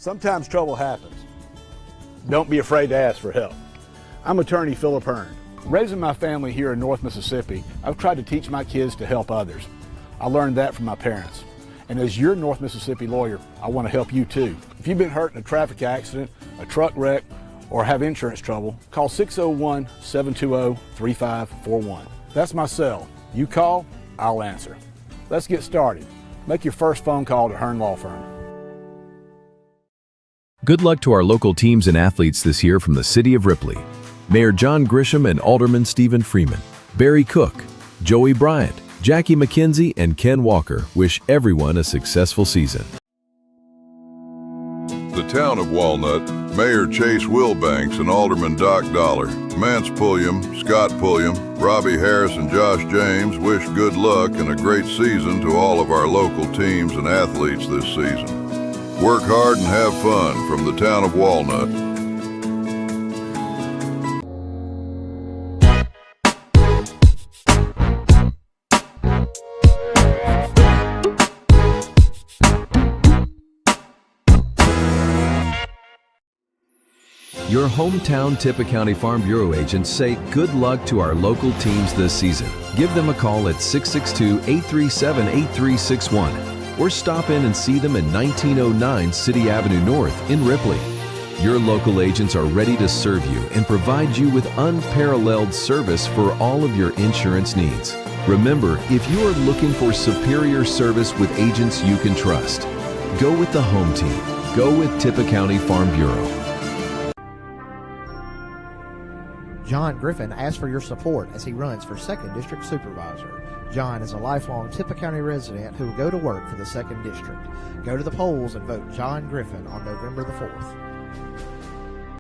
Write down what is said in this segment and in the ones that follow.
Sometimes trouble happens. Don't be afraid to ask for help. I'm attorney Philip Hearn. Raising my family here in North Mississippi, I've tried to teach my kids to help others. I learned that from my parents. And as your North Mississippi lawyer, I want to help you too. If you've been hurt in a traffic accident, a truck wreck, or have insurance trouble, call 601-720-3541. That's my cell. You call, I'll answer. Let's get started. Make your first phone call to Hearn Law Firm. Good luck to our local teams and athletes this year from the City of Ripley. Mayor John Grisham and Alderman Stephen Freeman, Barry Cook, Joey Bryant, Jackie McKenzie, and Ken Walker wish everyone a successful season. The town of Walnut, Mayor Chase Wilbanks and Alderman Doc Dollar, Mance Pulliam, Scott Pulliam, Robbie Harris, and Josh James wish good luck and a great season to all of our local teams and athletes this season. Work hard and have fun from the town of Walnut. Your hometown Tippah County Farm Bureau agents say good luck to our local teams this season. Give them a call at 662-837-8361 or stop in and see them at 1909 City Avenue North in Ripley. Your local agents are ready to serve you and provide you with unparalleled service for all of your insurance needs. Remember, if you are looking for superior service with agents you can trust, go with the home team. Go with Tippah County Farm Bureau. John Griffin asks for your support as he runs for 2nd District Supervisor. John is a lifelong Tippah County resident who will go to work for the 2nd District. Go to the polls and vote John Griffin on November the 4th.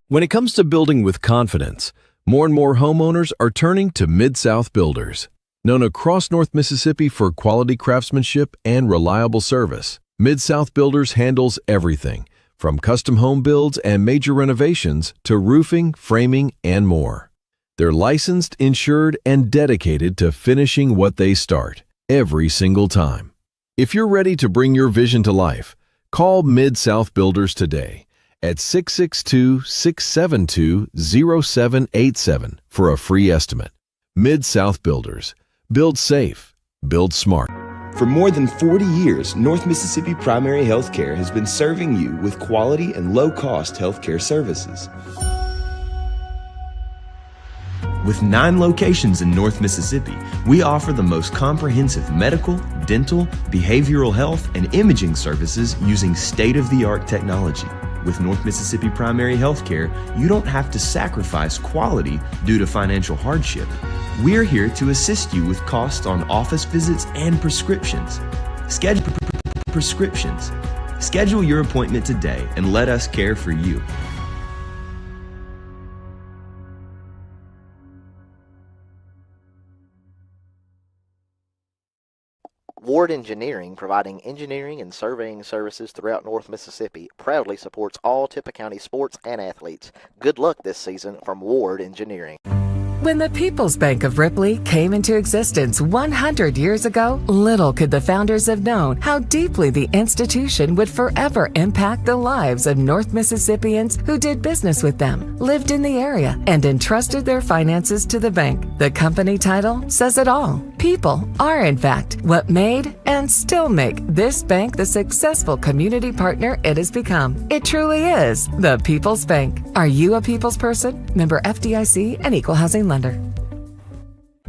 When it comes to building with confidence, more and more homeowners are turning to Mid-South Builders. Known across North Mississippi for quality craftsmanship and reliable service, Mid-South Builders handles everything from custom home builds and major renovations to roofing, framing, and more. They're licensed, insured, and dedicated to finishing what they start every single time. If you're ready to bring your vision to life, call Mid-South Builders today at 662-672-0787 for a free estimate. Mid-South Builders. Build safe. Build smart. For more than 40 years, North Mississippi Primary Healthcare has been serving you with quality and low-cost healthcare services. With 9 locations in North Mississippi, we offer the most comprehensive medical, dental, behavioral health, and imaging services using state-of-the-art technology. With North Mississippi Primary Healthcare, you don't have to sacrifice quality due to financial hardship. We're here to assist you with costs on office visits and prescriptions. Schedule your appointment today and let us care for you. Ward Engineering, providing engineering and surveying services throughout North Mississippi, proudly supports all Tippah County sports and athletes. Good luck this season from Ward Engineering. When the People's Bank of Ripley came into existence 100 years ago, little could the founders have known how deeply the institution would forever impact the lives of North Mississippians who did business with them, lived in the area, and entrusted their finances to the bank. The company title says it all. People are, in fact, what made and still make this bank the successful community partner it has become. It truly is the People's Bank. Are you a people's person? Member FDIC and Equal Housing Lender.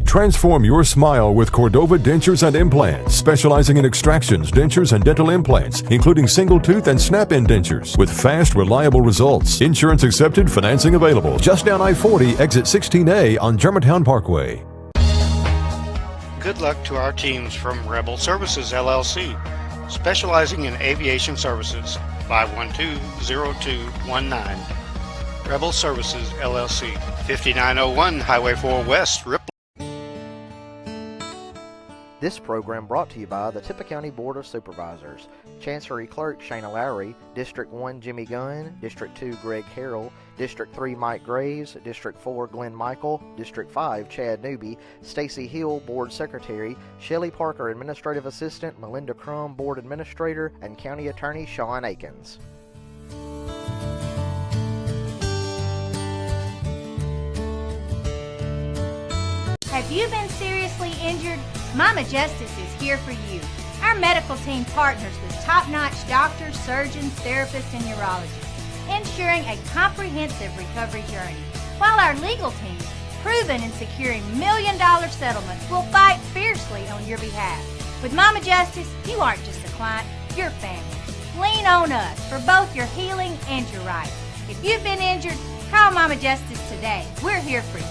Transform your smile with Cordova Dentures and Implants, specializing in extractions, dentures, and dental implants, including single tooth and snap-in dentures, with fast, reliable results. Insurance accepted, financing available. Just down I-40, exit 16A on Germantown Parkway. Good luck to our teams from Rebel Services LLC, specializing in aviation services. 512-0219. Rebel Services LLC, 5901 Highway 4 West, Ripley. This program brought to you by the Tippah County Board of Supervisors. Chancery Clerk Shana Lowry, District 1 Jimmy Gunn, District 2 Greg Harrell, District 3 Mike Graves, District 4 Glenn Michael, District 5 Chad Newby, Stacy Hill Board Secretary, Shelley Parker Administrative Assistant, Melinda Crum Board Administrator, and County Attorney Sean Akins. you've been seriously injured, Mama Justice is here for you. Our medical team partners with top-notch doctors, surgeons, therapists, and urologists, ensuring a comprehensive recovery journey. While our legal team, proven in securing million-dollar settlements, will fight fiercely on your behalf. With Mama Justice, you aren't just a client, you're family. Lean on us for both your healing and your rights. If you've been injured, call Mama Justice today. We're here for you.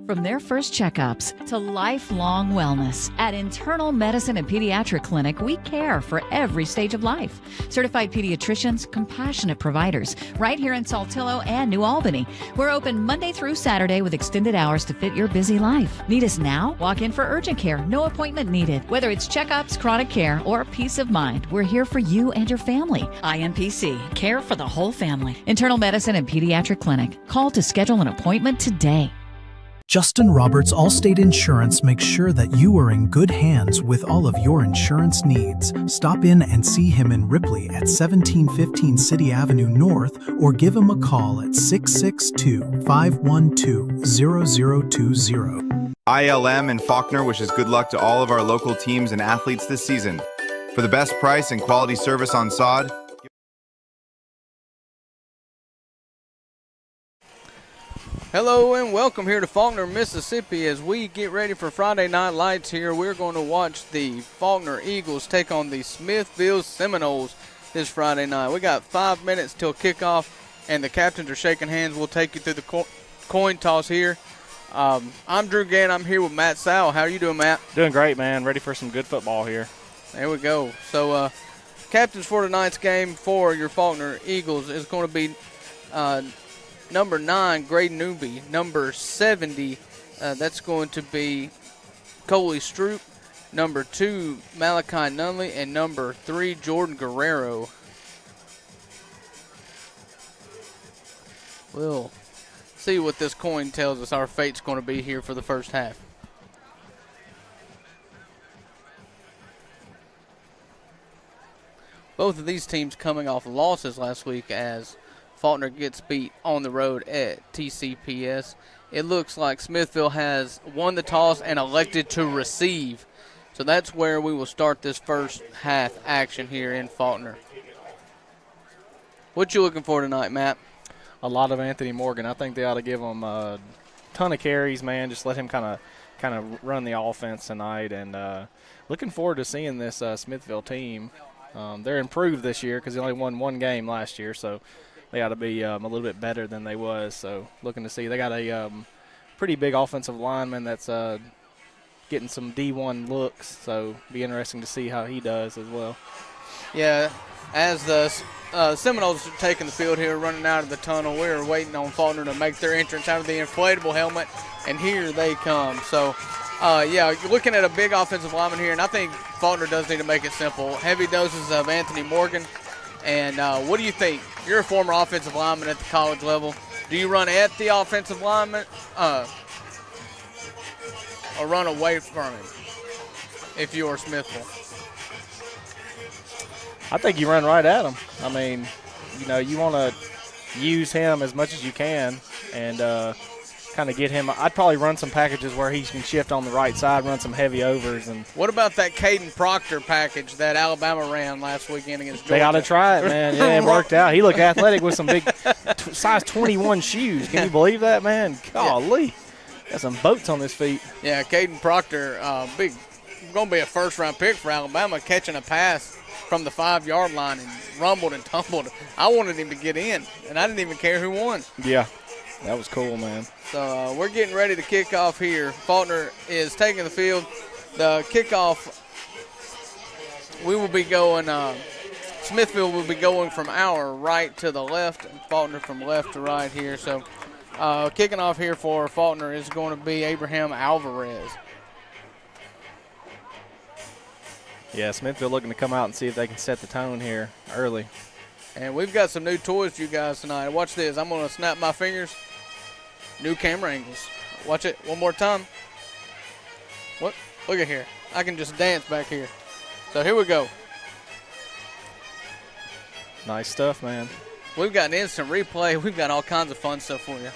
From their first checkups to lifelong wellness, at Internal Medicine and Pediatric Clinic, we care for every stage of life. Certified pediatricians, compassionate providers, right here in Saltillo and New Albany. We're open Monday through Saturday with extended hours to fit your busy life. Need us now? Walk in for urgent care, no appointment needed. Whether it's checkups, chronic care, or peace of mind, we're here for you and your family. IMPC, care for the whole family. Internal Medicine and Pediatric Clinic. Call to schedule an appointment today. Justin Roberts Allstate Insurance makes sure that you are in good hands with all of your insurance needs. Stop in and see him in Ripley at 1715 City Avenue North or give him a call at 662-512-0020. ILM and Falkner wishes good luck to all of our local teams and athletes this season. For the best price and quality service on sod, hello and welcome here to Falkner, Mississippi. As we get ready for Friday Night Lights here, we're going to watch the Falkner Eagles take on the Smithville Seminoles this Friday night. We got 5 minutes till kickoff, and the captains are shaking hands. We'll take you through the coin toss here. I'm Drew Gann. I'm here with Matt Sowell. How are you doing, Matt? Doing great, man. Ready for some good football here. There we go. So, captains for tonight's game for your Falkner Eagles is going to be number 9, Graydon Newby. Number 70, that's going to be Coley Stroop. Number 2, Malachi Nunley. And number 3, Jordan Guerrero. We'll see what this coin tells us our fate's going to be here for the first half. Both of these teams coming off losses last week as Falkner gets beat on the road at TCPS. It looks like Smithville has won the toss and elected to receive. So that's where we will start this first half action here in Falkner. What you looking for tonight, Matt? A lot of Anthony Morgan. I think they ought to give him a ton of carries, man. Just let him kind of run the offense tonight. And looking forward to seeing this Smithville team. They're improved this year because they only won one game last year, so they ought to be a little bit better than they was. So looking to see. They got a pretty big offensive lineman that's getting some D1 looks, so be interesting to see how he does as well. Yeah, as the Seminoles are taking the field here, running out of the tunnel, we're waiting on Falkner to make their entrance out of the inflatable helmet, and here they come. So, yeah, you're looking at a big offensive lineman here, and I think Falkner does need to make it simple. Heavy doses of Anthony Morgan. And what do you think? You're a former offensive lineman at the college level. Do you run at the offensive lineman or run away from him if you're Smithville? I think you run right at him. I mean, you want to use him as much as you can and kind of get him. I'd probably run some packages where he can shift on the right side, run some heavy overs. And what about that Caden Proctor package that Alabama ran last weekend against Georgia? They ought to try it, man. Yeah, it worked out. He looked athletic with some big size 21 shoes. Can you believe that, man? Golly. Got some boats on his feet. Yeah, Caden Proctor, going to be a first-round pick for Alabama, catching a pass from the 5-yard line and rumbled and tumbled. I wanted him to get in, and I didn't even care who won. Yeah, that was cool, man. So we're getting ready to kick off here. Falkner is taking the field. The kickoff, we will be going, Smithville will be going from our right to the left, and Falkner from left to right here. So kicking off here for Falkner is going to be Abraham Alvarez. Yeah, Smithville looking to come out and see if they can set the tone here early. And we've got some new toys for you guys tonight. Watch this. I'm going to snap my fingers. New camera angles. Watch it one more time. What? Look at here. I can just dance back here. So here we go. Nice stuff, man. We've got an instant replay. We've got all kinds of fun stuff for you.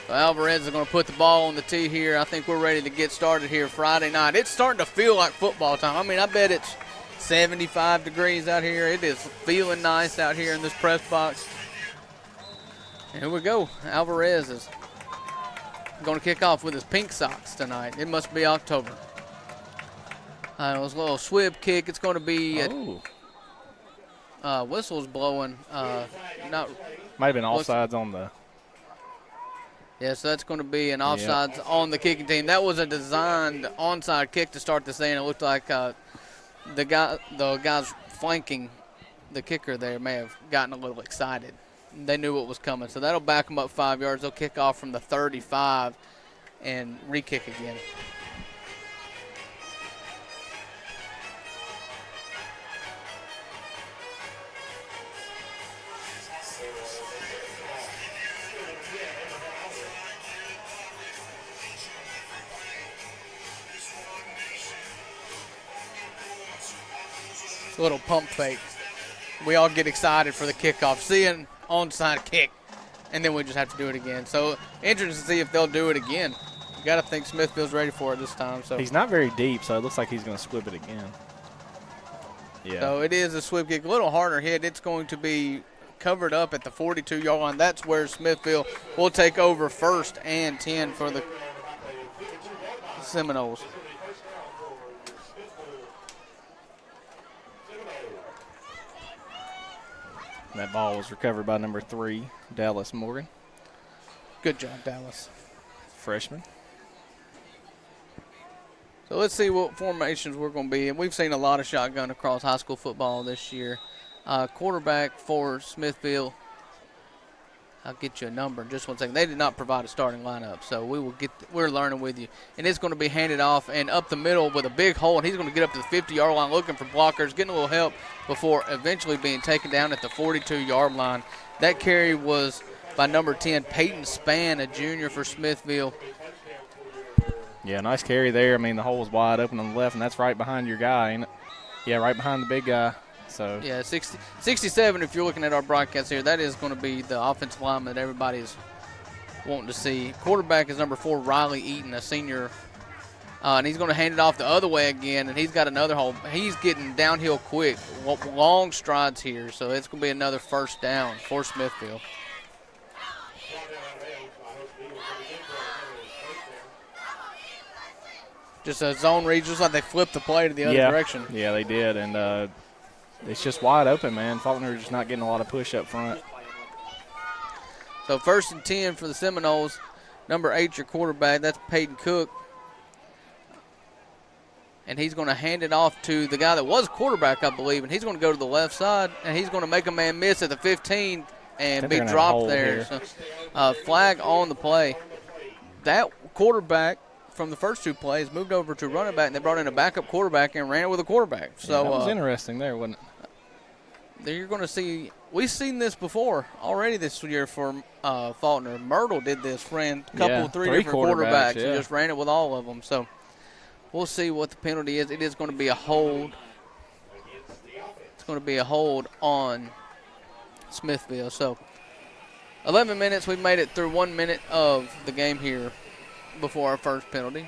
So Alvarez is going to put the ball on the tee here. I think we're ready to get started here Friday night. It's starting to feel like football time. I mean, I bet it's 75 degrees out here. It is feeling nice out here in this press box. Here we go. Alvarez is going to kick off with his pink socks tonight. It must be October. It was a little swib kick. It's going to be whistles blowing. Might have been offsides on the. Yeah, so that's going to be an offsides on the kicking team. That was a designed onside kick to start this thing. It looked like the guys flanking the kicker there may have gotten a little excited. They knew what was coming, so that'll back them up 5 yards. They'll kick off from the 35 and re-kick again. Little pump fake. We all get excited for the kickoff, seeing onside kick, and then we just have to do it again. So interesting to see if they'll do it again. You got to think Smithville's ready for it this time. So he's not very deep, so it looks like he's going to swip it again. Yeah. So it is a swip kick, a little harder hit. It's going to be covered up at the 42-yard line. That's where Smithville will take over 1st and 10 for the Seminoles. That ball was recovered by number 3, Dallas Morgan. Good job, Dallas. Freshman. So let's see what formations we're going to be in. We've seen a lot of shotgun across high school football this year. Quarterback for Smithville. I'll get you a number in just one second. They did not provide a starting lineup, so we're learning with you. And it's going to be handed off and up the middle with a big hole, and he's going to get up to the 50-yard line looking for blockers, getting a little help before eventually being taken down at the 42-yard line. That carry was by number 10, Peyton Spann, a junior for Smithville. Yeah, nice carry there. I mean, the hole was wide open on the left, and that's right behind your guy, ain't it? Yeah, right behind the big guy. So yeah, 67 if you're looking at our broadcast here. That is going to be the offensive lineman that everybody's wanting to see. Quarterback is number 4, Riley Eaton, a senior. And he's going to hand it off the other way again, and he's got another hole. He's getting downhill quick, long strides here, so it's going to be another 1st down for Smithville. Just a zone read, just like they flipped the play to the other direction. Yeah, they did, and it's just wide open, man. Falkner just not getting a lot of push up front. So 1st and 10 for the Seminoles. Number 8, your quarterback, that's Peyton Cook. And he's going to hand it off to the guy that was quarterback, I believe, and he's going to go to the left side, and he's going to make a man miss at the 15 and be dropped there. So, flag on the play. That quarterback from the first 2 plays moved over to running back, and they brought in a backup quarterback and ran it with a quarterback. So that was interesting there, wasn't it? There you're going to see – we've seen this before already this year for Falkner. Myrtle did this, ran a couple, 3 different quarterbacks, and just ran it with all of them. So we'll see what the penalty is. It is going to be a hold. It's going to be a hold on Smithville. So 11 minutes. We've made it through 1 minute of the game here before our first penalty.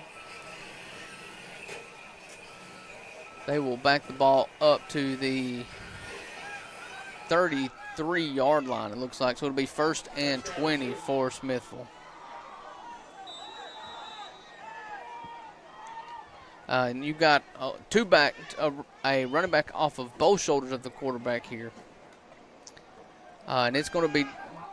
They will back the ball up to the 33-yard line, it looks like. So it'll be 1st and 20 for Smithville. And you've got a running back off of both shoulders of the quarterback here. And it's going to be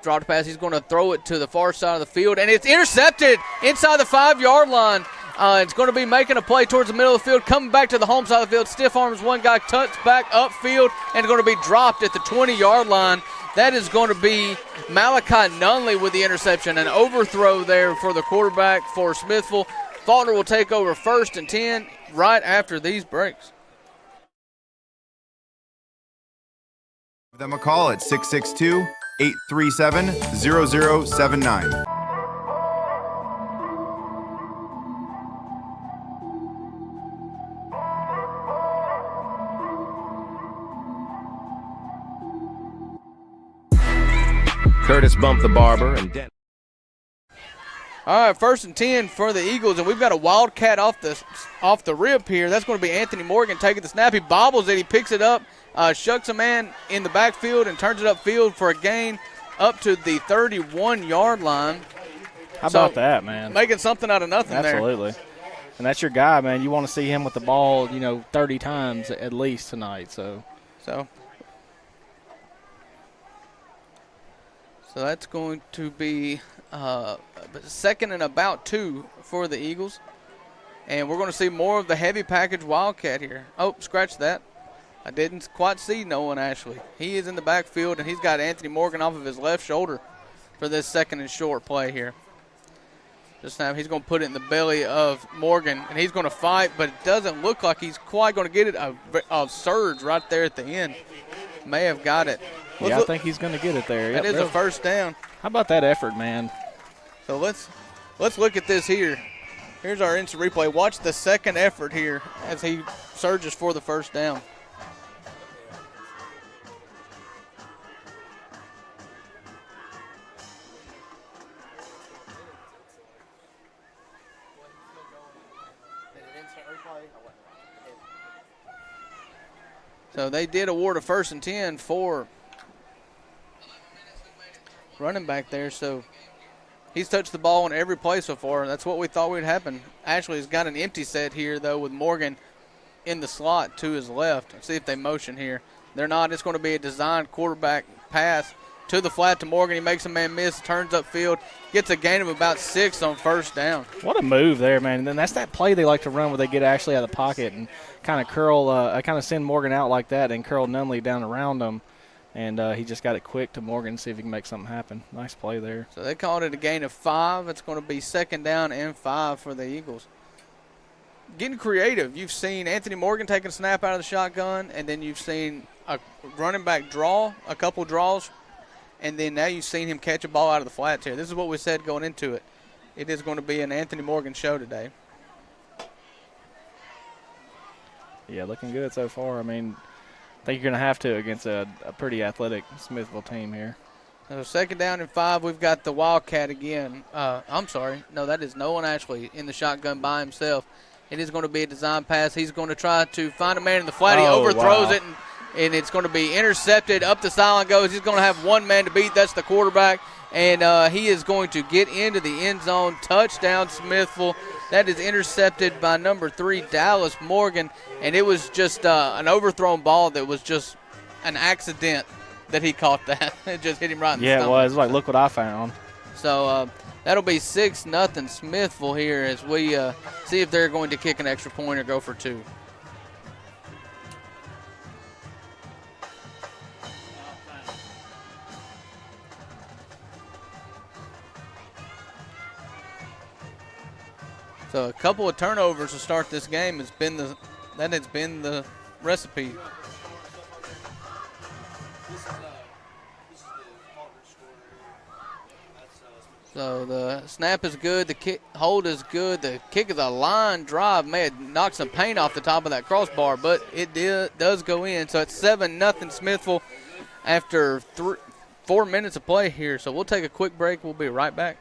draw to pass. He's going to throw it to the far side of the field, and it's intercepted inside the 5-yard line. It's going to be making a play towards the middle of the field, coming back to the home side of the field. Stiff arms one guy, cuts back upfield, and going to be dropped at the 20-yard line. That is going to be Malachi Nunley with the interception. An overthrow there for the quarterback for Smithville. Falkner will take over 1st and 10 right after these breaks. Give them a call at 662-837-0079. Curtis bumped the barber and All right, 1st and 10 for the Eagles, and we've got a wildcat off the rip here. That's going to be Anthony Morgan taking the snap. He bobbles it. He picks it up, shucks a man in the backfield, and turns it upfield for a gain up to the 31-yard line. How about that, man? Making something out of nothing there. Absolutely. And that's your guy, man. You want to see him with the ball, 30 times at least tonight. So that's going to be 2nd and about 2 for the Eagles. And we're going to see more of the heavy package wildcat here. Oh, scratch that. I didn't quite see Nolan Ashley. He is in the backfield, and he's got Anthony Morgan off of his left shoulder for this 2nd and short play here. Just now he's going to put it in the belly of Morgan, and he's going to fight, but it doesn't look like he's quite going to get it. A surge right there at the end. May have got it. I think he's going to get it there. It is a 1st down. How about that effort, man? So let's look at this here. Here's our instant replay. Watch the 2nd effort here as he surges for the 1st down. So they did award a 1st and 10 for running back there. So he's touched the ball in every play so far. That's what we thought would happen. Ashley's got an empty set here, though, with Morgan in the slot to his left. Let's see if they motion here. They're not. It's going to be a designed quarterback pass to the flat to Morgan. He makes a man miss, turns upfield, gets a gain of about 6 on 1st down. What a move there, man. And then that's that play they like to run where they get Ashley out of the pocket and kind of send Morgan out like that and curl Nunley down around him. And he just got it quick to Morgan, see if he can make something happen. Nice play there. So they called it a gain of 5. It's going to be 2nd down and 5 for the Eagles. Getting creative. You've seen Anthony Morgan taking a snap out of the shotgun, and then you've seen a running back draw, a couple draws, and then now you've seen him catch a ball out of the flats here. This is what we said going into it. It is going to be an Anthony Morgan show today. Yeah, looking good so far. I mean, I think you're going to have to against a pretty athletic Smithville team here. So 2nd down and 5, we've got the Wildcat again. I'm sorry. No, that is Nolan Ashley in the shotgun by himself. It is going to be a design pass. He's going to try to find a man in the flat. He overthrows it, and it's going to be intercepted. Up the sideline goes. He's going to have one man to beat. That's the quarterback. And he is going to get into the end zone. Touchdown, Smithville. That is intercepted by number 3, Dallas Morgan. And it was just an overthrown ball that was just an accident that he caught that. It just hit him right in the stomach. Yeah, it was. Like, look what I found. So that'll be 6-0 Smithville here as we see if they're going to kick an extra point or go for 2. So a couple of turnovers to start this game has been the recipe. So the snap is good, the hold is good, the kick is a line drive. May have knocked some paint off the top of that crossbar, but it does go in. So it's 7-0 Smithville after 4 minutes of play here. So we'll take a quick break. We'll be right back.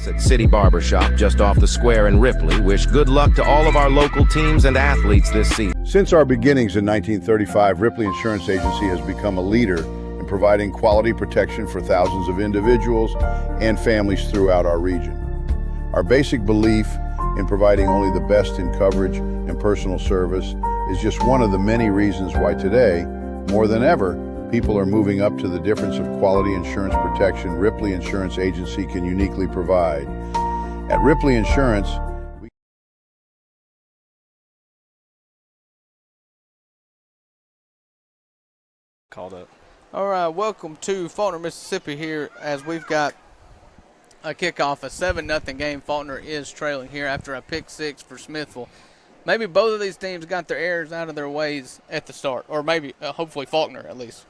At City Barbershop just off the square in Ripley wish good luck to all of our local teams and athletes this season. Since our beginnings in 1935, Ripley Insurance Agency has become a leader in providing quality protection for thousands of individuals and families throughout our region. Our basic belief in providing only the best in coverage and personal service is just one of the many reasons why today, more than ever, people are moving up to the difference of quality insurance protection Ripley Insurance Agency can uniquely provide. At Ripley Insurance, Called up. All right, welcome to Falkner, Mississippi here as we've got a kickoff, a 7-0 game. Falkner is trailing here after a pick 6 for Smithville. Maybe both of these teams got their errors out of their ways at the start, or maybe, hopefully, Falkner at least.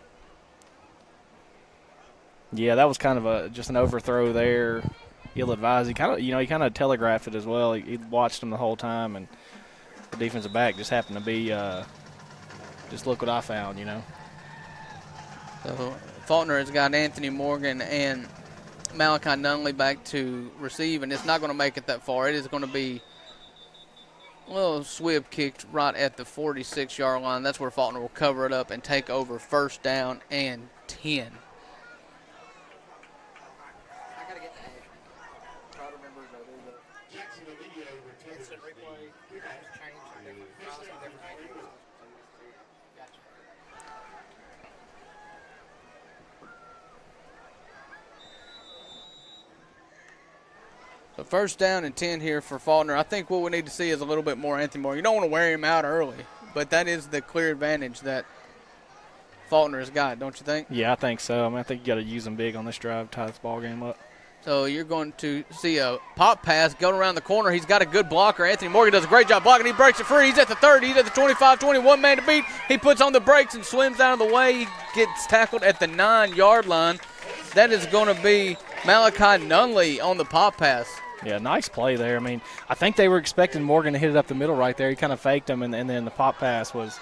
Yeah, that was kind of just an overthrow there, ill-advised. He kind of telegraphed it as well. He watched him the whole time, and defensive back just happened to be just look what I found, you know. So Falkner has got Anthony Morgan and Malachi Nunley back to receive, and it's not going to make it that far. It is going to be a little swib kicked right at the 46-yard line. That's where Falkner will cover it up and take over first down and 10. So first down and 10 here for Falkner. I think what we need to see is a little bit more Anthony Morgan. You don't want to wear him out early, but that is the clear advantage that Falkner has got, don't you think? Yeah, I think so. I mean, I think you got to use him big on this drive to tie this ball game up. So you're going to see a pop pass going around the corner. He's got a good blocker. Anthony Morgan does a great job blocking. He breaks it free. He's at the 30. He's at the 25, 21 man to beat. He puts on the brakes and swims out of the way. He gets tackled at the 9-yard line. That is going to be Malachi Nunley on the pop pass. Yeah, nice play there. I mean, I think they were expecting Morgan to hit it up the middle right there. He kind of faked him, and then the pop pass was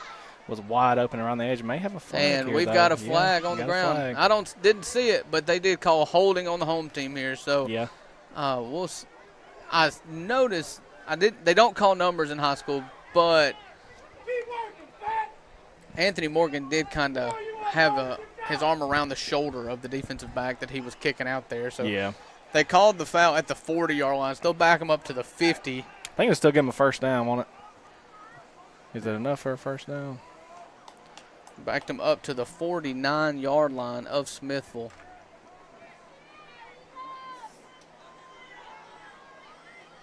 wide open around the edge. May have a flag and here, we've though. got a flag on the ground. I didn't see it, but they did call holding on the home team here. So yeah, I noticed they don't call numbers in high school, but Anthony Morgan did kind of have his arm around the shoulder of the defensive back that he was kicking out there. So yeah. They called the foul at the 40-yard line. Still back him up to the 50. I think it'll still give him a first down, won't it? Is that enough for a first down? Backed him up to the 49-yard line of Smithville.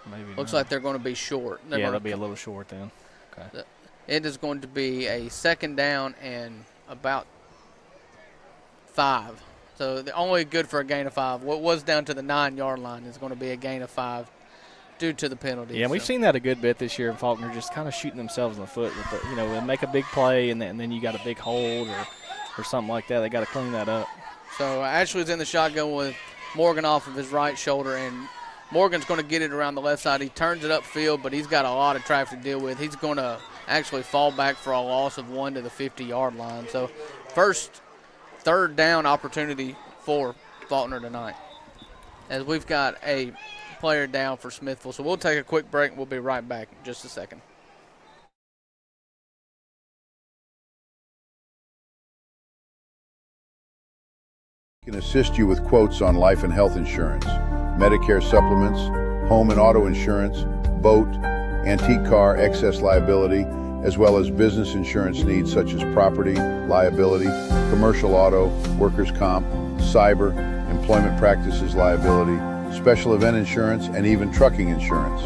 Maybe Looks not. like they're going to be short. Yeah, they'll be a little short then. Okay. It is going to be a second down and about 5. So they're only good for a gain of 5. What was down to the 9-yard line is going to be a gain of 5 due to the penalty. Yeah, we've seen that a good bit this year in Falkner, just kind of shooting themselves in the foot. With the, they make a big play, and then you got a big hold or something like that. They got to clean that up. So Ashley's in the shotgun with Morgan off of his right shoulder, and Morgan's going to get it around the left side. He turns it upfield, but he's got a lot of traffic to deal with. He's going to actually fall back for a loss of 1 to the 50-yard line. So first third down opportunity for Falkner tonight, as we've got a player down for Smithville. So we'll take a quick break, and we'll be right back in just a second. Can assist you with quotes on life and health insurance, Medicare supplements, home and auto insurance, boat, antique car, excess liability, as well as business insurance needs such as property, liability, commercial auto, workers' comp, cyber, employment practices liability, special event insurance, and even trucking insurance.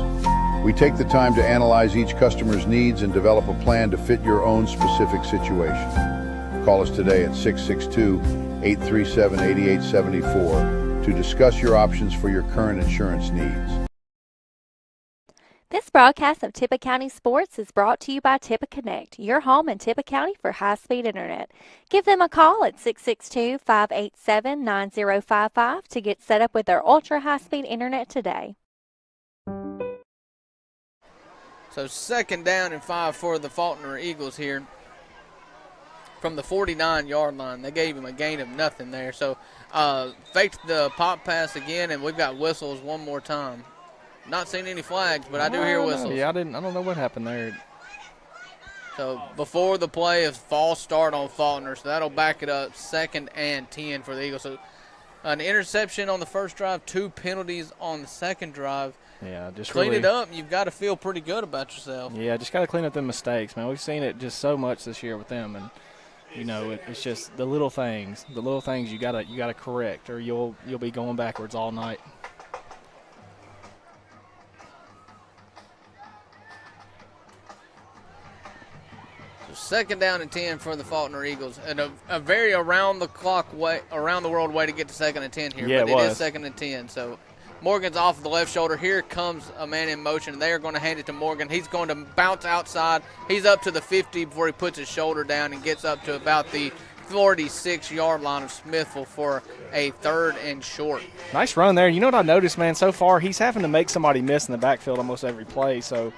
We take the time to analyze each customer's needs and develop a plan to fit your own specific situation. Call us today at 662-837-8874 to discuss your options for your current insurance needs. This broadcast of Tippah County Sports is brought to you by Tippah Connect, your home in Tippah County for high-speed internet. Give them a call at 662-587-9055 to get set up with their ultra-high-speed internet today. So second down and 5 for the Falkner Eagles here from the 49-yard line. They gave him a gain of nothing there. So faked the pop pass again, and we've got whistles one more time. Not seeing any flags, but I do hear whistles. Yeah, I don't know what happened there. So before the play, a false start on Falkner, so that'll back it up. 2nd and 10 for the Eagles. So an interception on the first drive, 2 penalties on the second drive. Yeah, just clean really, it up. You've got to feel pretty good about yourself. Yeah, just got to clean up them mistakes, man. We've seen it just so much this year with them, and it's just the little things. The little things you gotta correct, or you'll be going backwards all night. Second down and 10 for the Falkner Eagles, and a very around the world way to get to 2nd and 10 here. Yeah, but it is 2nd and 10. So Morgan's off of the left shoulder. Here comes a man in motion, and they are going to hand it to Morgan. He's going to bounce outside. He's up to the 50 before he puts his shoulder down and gets up to about the 46-yard line of Smithville for a 3rd and short. Nice run there. You know what I noticed, man? So far, he's having to make somebody miss in the backfield almost every play. So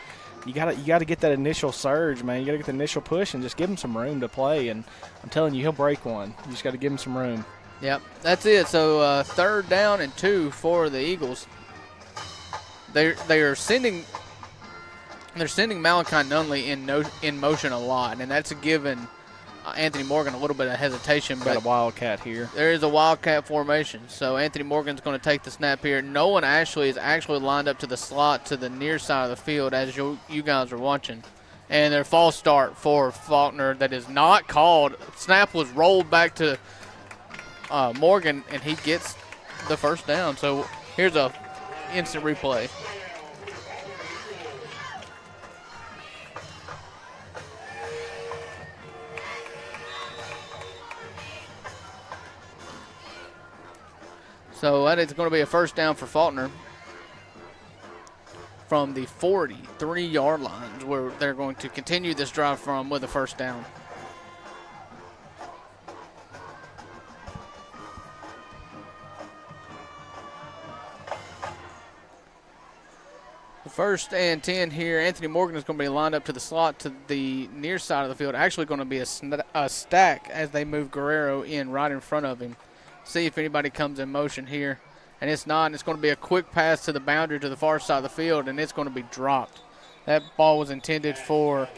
you gotta get that initial surge, man. You gotta get the initial push and just give him some room to play. And I'm telling you, he'll break one. You just got to give him some room. Yep, that's it. So 3rd down and 2 for the Eagles. They're sending Malachi Nunley in motion a lot, and that's given Anthony Morgan a little bit of hesitation. Got a wildcat here. There is a wildcat formation, so Anthony Morgan's going to take the snap here. Nolan Ashley is actually lined up to the slot to the near side of the field, as you guys are watching. And their false start for Falkner that is not called. Snap was rolled back to Morgan, and he gets the first down. So here's a instant replay. So that is going to be a first down for Falkner from the 43-yard line, where they're going to continue this drive from with a first down. First and 10 here. Anthony Morgan is going to be lined up to the slot to the near side of the field. Actually going to be a stack as they move Guerrero in right in front of him. See if anybody comes in motion here. And it's not. And it's going to be a quick pass to the boundary to the far side of the field, and it's going to be dropped. That ball was intended for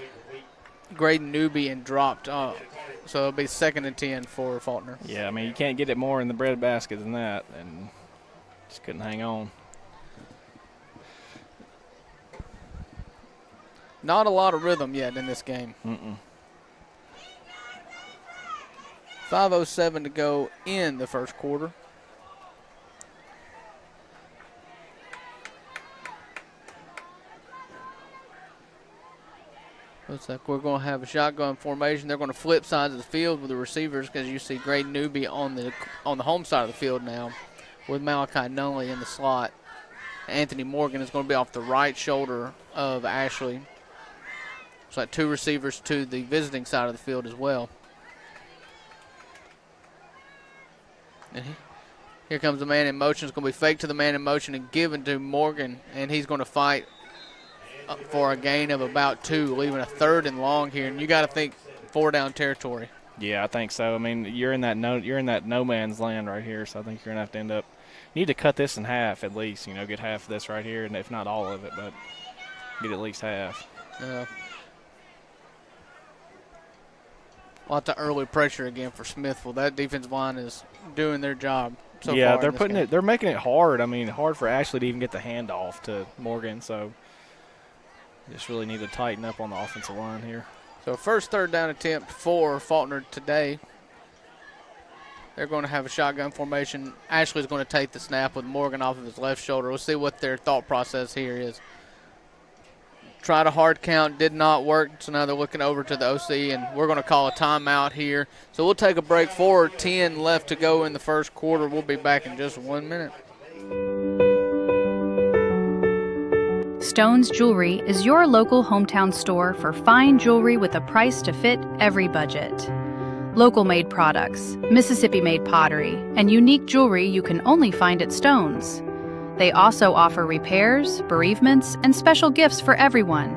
Graydon Newby and dropped. So it'll be 2nd and 10 for Falkner. Yeah, I mean, you can't get it more in the breadbasket than that, and just couldn't hang on. Not a lot of rhythm yet in this game. 5:07 to go in the first quarter. Looks like we're going to have a shotgun formation. They're going to flip sides of the field with the receivers, because you see Graydon Newby on the home side of the field now with Malachi Nunley in the slot. Anthony Morgan is going to be off the right shoulder of Ashley. It's like 2 receivers to the visiting side of the field as well. And here comes the man in motion. It's going to be faked to the man in motion and given to Morgan, and he's going to fight for a gain of about 2, leaving a 3rd and long here. And you got to think 4-down territory. Yeah, I think so. I mean, you're in that no man's land right here, so I think you're going to have to end up. You need to cut this in half at least. Get half of this right here, and if not all of it, but get at least half. Yeah. Lots of early pressure again for Smithville. That defensive line is doing their job so far. They're making it hard. I mean, hard for Ashley to even get the handoff to Morgan. So just really need to tighten up on the offensive line here. So first 3rd down attempt for Falkner today. They're going to have a shotgun formation. Ashley's going to take the snap with Morgan off of his left shoulder. We'll see what their thought process here is. Tried a hard count, did not work, so now they're looking over to the OC, and we're going to call a timeout here. So we'll take a break. 4:10 left to go in the first quarter. We'll be back in just 1 minute. Stone's Jewelry is your local hometown store for fine jewelry with a price to fit every budget. Local-made products, Mississippi-made pottery, and unique jewelry you can only find at Stone's. They also offer repairs, bereavements, and special gifts for everyone.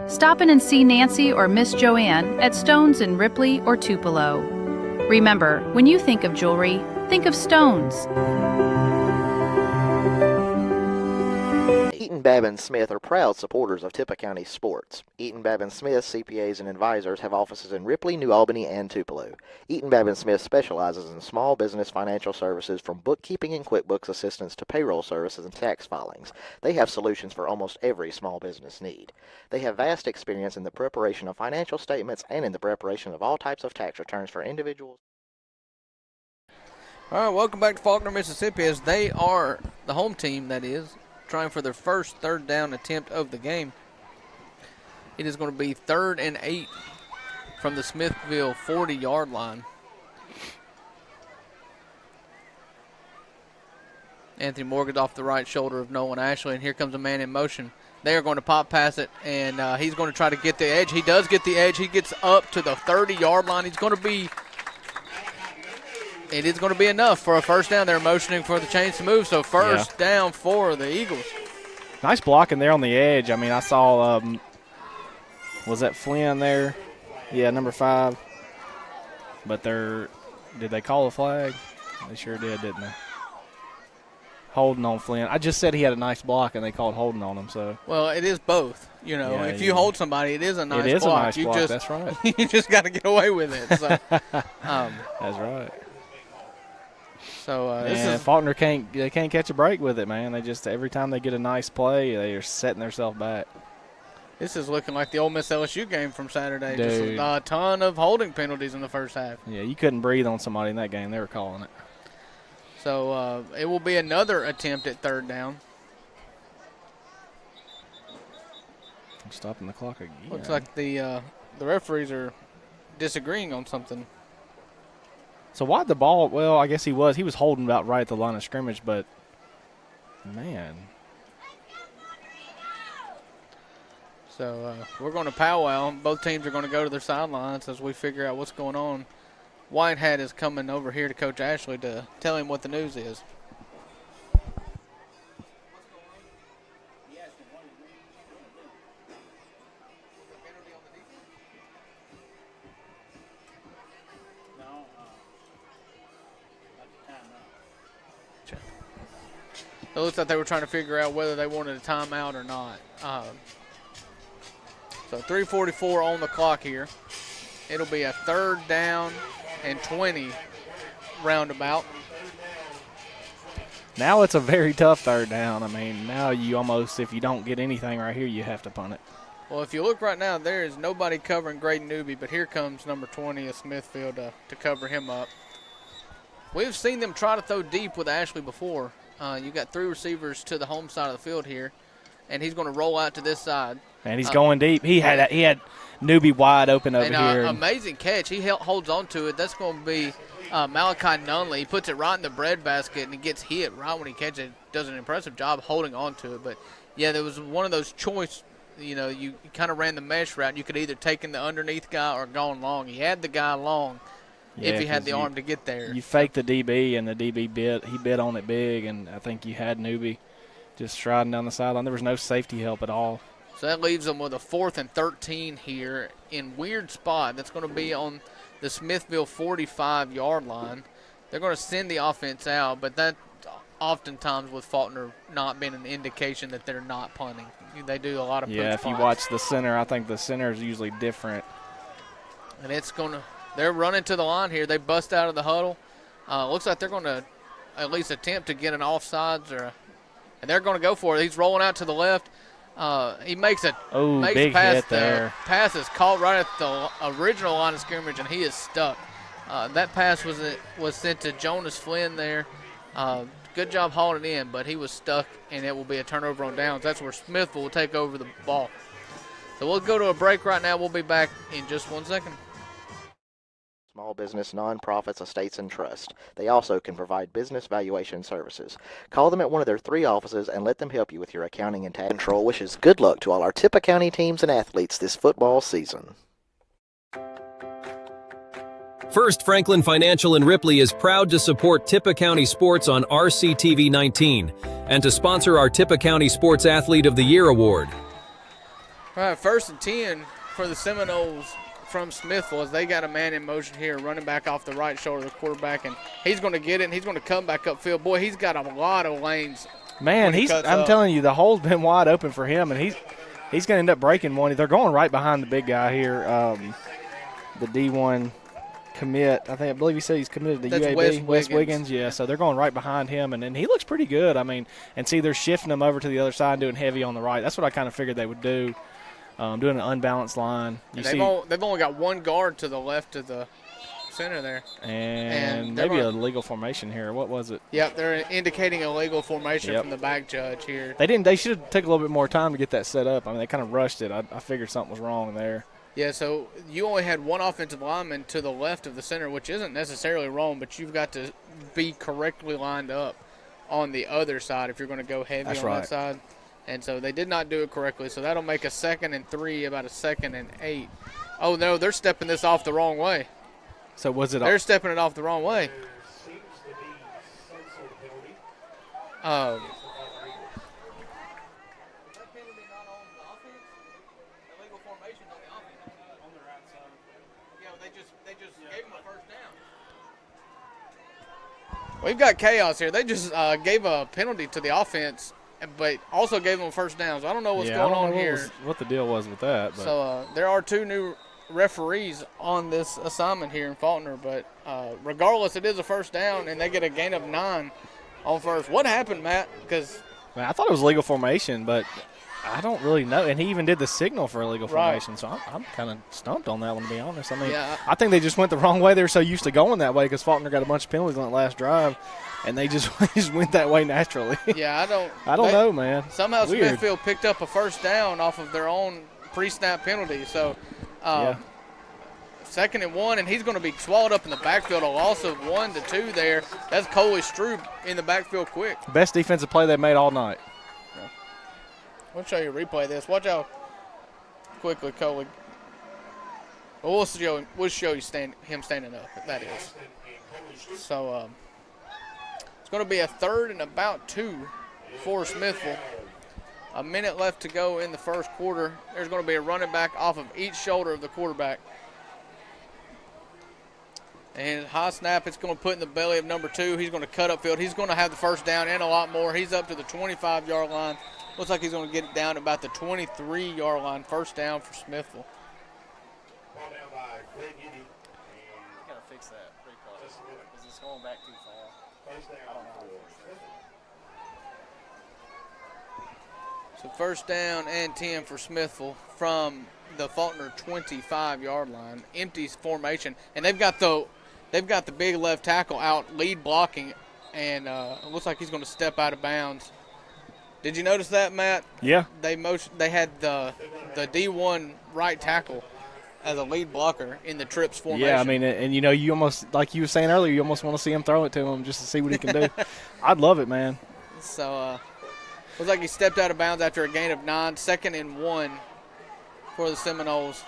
Stop in and see Nancy or Miss Joanne at Stone's in Ripley or Tupelo. Remember, when you think of jewelry, think of Stone's. Eaton Babin Smith are proud supporters of Tippah County sports. Eaton Babin Smith CPAs and advisors have offices in Ripley, New Albany, and Tupelo. Eaton Babin Smith specializes in small business financial services, from bookkeeping and QuickBooks assistance to payroll services and tax filings. They have solutions for almost every small business need. They have vast experience in the preparation of financial statements and in the preparation of all types of tax returns for individuals. All right, welcome back to Falkner, Mississippi, as they are the home team, that is, trying for their first 3rd down attempt of the game. It is going to be 3rd and 8 from the Smithville 40-yard line. Anthony Morgan's off the right shoulder of Nolan Ashley, and here comes a man in motion. They are going to pop pass it, and he's going to try to get the edge. He does get the edge. He gets up to the 30-yard line. It is going to be enough for a first down. They're motioning for the chains to move, so first down for the Eagles. Nice blocking there on the edge. I mean, I saw Was that Flynn there? Yeah, number 5. But did they call a flag? They sure did, didn't they? Holding on Flynn. I just said he had a nice block, and they called holding on him. So well, it is both. You know, yeah, if you hold somebody, it is a nice block. It is block. a nice block. That's right. You just got to get away with it. So, that's right. So this is Falkner can't catch a break with it, man. They just every time they get a nice play, they are setting themselves back. This is looking like the Ole Miss LSU game from Saturday. Dude. Just a ton of holding penalties in the first half. Yeah, you couldn't breathe on somebody in that game. They were calling it. So it will be another attempt at 3rd down. I'm stopping the clock again. Looks like the referees are disagreeing on something. So why'd the ball? Well, I guess he was holding about right at the line of scrimmage, but man. So we're going to powwow. Both teams are going to go to their sidelines as we figure out what's going on. Whitehat is coming over here to Coach Ashley to tell him what the news is. It looks like they were trying to figure out whether they wanted a timeout or not. So 3:44 on the clock here. It'll be a 3rd down and 20 roundabout. Now it's a very tough 3rd down. I mean, now you almost, if you don't get anything right here, you have to punt it. Well, if you look right now, there is nobody covering Graydon Newby, but here comes number 20 of Smithville to cover him up. We've seen them try to throw deep with Ashley before. You got 3 receivers to the home side of the field here, and he's going to roll out to this side. And he's going deep. He had Newby wide open over here. Amazing catch. He holds on to it. That's going to be Malachi Nunley. He puts it right in the breadbasket, and he gets hit right when he catches it. Does an impressive job holding on to it. But, yeah, there was one of those choice, you kind of ran the mesh route. You could either taken the underneath guy or gone long. He had the guy long. Yeah, if he had the arm to get there. You faked the DB, and the DB bit on it big, and I think you had Newby just striding down the sideline. There was no safety help at all. So that leaves them with a 4th and 13 here in weird spot. That's going to be on the Smithville 45-yard line. They're going to send the offense out, but that oftentimes with Falkner not being an indication that they're not punting. They do a lot of if you watch the center, I think the center is usually different. And it's going to – they're running to the line here. They bust out of the huddle. Looks like they're going to at least attempt to get an offsides, and they're going to go for it. He's rolling out to the left. He makes a big pass hit there. Pass is caught right at the original line of scrimmage, and he is stuck. That pass was sent to Jonas Flynn there. Good job hauling it in, but he was stuck, and it will be a turnover on downs. That's where Smithville will take over the ball. So we'll go to a break right now. We'll be back in just 1 second. Small business, nonprofits, estates, and trust. They also can provide business valuation services. Call them at one of their 3 offices and let them help you with your accounting and tax control. Wishes good luck to all our Tippah County teams and athletes this football season. First Franklin Financial in Ripley is proud to support Tippah County sports on RCTV 19 and to sponsor our Tippah County Sports Athlete of the Year award. All right, 1st and 10 for the Seminoles from Smithville as they got a man in motion here, running back off the right shoulder of the quarterback, and he's going to get it, and he's going to come back upfield. Boy, he's got a lot of lanes. Man, I'm telling you, the hole's been wide open for him, and he's going to end up breaking one. They're going right behind the big guy here, the D1 commit. I believe he said he's committed to UAB. Wes Wiggins. Yeah, so they're going right behind him, and he looks pretty good. I mean, and see, they're shifting him over to the other side and doing heavy on the right. That's what I kind of figured they would do. Doing an unbalanced line. They've only got 1 guard to the left of the center there. And maybe a legal formation here. What was it? Yep, they're indicating a legal formation from the back judge here. They should have taken a little bit more time to get that set up. I mean, they kind of rushed it. I figured something was wrong there. Yeah, so you only had 1 offensive lineman to the left of the center, which isn't necessarily wrong, but you've got to be correctly lined up on the other side if you're going to go heavy that side. And so they did not do it correctly. So that'll make a 2nd and 3, about a 2nd and 8. Oh, no, they're stepping this off the wrong way. So was it? They're stepping it off the wrong way. legal formation on the offense. On the right side. Yeah, they just gave him a first down. We've got chaos here. They just gave a penalty to the offense, but also gave them a first down. So I don't know what's going on here. What the deal was with that. But. So there are 2 new referees on this assignment here in Falkner, but regardless, it is a first down, and they get a gain of 9 on first. What happened, Matt? Because I thought it was legal formation, but I don't really know. And he even did the signal for illegal formation, so I'm kind of stumped on that one, to be honest. I mean, I think they just went the wrong way. They were so used to going that way because Falkner got a bunch of penalties on that last drive, and they just went that way naturally. Yeah, I don't know, man. Somehow Weird. Smithville picked up a first down off of their own pre-snap penalty. So, 2nd and 1, and he's going to be swallowed up in the backfield. A loss of 1 to 2 there. That's Coley Stroop in the backfield quick. Best defensive play they made all night. Yeah. We'll show you a replay of this. Watch how quickly Coley. Well, we'll show you him standing up. That is. So it's going to be a 3rd and about 2 for Smithville. A minute left to go in the first quarter. There's going to be a running back off of each shoulder of the quarterback. And high snap, it's going to put in the belly of number 2. He's going to cut upfield. He's going to have the first down and a lot more. He's up to the 25-yard line. Looks like he's going to get it down to about the 23-yard line. First down for Smithville. Got to fix that replay because it's going back too far. I don't know. So first down and 10 for Smithville from the Falkner 25-yard line. Empty formation, and they've got the big left tackle out lead blocking, and it looks like he's going to step out of bounds. Did you notice that, Matt? Yeah. They had the D1 right tackle as a lead blocker in the trips formation. Yeah, I mean, and you almost, like you were saying earlier, you almost want to see him throw it to him just to see what he can do. I'd love it, man. So looks like he stepped out of bounds after a gain of 9. 2nd and 1 for the Seminoles.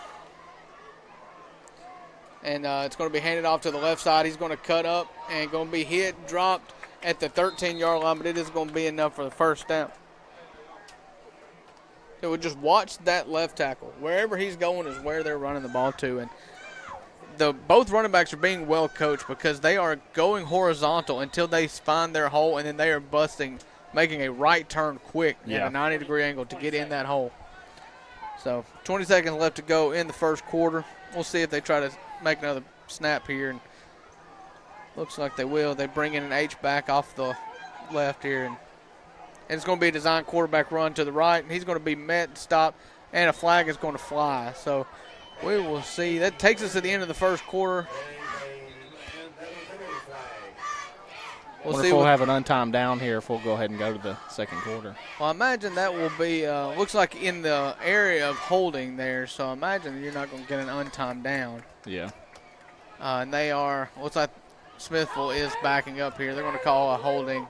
And it's going to be handed off to the left side. He's going to cut up and going to be hit, dropped at the 13-yard line, but it is going to be enough for the first down. So we just watch that left tackle. Wherever he's going is where they're running the ball to. And both running backs are being well coached because they are going horizontal until they find their hole, and then they are making a right turn quick at a 90-degree angle to get in that hole. So 20 seconds left to go in the first quarter. We'll see if they try to make another snap here. And looks like they will. They bring in an H-back off the left here. And it's going to be a design quarterback run to the right. And he's going to be met and stopped, and a flag is going to fly. So we will see. That takes us to the end of the first quarter. We'll see if we'll have an untimed down here if we'll go ahead and go to the second quarter. Well, I imagine that will be, looks like in the area of holding there, so I imagine you're not going to get an untimed down. Yeah. And they are, looks like Smithville is backing up here. They're going to call a holding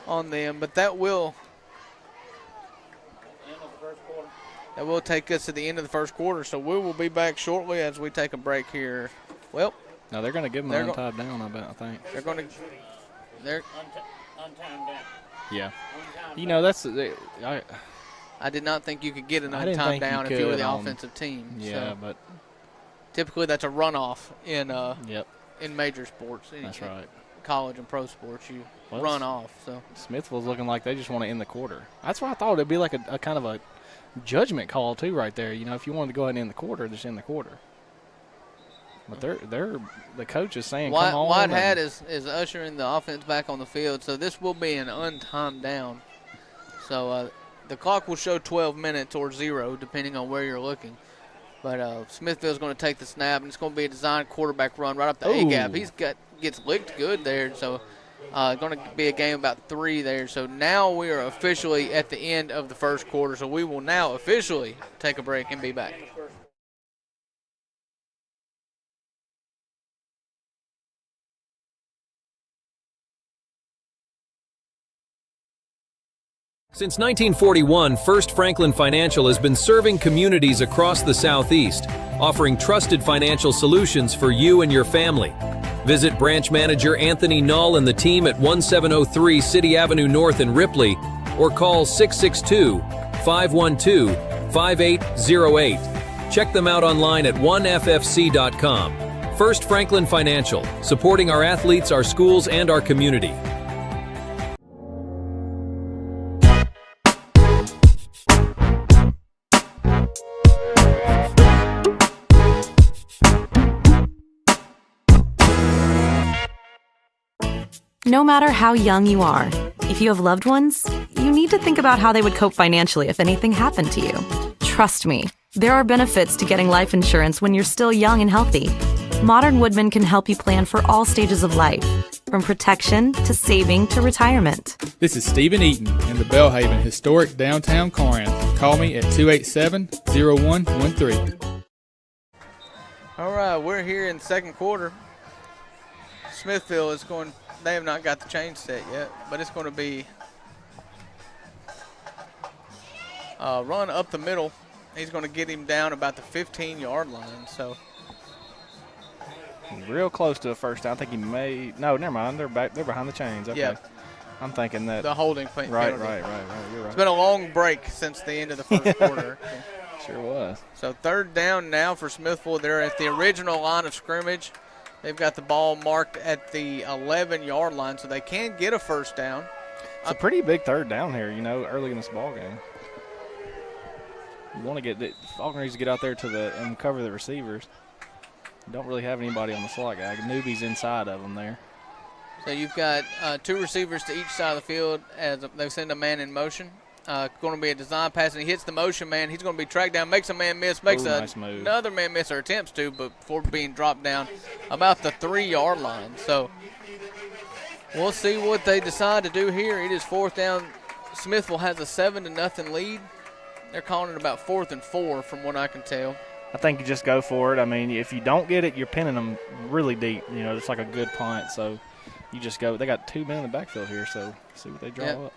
on them, but that will take us to the end of the first quarter, so we will be back shortly as we take a break here. Well, no, they're going to give them an untimed down, I think. They're going to – they're untimed down. Yeah. That's I did not think you could get an untimed down if you were the offensive team. Yeah, so but typically that's a runoff in major sports. That's right. College and pro sports, you run off. So Smithville's looking like they just want to end the quarter. That's what I thought. It'd be like a kind of a judgment call too, right there. If you wanted to go ahead and end the quarter, just end the quarter. But the coach is saying, come on. White Hat is ushering the offense back on the field, so this will be an untimed down. So the clock will show 12 minutes or 0, depending on where you're looking. But Smithville's going to take the snap, and it's going to be a design quarterback run right up the A-gap. He's gets licked good there, so going to be a game about 3 there. So now we are officially at the end of the first quarter, so we will now officially take a break and be back. Since 1941, First Franklin Financial has been serving communities across the Southeast, offering trusted financial solutions for you and your family. Visit branch manager Anthony Null and the team at 1703 City Avenue North in Ripley, or call 662-512-5808. Check them out online at oneffc.com. First Franklin Financial, supporting our athletes, our schools, and our community. No matter how young you are, if you have loved ones, you need to think about how they would cope financially if anything happened to you. Trust me, there are benefits to getting life insurance when you're still young and healthy. Modern Woodman can help you plan for all stages of life, from protection to saving to retirement. This is Stephen Eaton in the Bellhaven historic downtown Corinth. Call me at 287-0113. All right, we're here in the second quarter. Smithville is going. They have not got the change set yet, but it's going to be run up the middle. He's going to get him down about the 15-yard line. So real close to a first down. I think he may. No, never mind. They're back. They're behind the chains. Okay. Yeah. I'm thinking that the holding penalty. Right. You're right. It's been a long break since the end of the first quarter. Sure was. So third down now for Smithville. They're at the original line of scrimmage. They've got the ball marked at the 11-yard line, so they can get a first down. It's a pretty big third down here, early in this ball game. You want to get Falkner needs to get out there and cover the receivers. You don't really have anybody on the slot guy. Newbie's inside of them there. So you've got two receivers to each side of the field as they send a man in motion. Going to be a design pass, and he hits the motion man. He's going to be tracked down, makes a man miss, makes nice move. Another man miss, or attempts to, but before being dropped down about the 3-yard line. So we'll see what they decide to do here. It is fourth down. Smithville has a 7-0 lead. They're calling it about 4th and 4 from what I can tell. I think you just go for it. I mean, if you don't get it, you're pinning them really deep. It's like a good punt. So you just go. They got 2 men in the backfield here, so see what they draw up.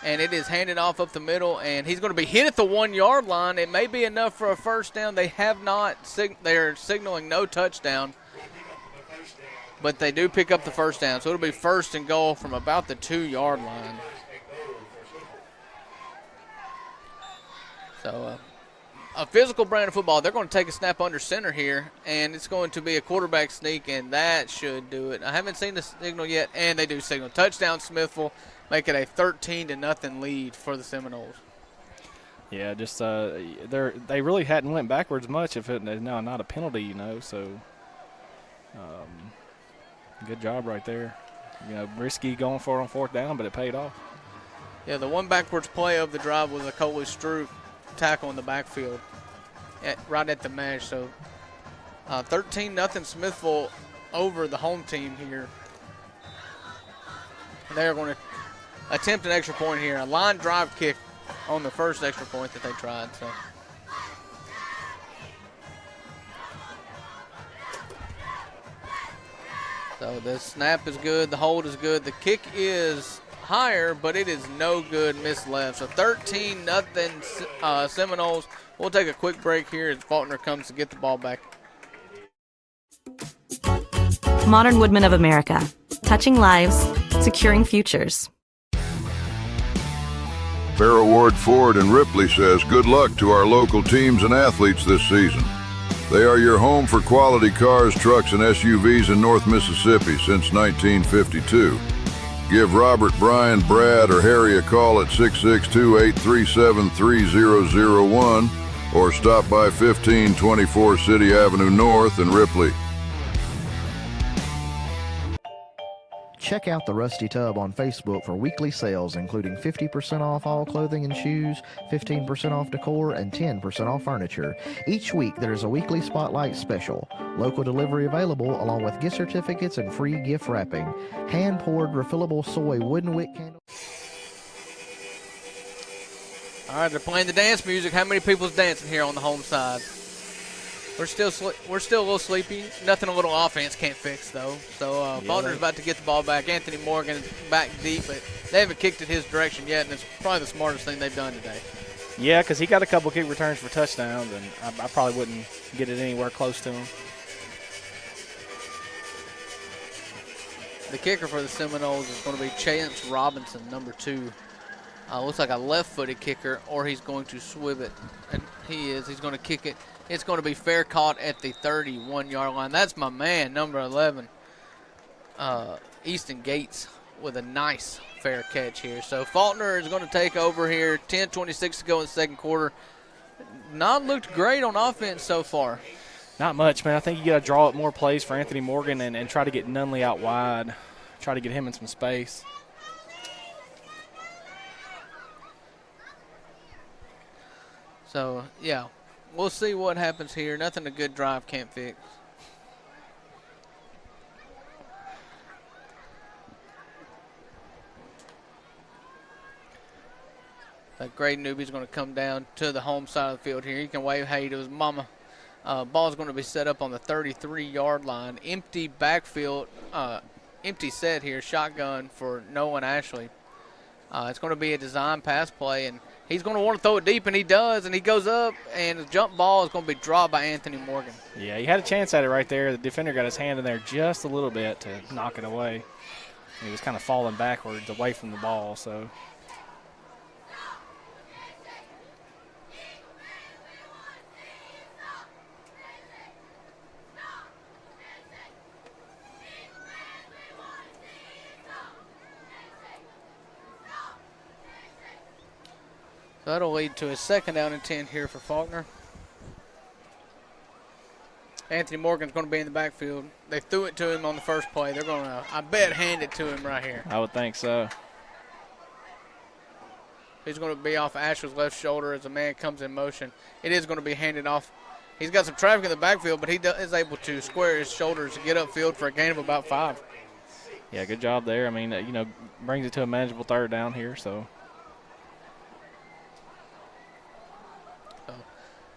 And it is handed off up the middle, and he's going to be hit at the 1-yard line. It may be enough for a first down. They have not. They're signaling no touchdown, but they do pick up the first down. So it'll be first and goal from about the 2-yard line. So a physical brand of football. They're going to take a snap under center here, and it's going to be a quarterback sneak, and that should do it. I haven't seen the signal yet, and they do signal. Touchdown, Smithville. Make it a 13-0 lead for the Seminoles. Yeah, just they really hadn't went backwards much if it not a penalty, So good job right there. Risky going for it on fourth down, but it paid off. Yeah, the one backwards play of the drive was a Coley Stroop tackle in the backfield, right at the mesh. So 13-0 Smithville over the home team here. They're going to attempt an extra point here. A line drive kick on the first extra point that they tried. So the snap is good. The hold is good. The kick is higher, but it is no good. Missed left. So 13-0 Seminoles. We'll take a quick break here as Falkner comes to get the ball back. Modern Woodmen of America. Touching lives, securing futures. Farrell Ward Ford in Ripley says good luck to our local teams and athletes this season. They are your home for quality cars, trucks, and SUVs in North Mississippi since 1952. Give Robert, Brian, Brad, or Harry a call at 662-837-3001 or stop by 1524 City Avenue North in Ripley. Check out the Rusty Tub on Facebook for weekly sales, including 50% off all clothing and shoes, 15% off decor, and 10% off furniture. Each week, there's a weekly spotlight special. Local delivery available, along with gift certificates and free gift wrapping. Hand-poured refillable soy wooden wick candles. All right, they're playing the dance music. How many people's dancing here on the home side? We're still a little sleepy. Nothing a little offense can't fix, though. So Falkner's about to get the ball back. Anthony Morgan is back deep, but they haven't kicked it his direction yet, and it's probably the smartest thing they've done today. Yeah, because he got a couple kick returns for touchdowns, and I probably wouldn't get it anywhere close to him. The kicker for the Seminoles is going to be Chance Robinson, number 2. Looks like a left-footed kicker, or he's going to swib it. And he's going to kick it. It's going to be fair caught at the 31-yard line. That's my man, number 11, Easton Gates, with a nice fair catch here. So Falkner is going to take over here. 10:26 to go in the second quarter. Not looked great on offense so far. Not much, man. I think you got to draw up more plays for Anthony Morgan and try to get Nunley out wide. Try to get him in some space. So, yeah, we'll see what happens here. Nothing a good drive can't fix. Greg Newby's going to come down to the home side of the field here. He can wave hey to his mama. Ball's going to be set up on the 33-yard line. Empty backfield, empty set here, shotgun for Noah and Ashley. It's going to be a design pass play, and he's going to want to throw it deep, and he does, and he goes up, and the jump ball is going to be dropped by Anthony Morgan. Yeah, he had a chance at it right there. The defender got his hand in there just a little bit to knock it away. He was kind of falling backwards away from the ball, so. So that'll lead to a 2nd down and 10 here for Falkner. Anthony Morgan's going to be in the backfield. They threw it to him on the first play. They're going to, I bet, hand it to him right here. I would think so. He's going to be off Asher's left shoulder as a man comes in motion. It is going to be handed off. He's got some traffic in the backfield, but he is able to square his shoulders to get upfield for a gain of about 5. Yeah, good job there. I mean, brings it to a manageable 3rd down here, so.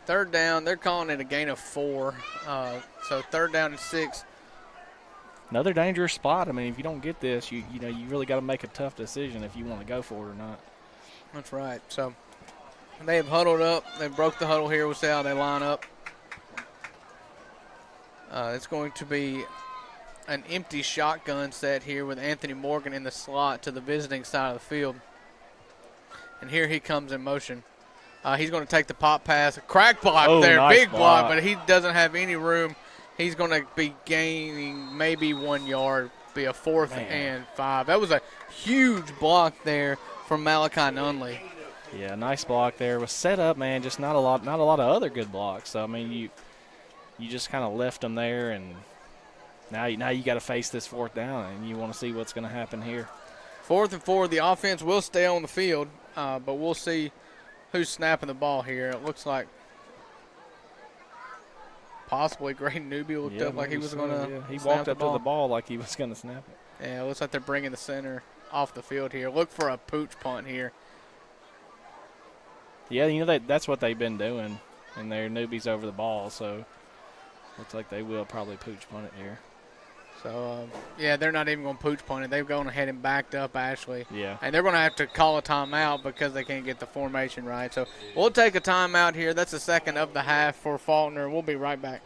3rd down, they're calling it a gain of 4. So 3rd down and 6. Another dangerous spot. I mean, if you don't get this, you really got to make a tough decision if you want to go for it or not. That's right. So they have huddled up. They broke the huddle here. We'll see how they line up. It's going to be an empty shotgun set here with Anthony Morgan in the slot to the visiting side of the field. And here he comes in motion. He's going to take the pop pass. A crack block there. Nice big block, but he doesn't have any room. He's going to be gaining maybe 1 yard, be a 4th and 5. That was a huge block there from Malachi Nunley. Yeah, nice block there. Was set up, man. Just not a lot of other good blocks. So I mean, you just kind of left them there, and now you got to face this 4th down, and you want to see what's going to happen here. 4th and 4. The offense will stay on the field, but we'll see who's snapping the ball here. It looks like possibly Greg Newby looked up like he was going to He walked up to the ball like he was going to snap it. Yeah, it looks like they're bringing the center off the field here. Look for a pooch punt here. Yeah, that's what they've been doing, and their newbies over the ball, so looks like they will probably pooch punt it here. So, yeah, they're not even going to pooch punt it. They've gone ahead and backed up Ashley. Yeah. And they're going to have to call a timeout because they can't get the formation right. So we'll take a timeout here. That's the 2nd of the half for Falkner. We'll be right back.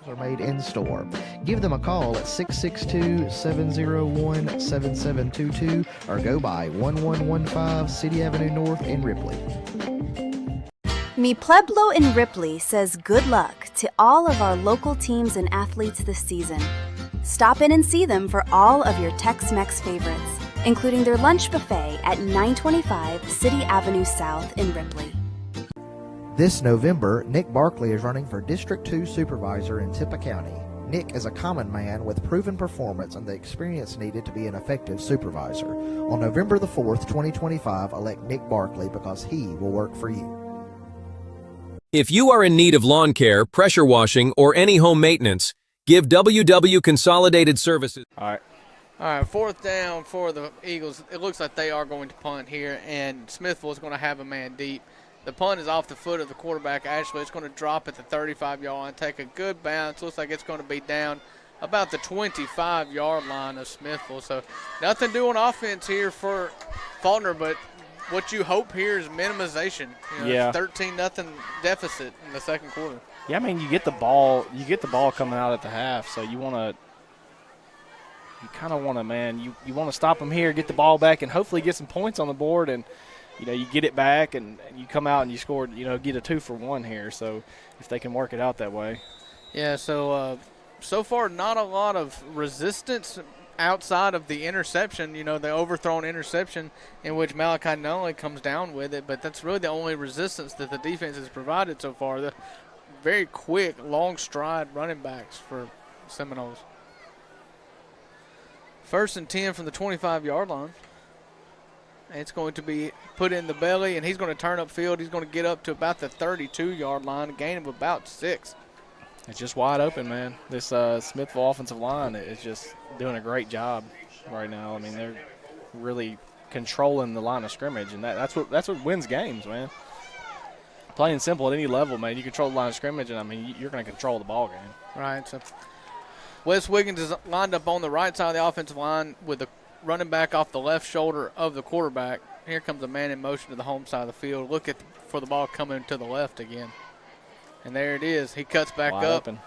Are made in store. Give them a call at 662-701-7722 or go by 1115 City Avenue North in Ripley. Mi Pueblo in Ripley says good luck to all of our local teams and athletes this season. Stop in and see them for all of your Tex-Mex favorites, including their lunch buffet at 925 City Avenue South in Ripley. This November, Nick Barkley is running for District 2 Supervisor in Tippah County. Nick is a common man with proven performance and the experience needed to be an effective supervisor. On November the 4th, 2025, elect Nick Barkley because he will work for you. If you are in need of lawn care, pressure washing, or any home maintenance, give WW Consolidated Services. All right, 4th down for the Eagles. It looks like they are going to punt here, and Smithville is going to have a man deep. The punt is off the foot of the quarterback, Ashley. It's going to drop at the 35-yard line, take a good bounce. Looks like it's going to be down about the 25-yard line of Smithville. So nothing doing offense here for Falkner, but what you hope here is minimization. Yeah. 13-0 deficit in the second quarter. Yeah, I mean, you get the ball coming out at the half, so you kind of want to, man, you want to stop them here, get the ball back, and hopefully get some points on the board. And you get it back and you come out and you scored, get a 2-for-1 here. So if they can work it out that way. Yeah, so far not a lot of resistance outside of the interception, the overthrown interception in which Malachi Nunley comes down with it, but that's really the only resistance that the defense has provided so far. The very quick, long stride running backs for Seminoles. 1st and 10 from the 25-yard line. It's going to be put in the belly, and he's going to turn upfield. He's going to get up to about the 32-yard line, a gain of about 6. It's just wide open, man. This Smithville offensive line is just doing a great job right now. I mean, they're really controlling the line of scrimmage, and that's what wins games, man. Plain and simple, at any level, man, you control the line of scrimmage, and, I mean, you're going to control the ball game. Right. So Wes Wiggins is lined up on the right side of the offensive line with the running back off the left shoulder of the quarterback. Here comes a man in motion to the home side of the field. Look for the ball coming to the left again. And there it is. He cuts back wide up. Open.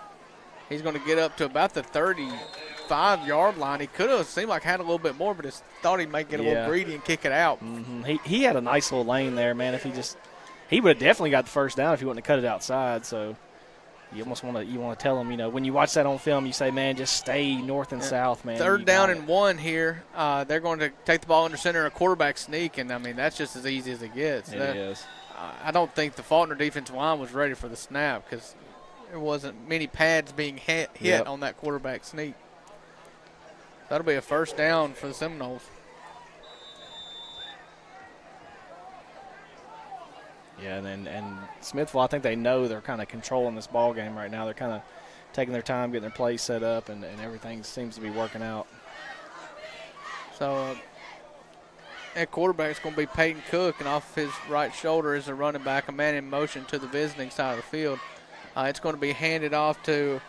He's going to get up to about the 35-yard line. He could have seemed like had a little bit more, but thought he might get a little greedy and kick it out. Mm-hmm. He had a nice little lane there, man. If he would have definitely got the first down if he wouldn't have cut it outside. So you almost want to tell him, when you watch that on film, you say, man, just stay north and south, man. 3rd down and 1 here. They're going to take the ball under center, a quarterback sneak, and I mean that's just as easy as it gets. It is. I don't think the Falkner defensive line was ready for the snap because there wasn't many pads being hit on that quarterback sneak. That'll be a 1st down for the Seminoles. Yeah, and Smithville, I think they know they're kind of controlling this ball game right now. They're kind of taking their time, getting their plays set up, and everything seems to be working out. So at quarterback is going to be Peyton Cook, and off his right shoulder is a running back, a man in motion to the visiting side of the field. It's going to be handed off to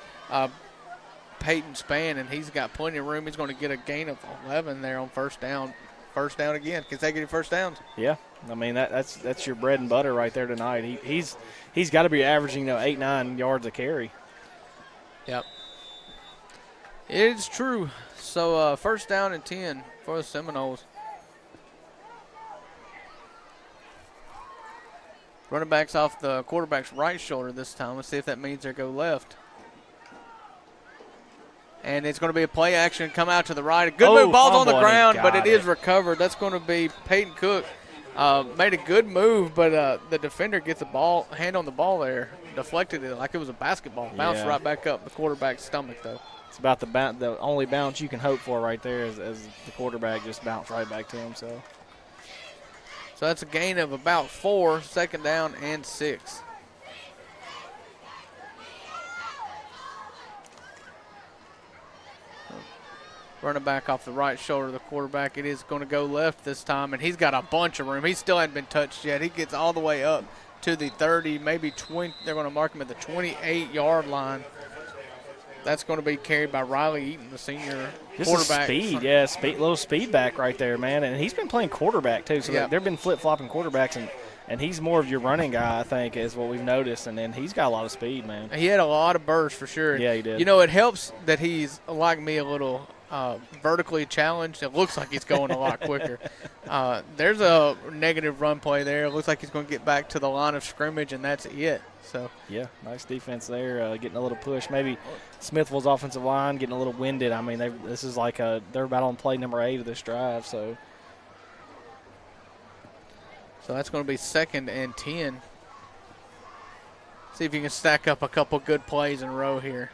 Peyton Spann, and he's got plenty of room. He's going to get a gain of 11 there on 1st down. 1st down again, consecutive 1st downs. Yeah, I mean that's your bread and butter right there tonight. He's got to be averaging 8-9 yards a carry. Yep, it's true. So 1st down and 10 for the Seminoles. Running back's off the quarterback's right shoulder this time. Let's see if that means they go left. And it's going to be a play action, come out to the right. A good move, ball's on the ground, but it is recovered. That's going to be Peyton Cook. Made a good move, but the defender gets a hand on the ball there. Deflected it like it was a basketball. Bounced right back up the quarterback's stomach, though. It's about the only bounce you can hope for right there as the quarterback just bounced right back to him. So that's a gain of about 4, 2nd down and 6. Running back off the right shoulder of the quarterback. It is going to go left this time, and he's got a bunch of room. He still hasn't been touched yet. He gets all the way up to the 30, maybe 20. They're going to mark him at the 28-yard line. That's going to be carried by Riley Eaton, the senior quarterback. Speed, little speed back right there, man. And he's been playing quarterback, too. So they've been flip-flopping quarterbacks, and he's more of your running guy, I think, is what we've noticed. And then he's got a lot of speed, man. He had a lot of burst for sure. Yeah, he did. It helps that he's, like me, a little vertically challenged. It looks like he's going a lot quicker. There's a negative run play there. It looks like he's going to get back to the line of scrimmage, and that's it. So yeah, nice defense there, getting a little push. Maybe Smithville's offensive line getting a little winded. I mean, this is like they're about on play number 8 of this drive. So that's going to be 2nd and 10. See if you can stack up a couple good plays in a row here.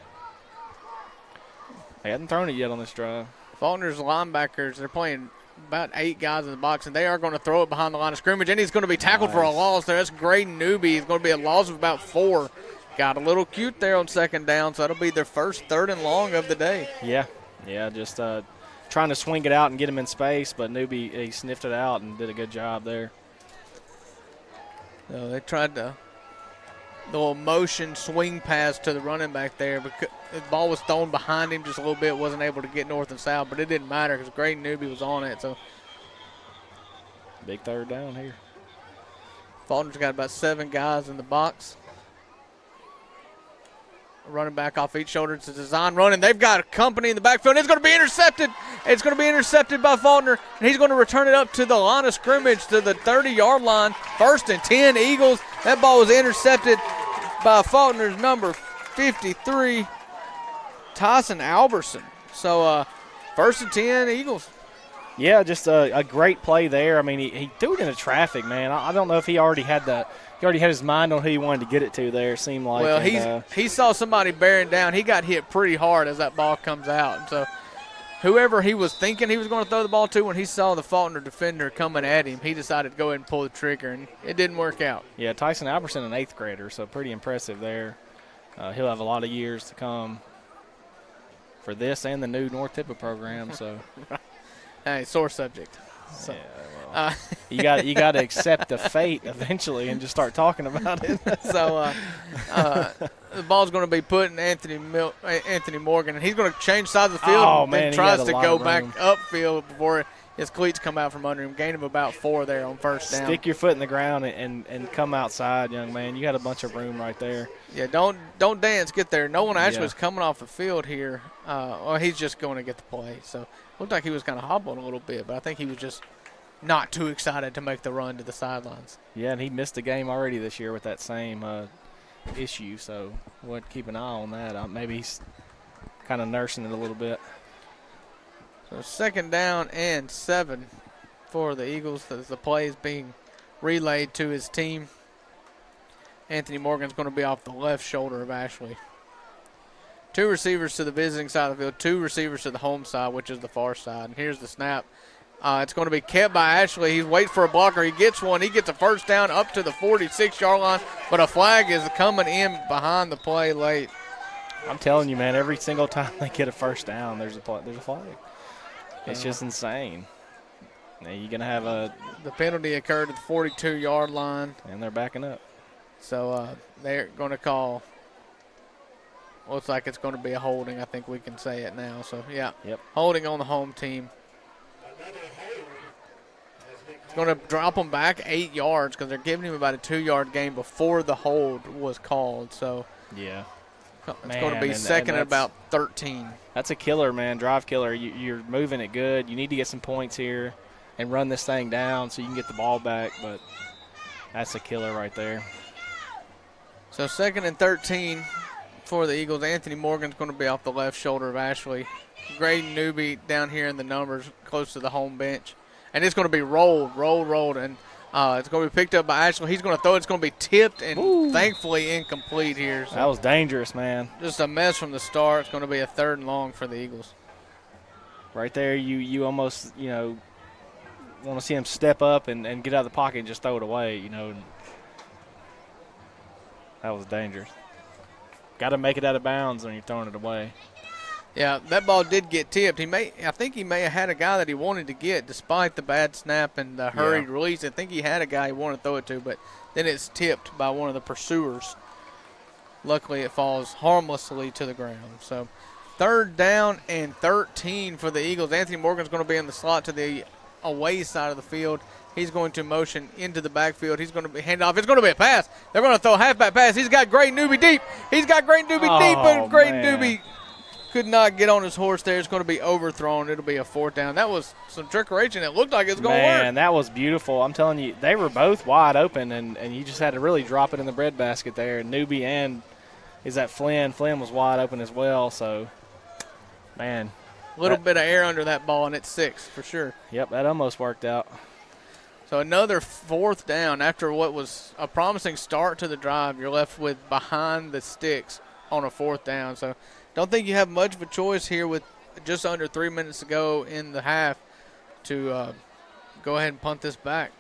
They hadn't thrown it yet on this drive. Faulkner's linebackers, they're playing about 8 guys in the box, and they are going to throw it behind the line of scrimmage, and he's going to be tackled for a loss there. That's Graydon Newby. He's going to be a loss of about 4. Got a little cute there on 2nd down, so that'll be their first 3rd and long of the day. Yeah, just trying to swing it out and get him in space, but Newby, he sniffed it out and did a good job there. So they tried the little motion swing pass to the running back there, but the ball was thrown behind him just a little bit, wasn't able to get north and south, but it didn't matter because Graydon Newby was on it. So big 3rd down here. Faulkner's got about 7 guys in the box. running back off each shoulder. It's a design run, and they've got company in the backfield. It's going to be intercepted. It's going to be intercepted by Falkner, and he's going to return it up to the line of scrimmage to the 30-yard line. 1st and 10, Eagles. That ball was intercepted by Faulkner's number 53, Tyson Alberson. So 1st and 10, Eagles. Yeah, just a great play there. I mean, he threw it into traffic, man. I don't know if he already had his mind on who he wanted to get it to there, it seemed like. Well, he saw somebody bearing down. He got hit pretty hard as that ball comes out. And so whoever he was thinking he was going to throw the ball to, when he saw the Faulkner defender coming at him, he decided to go ahead and pull the trigger, and it didn't work out. Yeah, Tyson Alberson, an 8th grader, so pretty impressive there. He'll have a lot of years to come for this and the new North Tippah program. So, hey, sore subject. So, yeah, well, you got to accept the fate eventually and just start talking about it. So the ball's going to be put in Anthony Morgan, and he's going to change sides of the field. Oh, and man, tries to go back upfield before his cleats come out from under him. Gain of about 4 there on 1st down. Stick your foot in the ground and come outside, young man. You got a bunch of room right there. Yeah, don't dance. Get there. No one actually was coming off the field here. He's just going to get the play. So looked like he was kind of hobbling a little bit, but I think he was just not too excited to make the run to the sidelines. Yeah, and he missed a game already this year with that same issue, so we'll keep an eye on that. Maybe he's kind of nursing it a little bit. So 2nd down and 7 for the Eagles as the play is being relayed to his team. Anthony Morgan's going to be off the left shoulder of Ashley. 2 receivers to the visiting side of the field, 2 receivers to the home side, which is the far side. And here's the snap. It's going to be kept by Ashley. He's waiting for a blocker. He gets one. He gets a 1st down up to the 46-yard line, but a flag is coming in behind the play late. I'm telling you, man, every single time they get a 1st down, there's a flag. It's just insane. Now you're going to have the penalty occurred at the 42-yard line. And they're backing up. So they're going to call. Looks like it's going to be a holding. I think we can say it now. So, yeah, holding on the home team. It's going to drop them back 8 yards because they're giving him about a 2-yard gain before the hold was called. So, yeah. It's going to be second at about 13. That's a killer, man, drive killer. You're moving it good. You need to get some points here and run this thing down so you can get the ball back, but that's a killer right there. So 2nd and 13 for the Eagles. Anthony Morgan's going to be off the left shoulder of Ashley. Graydon Newby down here in the numbers close to the home bench. And it's going to be rolled, and it's going to be picked up by Ashley. He's going to throw it. It's going to be tipped and thankfully incomplete here. So that was dangerous, man. Just a mess from the start. It's going to be a 3rd and long for the Eagles. Right there, you almost, want to see him step up and get out of the pocket and just throw it away, That was dangerous. Got to make it out of bounds when you're throwing it away. Yeah, that ball did get tipped. I think he may have had a guy that he wanted to get despite the bad snap and the hurried release. I think he had a guy he wanted to throw it to, but then it's tipped by one of the pursuers. Luckily, it falls harmlessly to the ground. So 3rd down and 13 for the Eagles. Anthony Morgan's going to be in the slot to the away side of the field. He's going to motion into the backfield. He's going to be handed off. It's going to be a pass. They're going to throw a halfback pass. He's got Graydon Newby deep. But Graydon Newby could not get on his horse there. It's going to be overthrown. It'll be a 4th down. That was some trickery. It looked like it was going to work. Man, that was beautiful. I'm telling you, they were both wide open, and you just had to really drop it in the breadbasket there. Newby and is that Flynn. Flynn was wide open as well, so, man. A little bit of air under that ball, and it's 6 for sure. Yep, that almost worked out. So another 4th down after what was a promising start to the drive. You're left with behind the sticks on a 4th down. So don't think you have much of a choice here with just under 3 minutes to go in the half to go ahead and punt this back.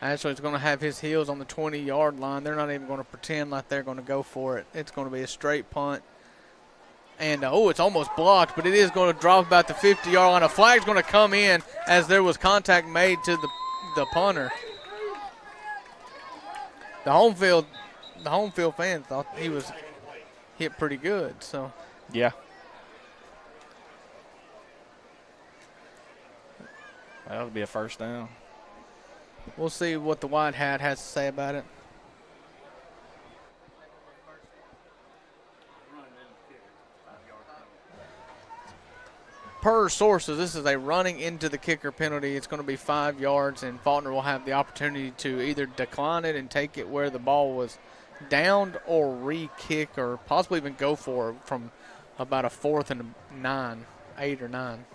Ashley's going to have his heels on the 20-yard line. They're not even going to pretend like they're going to go for it. It's going to be a straight punt. And, it's almost blocked, but it is going to drop about the 50-yard line. A flag's going to come in as there was contact made to the punter. The home field fans thought he was hit pretty good. So yeah, that would be a 1st down. We'll see what the white hat has to say about it. per sources, this is a running into the kicker penalty. It's going to be 5 yards, and Falkner will have the opportunity to either decline it and take it where the ball was downed or re-kick or possibly even go for it from about a 4th and 9, 8 or 9.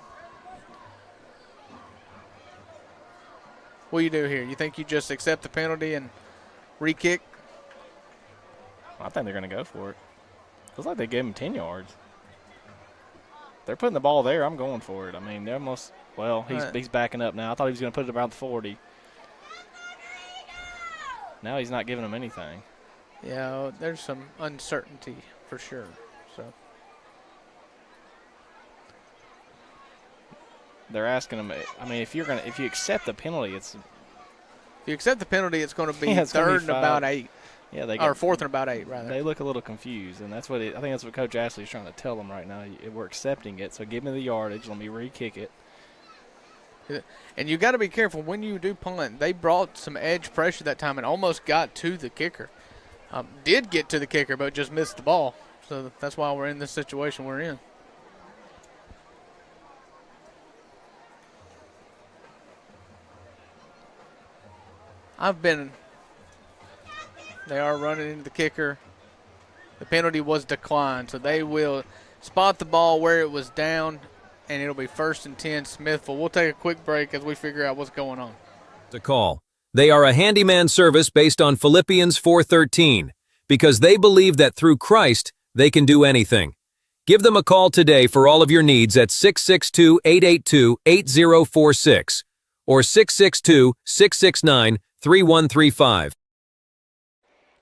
What do you do here? You think you just accept the penalty and re-kick? I think they're going to go for it. Feels like they gave him 10 yards. They're putting the ball there. I'm going for it. I mean, they're almost – well, he's backing up now. I thought he was going to put it around the 40. Now he's not giving them anything. Yeah, there's some uncertainty for sure. So they're asking him. I mean, if you accept the penalty, it's. If you accept the penalty, it's going to be Yeah, 3rd and about 8. Yeah, or 4th and about 8, rather. They look a little confused, and that's what I think that's what Coach Ashley is trying to tell them right now. We're accepting it, so give me the yardage. Let me re-kick it. And you got to be careful when you do punt. They brought some edge pressure that time and almost got to the kicker. Did get to the kicker, but just missed the ball. So that's why we're in this situation we're in. They are running into the kicker. The penalty was declined, so they will spot the ball where it was down, and it'll be 1st and 10 Smithville. We'll take a quick break as we figure out what's going on. To call. They are a handyman service based on Philippians 4:13, because they believe that through Christ they can do anything. Give them a call today for all of your needs at 662-882-8046 or 662-669-3135.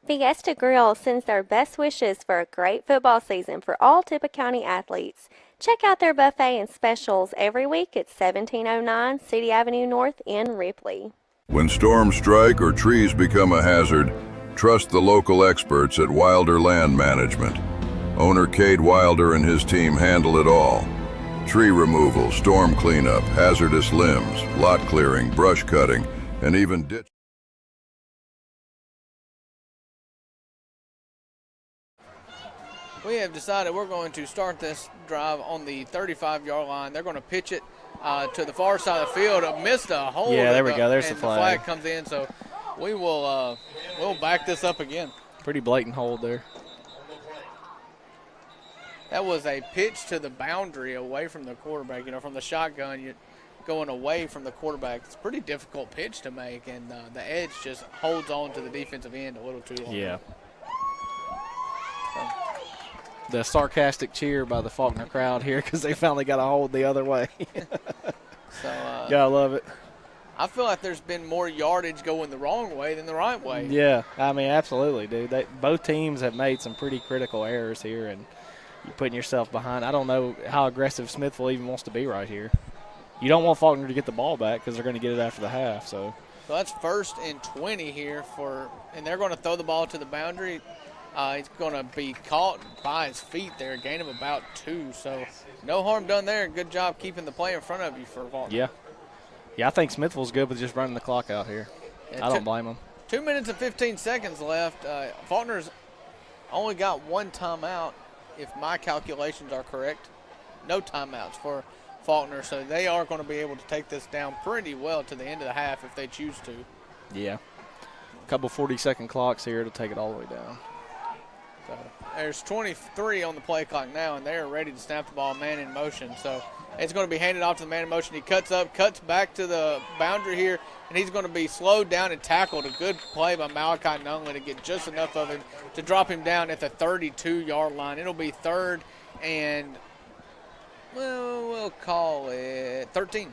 Fiesta Grill sends their best wishes for a great football season for all Tippah County athletes. Check out their buffet and specials every week at 1709 City Avenue North in Ripley. When storms strike or trees become a hazard, trust the local experts at Wilder Land Management. Owner Cade Wilder and his team handle it all. Tree removal, storm cleanup, hazardous limbs, lot clearing, brush cutting, and even ditch. We have decided we're going to start this drive on the 35-yard line. They're going to pitch it to the far side of the field. Missed a hole. Yeah, there we go. There's the flag. The flag comes in, so we will we'll back this up again. Pretty blatant hold there. That was a pitch to the boundary away from the quarterback. You know, from the shotgun, you're going away from the quarterback. It's a pretty difficult pitch to make, and the edge just holds on to the defensive end a little too long. Yeah. The sarcastic cheer by the Falkner crowd here because they finally got a hold the other way. Gotta love it. I feel like there's been more yardage going the wrong way than the right way. Yeah, I mean, absolutely, dude. Both teams have made some pretty critical errors here, and you're putting yourself behind. I don't know how aggressive Smithville even wants to be right here. You don't want Falkner to get the ball back because they're going to get it after the half. So that's 1st and 20 here and they're going to throw the ball to the boundary. He's going to be caught by his feet there, gain him about 2. So no harm done there. Good job keeping the play in front of you for Falkner. Yeah. Yeah, I think Smithville's good with just running the clock out here. Yeah, I don't blame them. 2 minutes and 15 seconds left. Faulkner's only got 1 timeout, if my calculations are correct. No timeouts for Falkner, so they are going to be able to take this down pretty well to the end of the half if they choose to. Yeah. A couple 40-second clocks here to take it all the way down. So there's 23 on the play clock now, and they're ready to snap the ball man in motion. So it's going to be handed off to the man in motion. He cuts up, cuts back to the boundary here, and he's going to be slowed down and tackled. A good play by Malachi Nunley to get just enough of him to drop him down at the 32-yard line. It'll be 3rd and, well, we'll call it 13.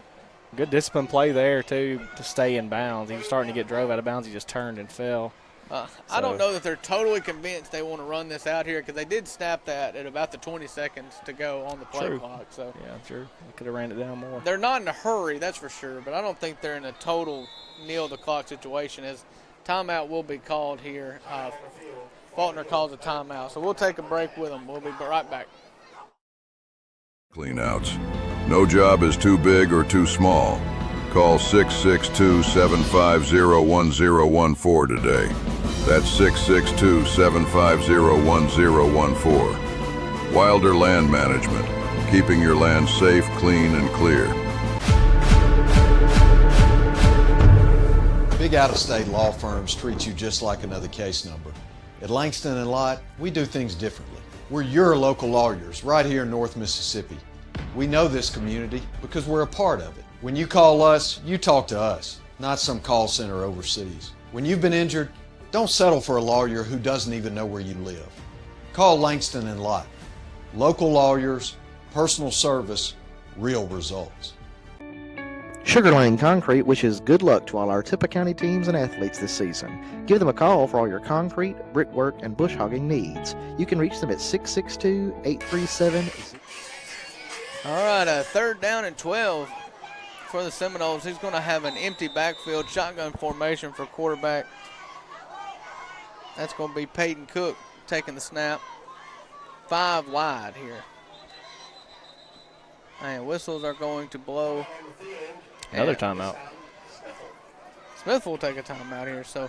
Good discipline play there, too, to stay in bounds. He was starting to get drove out of bounds. He just turned and fell. I don't know that they're totally convinced they want to run this out here because they did snap that at about the 20 seconds to go on the play clock. So yeah, sure. They could have ran it down more. They're not in a hurry, that's for sure, but I don't think they're in a total kneel the clock situation as timeout will be called here. Falkner calls a timeout, so we'll take a break with them. We'll be right back. Cleanouts. No job is too big or too small. Call 662-750-1014 today. That's 662-750-1014. Wilder Land Management. keeping your land safe, clean, and clear. Big out-of-state law firms treat you just like another case number. At Langston & Lott, we do things differently. We're your local lawyers right here in North Mississippi. We know this community because we're a part of it. When you call us, you talk to us, not some call center overseas. When you've been injured, don't settle for a lawyer who doesn't even know where you live. Call Langston & Lott. Local lawyers, personal service, real results. Sugar Lane Concrete wishes good luck to all our Tippah County teams and athletes this season. Give them a call for all your concrete, brickwork, and bush hogging needs. You can reach them at 662-837. All right, a 3rd down and 12 for the Seminoles. He's going to have an empty backfield, shotgun formation for quarterback. That's going to be Peyton Cook taking the snap. 5 wide here. And whistles are going to blow. Another timeout. Smithville will take a timeout here, so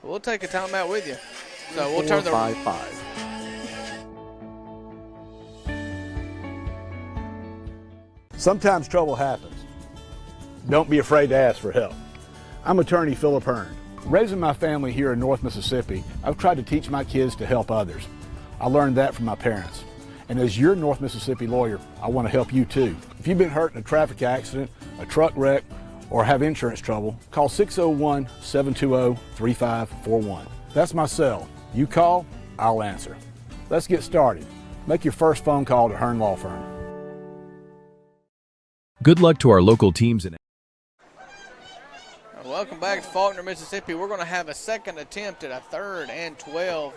we'll take a timeout with you. So we'll turn the 5-5. Sometimes trouble happens. Don't be afraid to ask for help. I'm attorney Philip Hearn. Raising my family here in North Mississippi, I've tried to teach my kids to help others. I learned that from my parents. And as your North Mississippi lawyer, I want to help you too. If you've been hurt in a traffic accident, a truck wreck, or have insurance trouble, call 601-720-3541. That's my cell. You call, I'll answer. Let's get started. Make your first phone call to Hearn Law Firm. Good luck to our local teams and welcome back to Falkner, Mississippi. We're going to have a second attempt at a 3rd and 12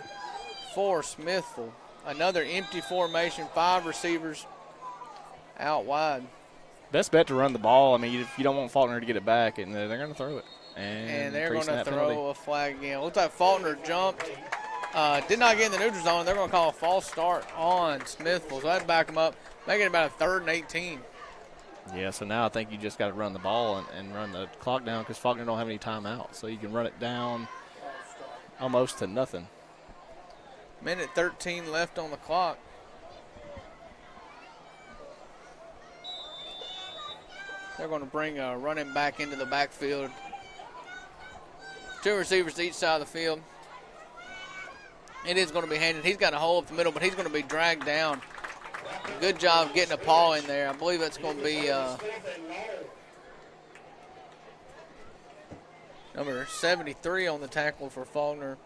for Smithville. Another empty formation, 5 receivers out wide. Best bet to run the ball. I mean, if you don't want Falkner to get it back, and they're going to throw it. And they're going to throw a flag again. Looks like Falkner jumped, did not get in the neutral zone. They're going to call a false start on Smithville. So that'd back them up, making it about a 3rd and 18. Yeah, so now I think you just got to run the ball and run the clock down because Falkner don't have any timeouts. So you can run it down almost to nothing. Minute 13 left on the clock. They're going to bring a running back into the backfield. 2 receivers to each side of the field. It is going to be handed. He's got a hole up the middle, but he's going to be dragged down. Good job getting a paw in there. I believe that's going to be number 73 on the tackle for Falkner.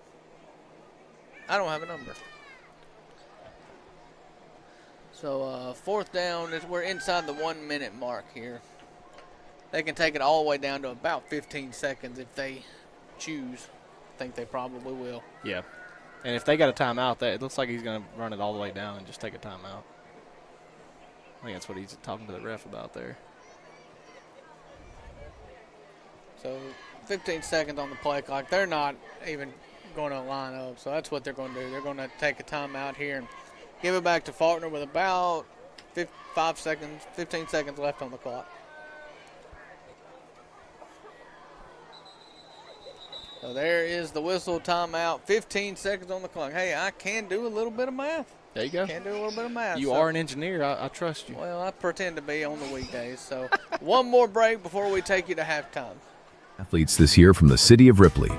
I don't have a number. So 4th down, we're inside the 1 minute mark here. They can take it all the way down to about 15 seconds if they choose. I think they probably will. Yeah. And if they got a timeout, it looks like he's going to run it all the way down and just take a timeout. I think that's what he's talking to the ref about there. So 15 seconds on the play clock. They're not even going to line up, so that's what they're going to do. They're going to take a timeout here and give it back to Falkner with about 15 seconds left on the clock. So there is the whistle, timeout, 15 seconds on the clock. Hey, I can do a little bit of math. There you go. Can do a little bit of math. You are an engineer. I trust you. Well, I pretend to be on the weekdays. So one more break before we take you to halftime. athletes this year from the city of Ripley.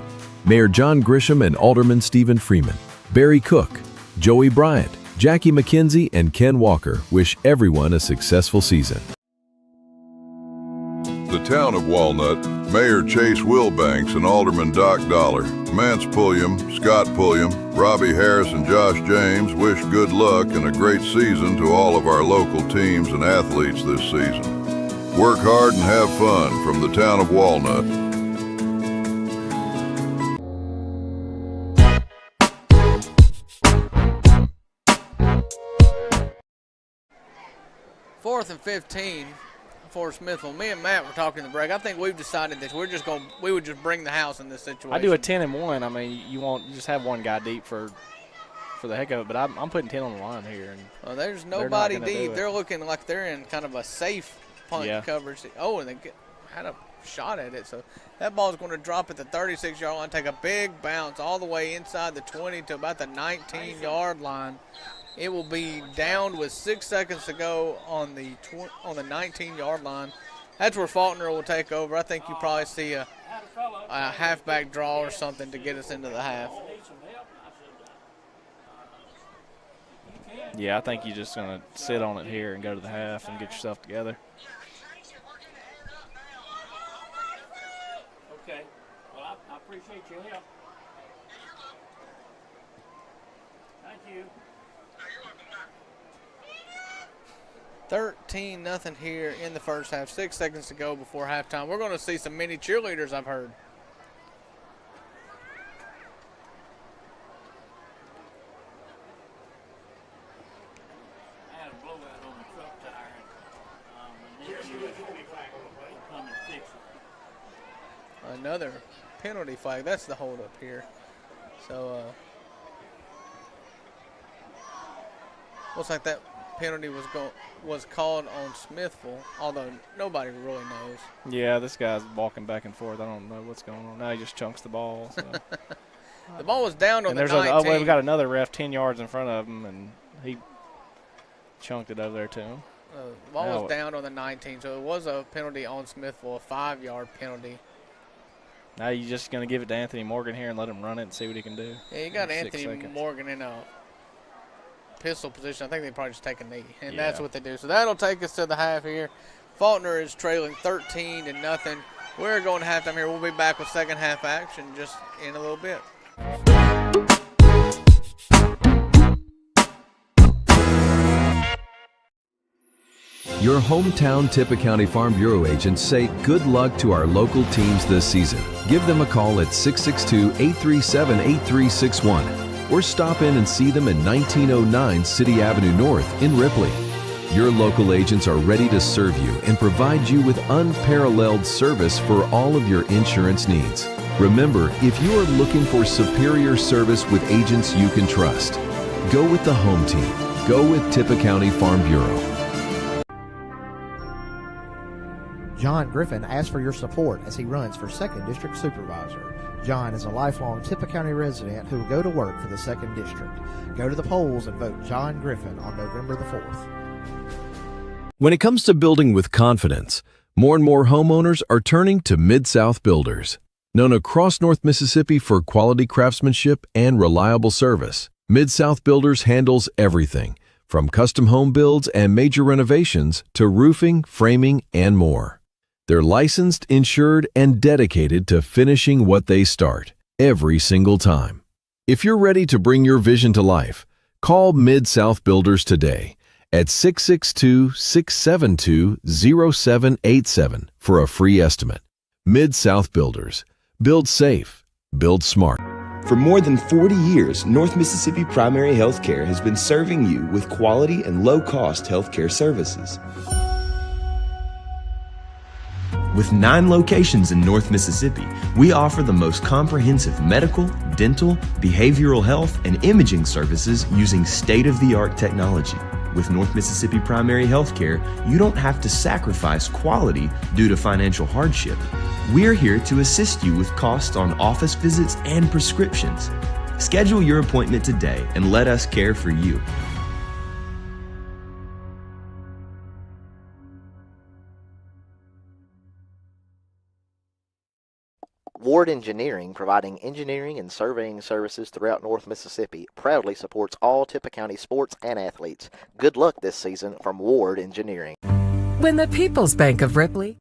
Mayor John Grisham and Alderman Stephen Freeman, Barry Cook, Joey Bryant, Jackie McKenzie, and Ken Walker wish everyone a successful season. The town of Walnut, Mayor Chase Wilbanks and Alderman Doc Dollar, Mance Pulliam, Scott Pulliam, Robbie Harris, and Josh James wish good luck and a great season to all of our local teams and athletes this season. Work hard and have fun from the town of Walnut. Fourth and 15 for Smithville. Me and Matt were talking in the break. I think we've decided that we would just bring the house in this situation. I do a 10 and 1. I mean, you just have one guy deep for the heck of it, but I'm putting 10 on the line here. And well, there's nobody deep. They're looking like they're in kind of a safe punt coverage. Oh, and they had a shot at it. So that ball's going to drop at the 36-yard line, take a big bounce all the way inside the 20 to about the 19-yard line. It will be downed with 6 seconds to go on the 19-yard line. That's where Falkner will take over. I think you probably see a halfback draw or something to get us into the half. Yeah, I think you're just going to sit on it here and go to the half and get yourself together. Okay. Well, I appreciate your help. Thank you. 13-0 here in the first half. 6 seconds to go before halftime. We're going to see some mini cheerleaders, I've heard. I had a blowout on the truck tire, and Nikki will come and fix it. Another penalty flag. That's the holdup here. So, looks like that penalty was called on Smithville, although nobody really knows. Yeah, this guy's walking back and forth. I don't know what's going on. Now he just chunks the ball. So. The ball was down on and the there's 19. we got another ref 10 yards in front of him, and he chunked it over there to him. The ball was down on the 19, so it was a penalty on Smithville, a 5-yard penalty. Now you're just going to give it to Anthony Morgan here and let him run it and see what he can do. Yeah, you got Anthony Morgan in a pistol position. I think they probably just take a knee, and that's what they do. So that'll take us to the half here. Falkner is trailing 13-0. We're going to halftime here. We'll be back with second half action just in a little bit. Your hometown Tippah County Farm Bureau agents say good luck to our local teams this season. Give them a call at 662-837-8361 or stop in and see them at 1909 City Avenue North in Ripley. Your local agents are ready to serve you and provide you with unparalleled service for all of your insurance needs. Remember, if you are looking for superior service with agents you can trust, go with the home team. Go with Tippah County Farm Bureau. John Griffin asks for your support as he runs for 2nd District Supervisor. John is a lifelong Tippah County resident who will go to work for the 2nd District. Go to the polls and vote John Griffin on November the 4th. When it comes to building with confidence, more and more homeowners are turning to Mid-South Builders. Known across North Mississippi for quality craftsmanship and reliable service, Mid-South Builders handles everything from custom home builds and major renovations to roofing, framing, and more. They're licensed, insured, and dedicated to finishing what they start every single time. If you're ready to bring your vision to life, call Mid-South Builders today at 662-672-0787 for a free estimate. Mid-South Builders. Build safe. Build smart. For more than 40 years, North Mississippi Primary Healthcare has been serving you with quality and low-cost healthcare services. With 9 locations in North Mississippi, we offer the most comprehensive medical, dental, behavioral health, and imaging services using state-of-the-art technology. With North Mississippi Primary Healthcare, you don't have to sacrifice quality due to financial hardship. We're here to assist you with costs on office visits and prescriptions. Schedule your appointment today and let us care for you. Ward Engineering, providing engineering and surveying services throughout North Mississippi, proudly supports all Tippah County sports and athletes. Good luck this season from Ward Engineering. When the People's Bank of Ripley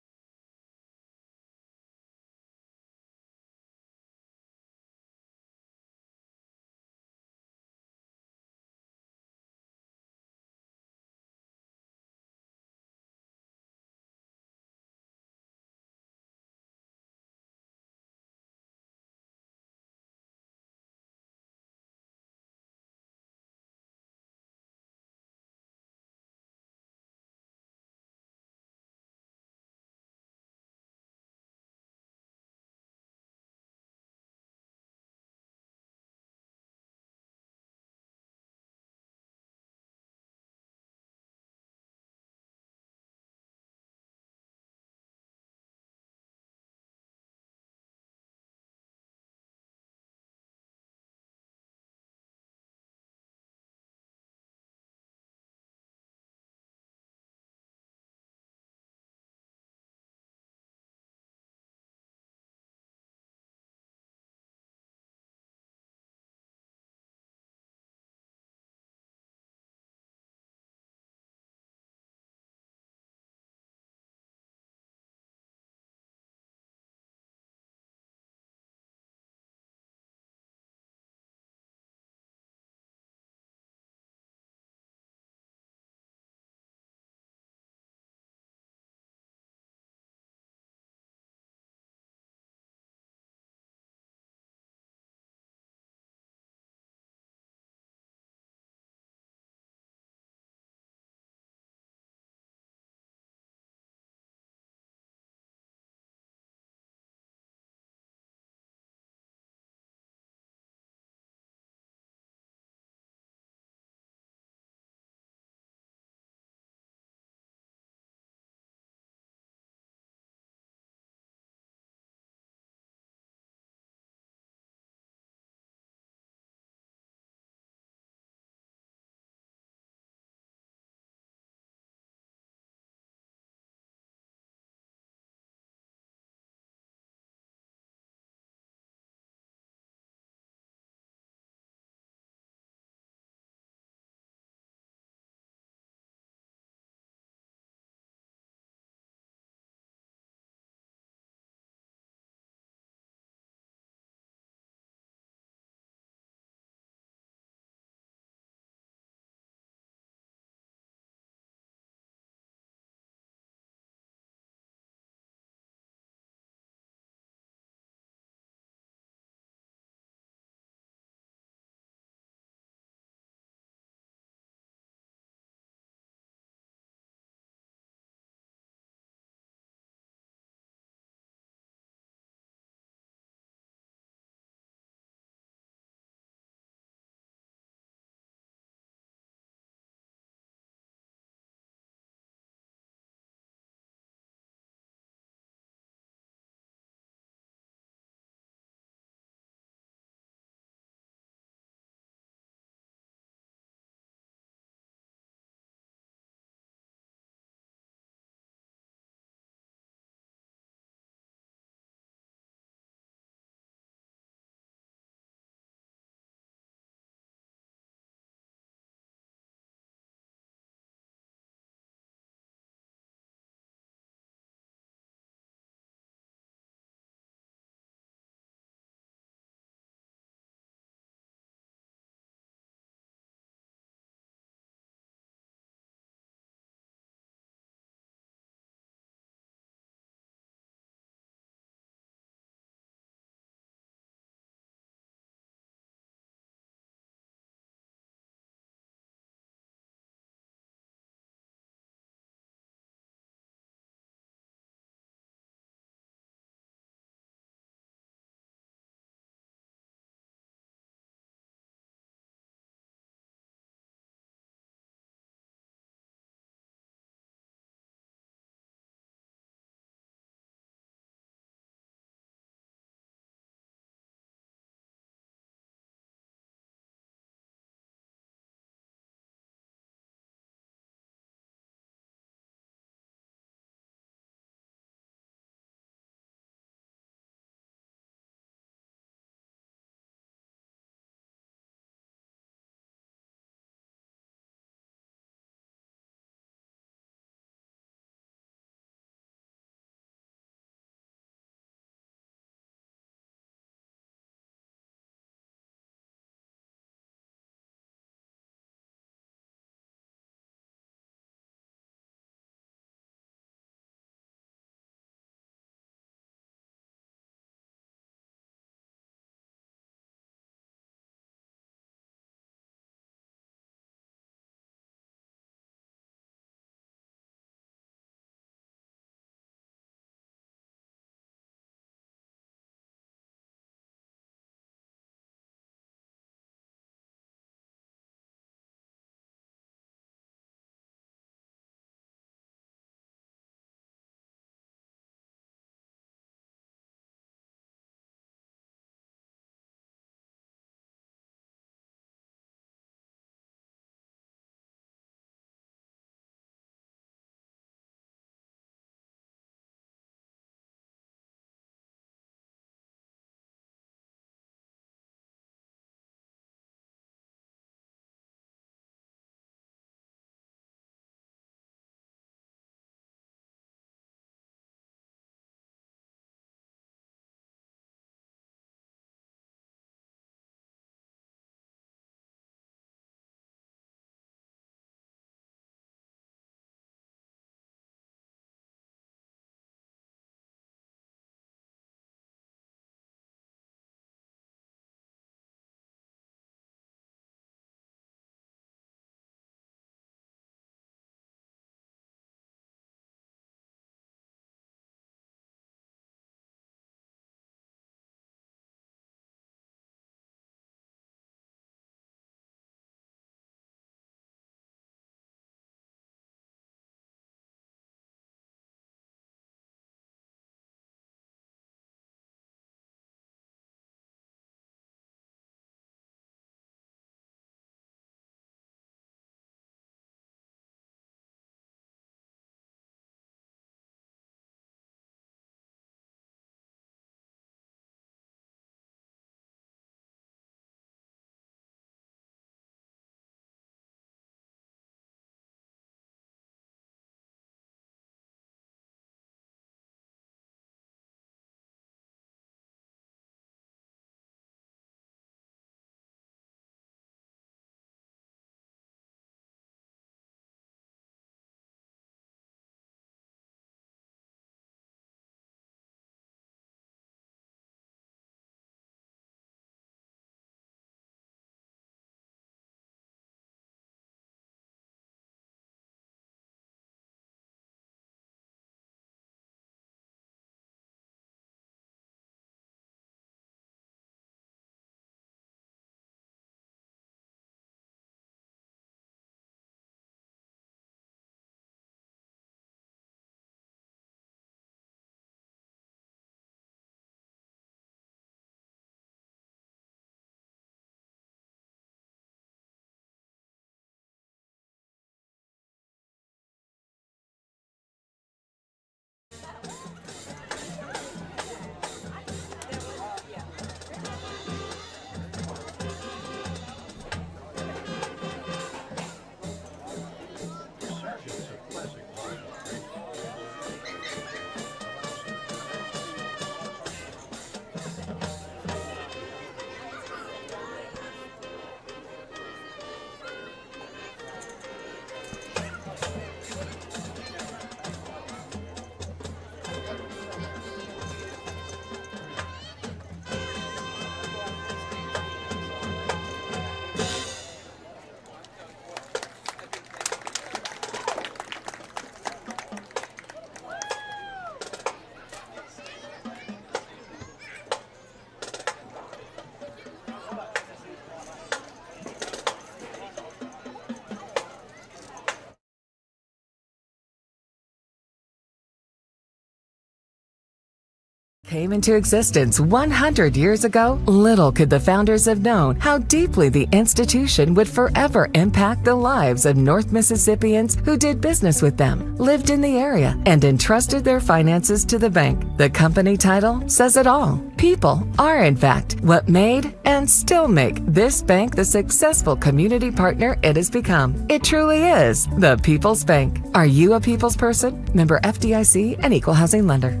Came into existence 100 years ago, little could the founders have known how deeply the institution would forever impact the lives of North Mississippians who did business with them, lived in the area, and entrusted their finances to the bank. The company title says it all. People are, in fact, what made and still make this bank the successful community partner it has become. It truly is the People's Bank. Are you a people's person? Member FDIC and Equal Housing Lender.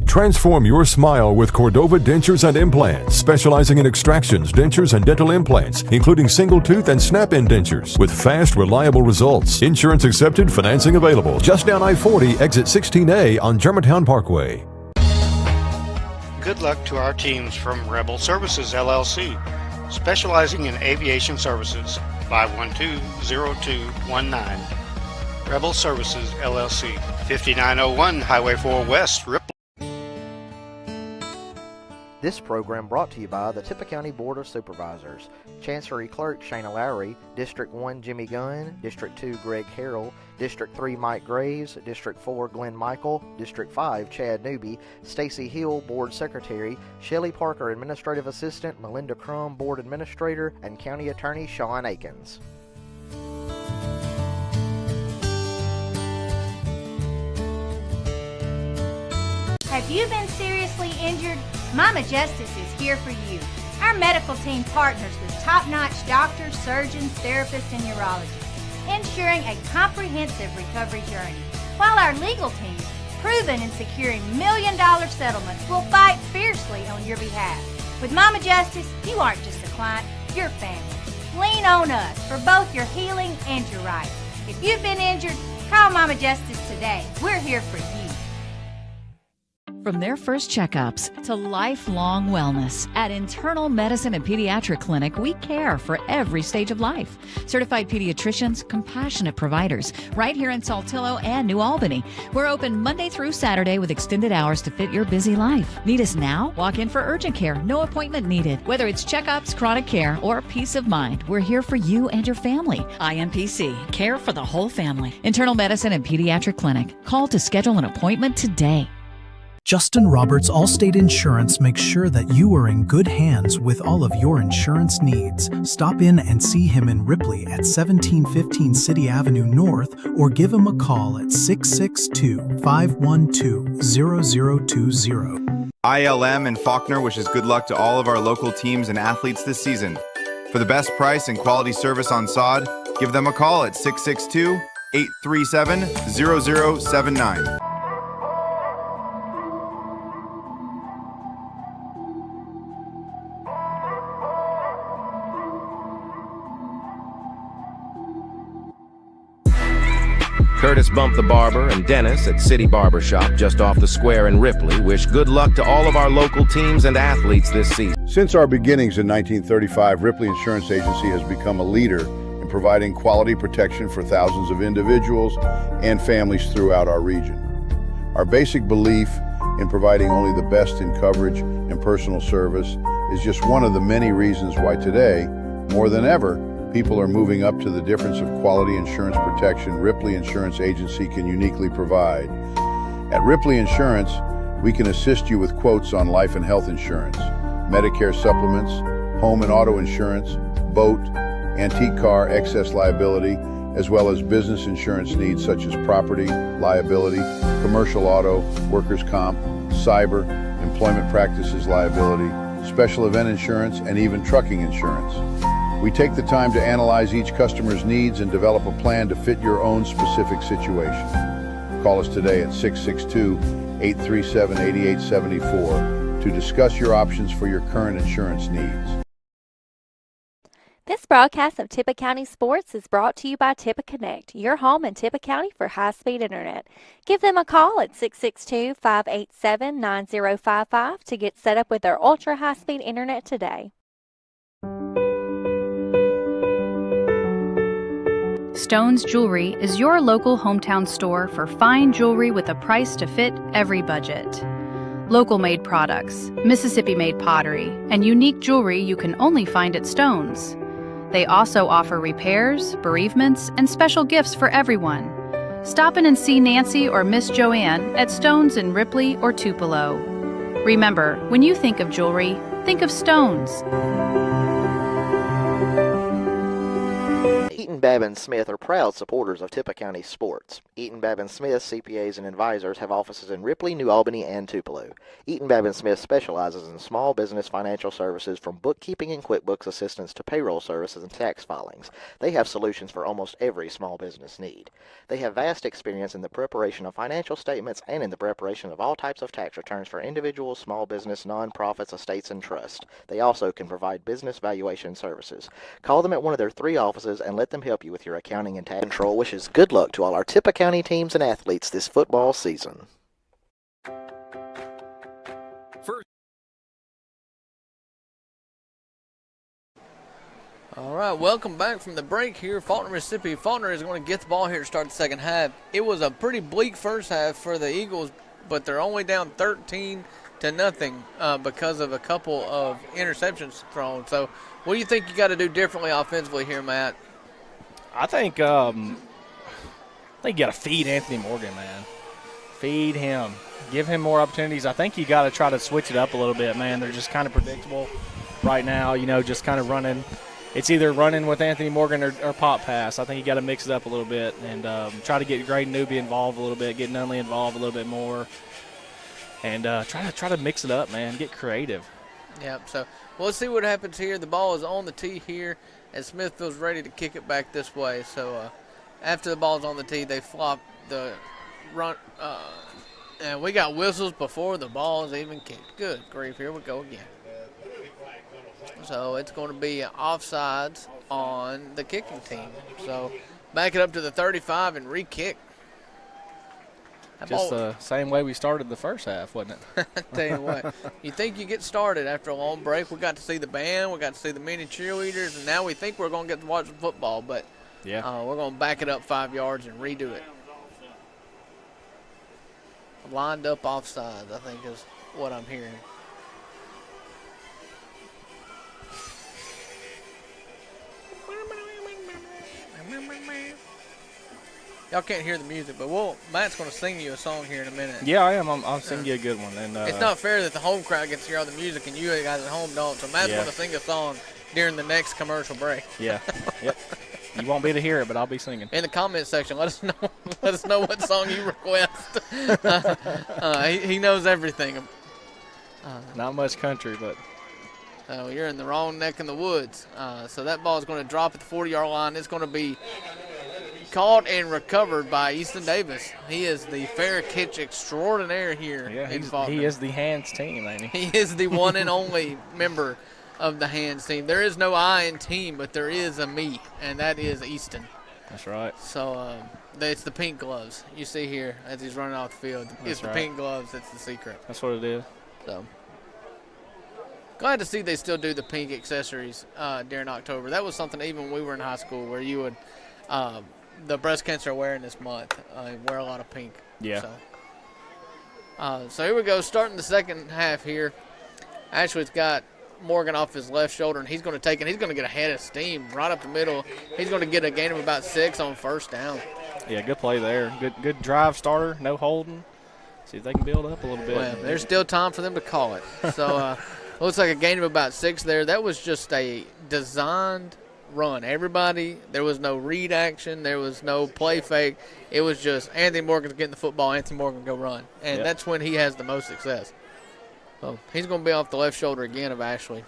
Transform your smile with Cordova Dentures and Implants, specializing in extractions, dentures, and dental implants, including single tooth and snap-in dentures, with fast, reliable results. Insurance accepted, financing available. Just down I-40, exit 16A on Germantown Parkway. Good luck to our teams from Rebel Services, LLC, specializing in aviation services, 512-0219. Rebel Services, LLC, 5901 Highway 4 West, Ripley. This program brought to you by the Tippah County Board of Supervisors. Chancery Clerk Shayna Lowry, District 1 Jimmy Gunn, District 2 Greg Harrell, District 3 Mike Graves, District 4 Glenn Michael, District 5 Chad Newby, Stacy Hill Board Secretary, Shelley Parker Administrative Assistant, Melinda Crum Board Administrator, and County Attorney Sean Akins. Have you been seriously injured? Mama Justice is here for you. Our medical team partners with top-notch doctors, surgeons, therapists, and neurologists, ensuring a comprehensive recovery journey. While our legal team, proven in securing million-dollar settlements, will fight fiercely on your behalf. With Mama Justice, you aren't just a client, you're family. Lean on us for both your healing and your rights. If you've been injured, call Mama Justice today. We're here for you. From their first checkups to lifelong wellness, at Internal Medicine and Pediatric Clinic, we care for every stage of life. Certified pediatricians, compassionate providers, right here in Saltillo and New Albany. We're open Monday through Saturday with extended hours to fit your busy life. Need us now? Walk in for urgent care, no appointment needed. Whether it's checkups, chronic care, or peace of mind, we're here for you and your family. IMPC, care for the whole family. Internal Medicine and Pediatric Clinic. Call to schedule an appointment today. Justin Roberts Allstate Insurance makes sure that you are in good hands with all of your insurance needs. Stop in and see him in Ripley at 1715 City Avenue North or give him a call at 662-512-0020. ILM and Falkner wishes good luck to all of our local teams and athletes this season. For the best price and quality service on sod, give them a call at 662-837-0079. Curtis Bump the Barber and Dennis at City Barber Shop just off the square in Ripley wish good luck to all of our local teams and athletes this season. Since our beginnings in 1935, Ripley Insurance Agency has become a leader in providing quality protection for thousands of individuals and families throughout our region. Our basic belief in providing only the best in coverage and personal service is just one of the many reasons why today, more than ever, people are moving up to the difference of quality insurance protection Ripley Insurance Agency can uniquely provide. At Ripley Insurance, we can assist you with quotes on life and health insurance, Medicare supplements, home and auto insurance, boat, antique car, excess liability, as well as business insurance needs such as property, liability, commercial auto, workers' comp, cyber, employment practices liability, special event insurance, and even trucking insurance. We take the time to analyze each customer's needs and develop a plan to fit your own specific situation. Call us today at 662-837-8874 to discuss your options for your current insurance needs. This broadcast of Tippah County Sports is brought to you by Tippah Connect, your home in Tippah County for high-speed internet. Give them a call at 662-587-9055 to get set up with their ultra-high-speed internet today. Stone's Jewelry is your local hometown store for fine jewelry with a price to fit every budget. Local-made products, Mississippi-made pottery, and unique jewelry you can only find at Stone's. They also offer repairs, bereavements, and special gifts for everyone. Stop in and see Nancy or Miss Joanne at Stone's in Ripley or Tupelo. Remember, when you think of jewelry, think of Stone's. Eaton Babin Smith are proud supporters of Tippah County sports. Eaton Babin Smith CPAs and advisors have offices in Ripley, New Albany, and Tupelo. Eaton Babin Smith specializes in small business financial services from bookkeeping and QuickBooks assistance to payroll services and tax filings. They have solutions for almost every small business need. They have vast experience in the preparation of financial statements and in the preparation of all types of tax returns for individuals, small business, nonprofits, estates, and trusts. They also can provide business valuation services. Call them at one of their 3 offices and let them help you with your accounting and tax control. Wishes good luck to all our Tippah County teams and athletes this football season. All right, welcome back from the break here. Falkner, Mississippi. Falkner is going to get the ball here to start the second half. It was a pretty bleak first half for the Eagles, but they're only down 13-0 because of a couple of interceptions thrown. So what do you think you got to do differently offensively here, Matt? I think you got to feed Anthony Morgan, man. Feed him. Give him more opportunities. I think you got to try to switch it up a little bit, man. They're just kind of predictable right now, just kind of running. It's either running with Anthony Morgan or pop pass. I think you got to mix it up a little bit and try to get Graydon Newby involved a little bit, get Nunley involved a little bit more, and try to mix it up, man. Get creative. Yep. So we'll see what happens here. The ball is on the tee here, and Smithville's ready to kick it back this way. So after the ball's on the tee, they flop the run. And we got whistles before the ball is even kicked. Good grief. Here we go again. So it's going to be offsides on the kicking team. So back it up to the 35 and re-kick. Just the same way we started the first half, wasn't it? Tell you what, you think you get started after a long break. We got to see the band, we got to see the mini cheerleaders, and now we think we're going to get to watch the football, but we're going to back it up 5 yards and redo it. Lined up offsides, I think is what I'm hearing. Y'all can't hear the music, but Matt's going to sing you a song here in a minute. Yeah, I am. I'll sing you a good one. And it's not fair that the home crowd gets to hear all the music and you guys at home don't. So Matt's going to sing a song during the next commercial break. Yeah. Yep. You won't be able to hear it, but I'll be singing. In the comment section, let us know. Let us know what song you request. He knows everything. Not much country, but. You're in the wrong neck in the woods. So that ball is going to drop at the 40-yard line. It's going to be caught and recovered by Easton Davis. He is the fair catch extraordinaire here in Falkner. He is the hands team, ain't he? He is the one and only member of the hands team. There is no I in team, but there is a me, and that is Easton. That's right. So it's the pink gloves you see here as he's running off the field. It's the pink gloves that's the secret. That's what it is. So glad to see they still do the pink accessories during October. That was something even when we were in high school where you would the breast cancer awareness month wear a lot of pink. Yeah. So here we go, starting the second half here. Actually, it's got Morgan off his left shoulder, and he's going to take it. He's going to get a head of steam right up the middle. He's going to get a gain of about 6 on first down. Yeah, good play there. Good drive starter, no holding. See if they can build up a little bit. Well, there's still time for them to call it. So looks like a gain of about 6 there. That was just a designed run. Everybody, there was no read action. There was no play fake. It was just Anthony Morgan's getting the football, Anthony Morgan go run. And that's when he has the most success. So he's going to be off the left shoulder again of Ashley.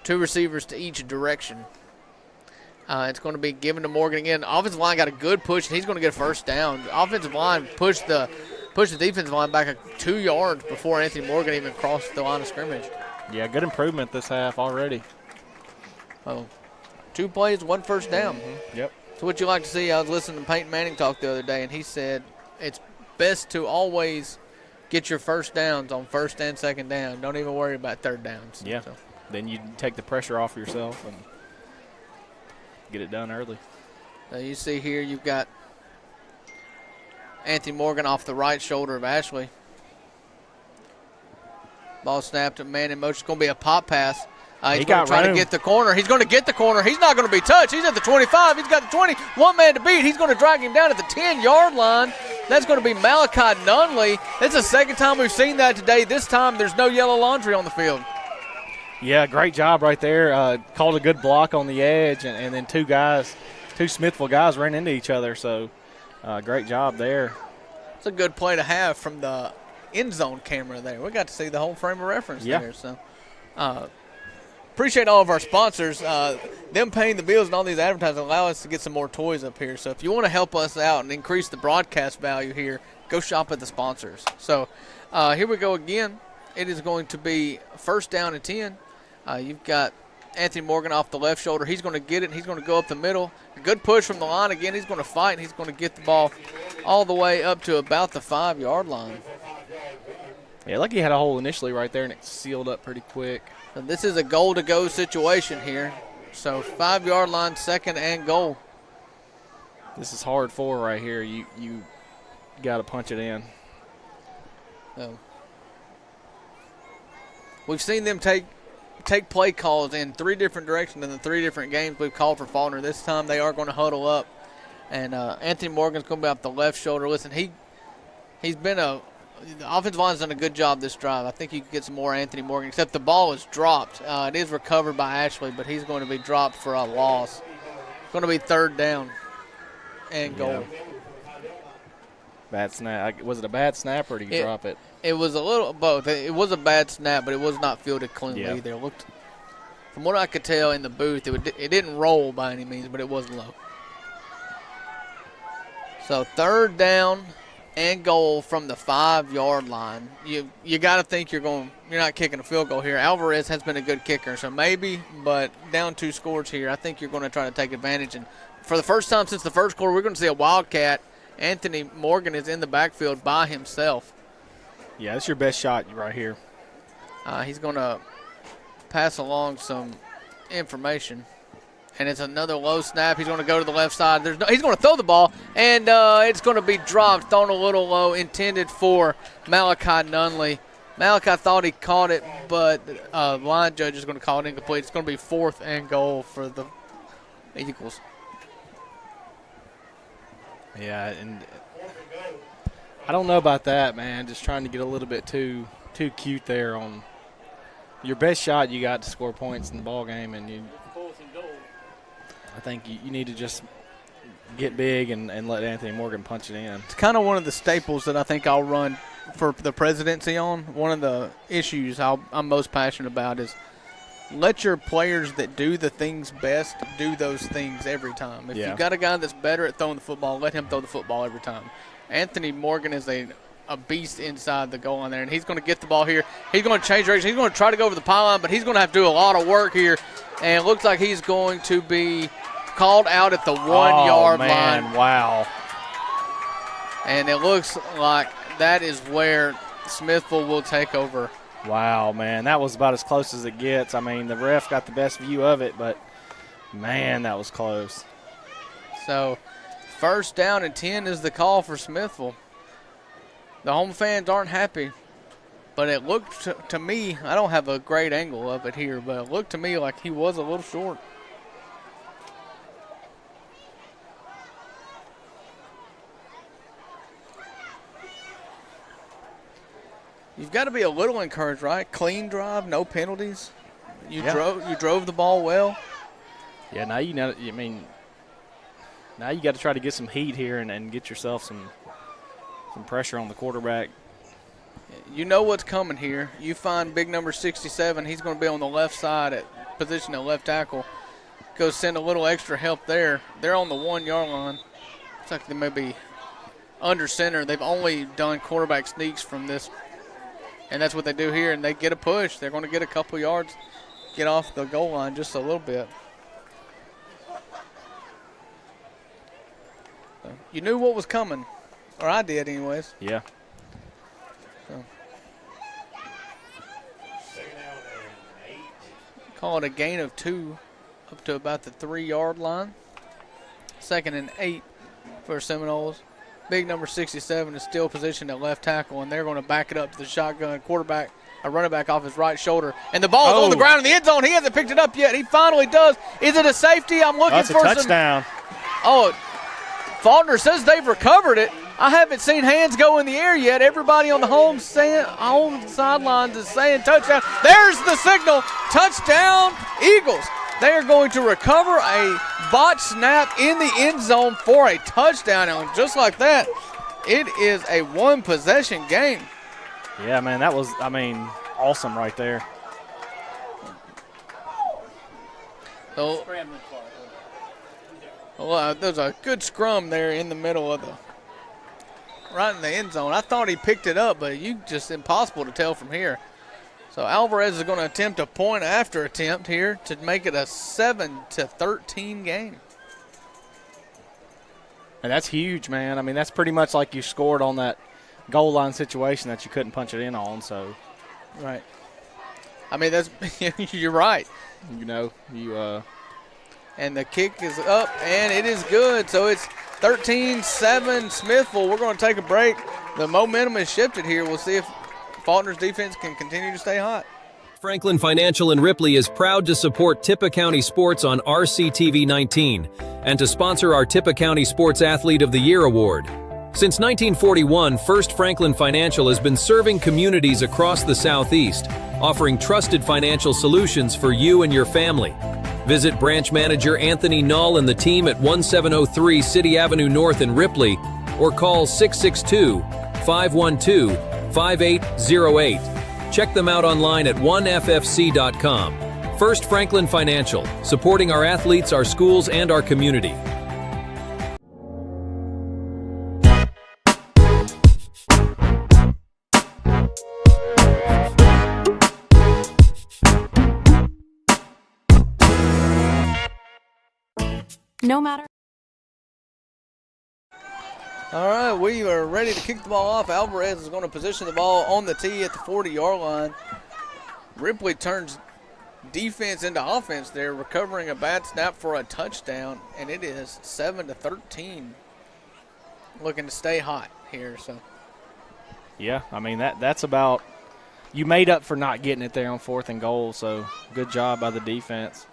2 receivers to each direction. It's going to be given to Morgan again. Offensive line got a good push, and he's going to get a first down. The offensive line pushed the defensive line back 2 yards before Anthony Morgan even crossed the line of scrimmage. Yeah, good improvement this half already. Oh, 2 plays, 1 first down. Yep. So what you like to see, I was listening to Peyton Manning talk the other day, and he said it's best to always get your first downs on first and second down. Don't even worry about third downs. Yeah. So. Then you take the pressure off yourself and get it done early. You see here you've got Anthony Morgan off the right shoulder of Ashley. Ball snapped to man in motion. It's going to be a pop pass. He's going to try to get the corner. He's going to get the corner. He's not going to be touched. He's at the 25. He's got the 20. 1 man to beat. He's going to drag him down at the 10-yard line. That's going to be Malachi Nunley. That's the second time we've seen that today. This time there's no yellow laundry on the field. Yeah, great job right there. Called a good block on the edge, and then 2 Smithville guys ran into each other. So great job there. It's a good play to have from the end zone camera there. We got to see the whole frame of reference there. So appreciate all of our sponsors. Them paying the bills and all these advertising allow us to get some more toys up here. So if you want to help us out and increase the broadcast value here, go shop at the sponsors. So here we go again. It is going to be first down and 10. You've got Anthony Morgan off the left shoulder. He's going to get it. He's going to go up the middle. A good push from the line. Again, he's going to fight, and he's going to get the ball all the way up to about the 5-yard line. Yeah, lucky he had a hole initially right there, and it sealed up pretty quick. So this is a goal-to-go situation here. So 5-yard line, second and goal. This is hard for right here. You got to punch it in. So we've seen them take play calls in 3 different directions in the 3 different games we've called for Falkner. This time they are going to huddle up. And Anthony Morgan's going to be off the left shoulder. Listen, he's been the offensive line's done a good job this drive. I think you can get some more Anthony Morgan, except the ball is dropped. It is recovered by Ashley, but he's going to be dropped for a loss. It's going to be third down and goal. Yeah. Bad snap. Was it a bad snap or did he drop it? It was a little both. It was a bad snap, but it was not fielded cleanly either. It looked, from what I could tell in the booth, it didn't roll by any means, but it was low. So third down and goal from the 5-yard line. You got to think you're not kicking a field goal here. Alvarez has been a good kicker, so maybe, but down 2 scores here, I think you're going to try to take advantage. And for the first time since the first quarter, we're going to see a Wildcat. Anthony Morgan is in the backfield by himself. Yeah, that's your best shot right here. He's going to pass along some information. And it's another low snap. He's going to go to the left side. He's going to throw the ball, and it's going to be dropped, thrown a little low, intended for Malachi Nunley. Malachi thought he caught it, but the line judge is going to call it incomplete. It's going to be 4th and goal for the Eagles. Yeah, and I don't know about that, man. Just trying to get a little bit too cute there on your best shot. You got to score points in the ball game, and I think you need to just get big and let Anthony Morgan punch it in. It's kind of one of the staples that I think I'll run for the presidency on. One of the issues I'm most passionate about is let your players that do the things best do those things every time. If you've got a guy that's better at throwing the football, let him throw the football every time. Anthony Morgan is a beast inside the goal line there, and he's going to get the ball here. He's going to change direction. He's going to try to go over the pylon, but he's going to have to do a lot of work here. And it looks like he's going to be called out at the 1-yard line. Wow. And it looks like that is where Smithville will take over. Wow, man. That was about as close as it gets. I mean, the ref got the best view of it, but, man, that was close. So, first down and 10 is the call for Smithville. The home fans aren't happy, but it looked to me, I don't have a great angle of it here, but it looked to me like he was a little short. You've got to be a little encouraged, right? Clean drive, no penalties. You drove the ball well. Yeah, now you know. I mean, now you got to try to get some heat here and get yourself some pressure on the quarterback. You know what's coming here. You find big number 67. He's going to be on the left side at position at left tackle. Go send a little extra help there. They're on the 1 yard line. Looks like they may be under center. They've only done quarterback sneaks from this, and that's what they do here. And they get a push. They're going to get a couple yards, get off the goal line just a little bit. So you knew what was coming, or I did, anyways. Yeah. So. Call it a gain of 2 up to about the 3 yard line. 2nd and 8 for Seminoles. Big number 67 is still positioned at left tackle, and they're going to back it up to the shotgun quarterback, a running back off his right shoulder. And the ball's on the ground in the end zone. He hasn't picked it up yet. He finally does. Is it a safety? I'm looking for a touchdown. Falkner says they've recovered it. I haven't seen hands go in the air yet. Everybody on the home sidelines is saying touchdown. There's the signal. Touchdown, Eagles. They are going to recover a botch snap in the end zone for a touchdown. And just like that, it is a one-possession game. Yeah, man, that was, awesome right there. So, there's a good scrum there in the middle of right in the end zone. I thought he picked it up, but just impossible to tell from here. So Alvarez is going to attempt a point after attempt here to make it a 7-13 game. And that's huge, man. I mean, that's pretty much like you scored on that goal line situation that you couldn't punch it in on. So, right. I mean, that's you're right. And the kick is up, and it is good. So it's 13-7 Smithville. We're going to take a break. The momentum has shifted here. We'll see if Falkner's defense can continue to stay hot. Franklin Financial in Ripley is proud to support Tippah County Sports on RCTV 19 and to sponsor our Tippah County Sports Athlete of the Year award. Since 1941, First Franklin Financial has been serving communities across the Southeast, offering trusted financial solutions for you and your family. Visit branch manager Anthony Null and the team at 1703 City Avenue North in Ripley or call 662-512-5808. Check them out online at oneffc.com. First Franklin Financial, supporting our athletes, our schools, and our community. No matter. All right, we are ready to kick the ball off. Alvarez is going to position the ball on the tee at the 40-yard line. Ripley turns defense into offense there, recovering a bad snap for a touchdown, and it is 7-13. Looking to stay hot here. So. Yeah, I mean, that's about – you made up for not getting it there on 4th and goal, so good job by the defense.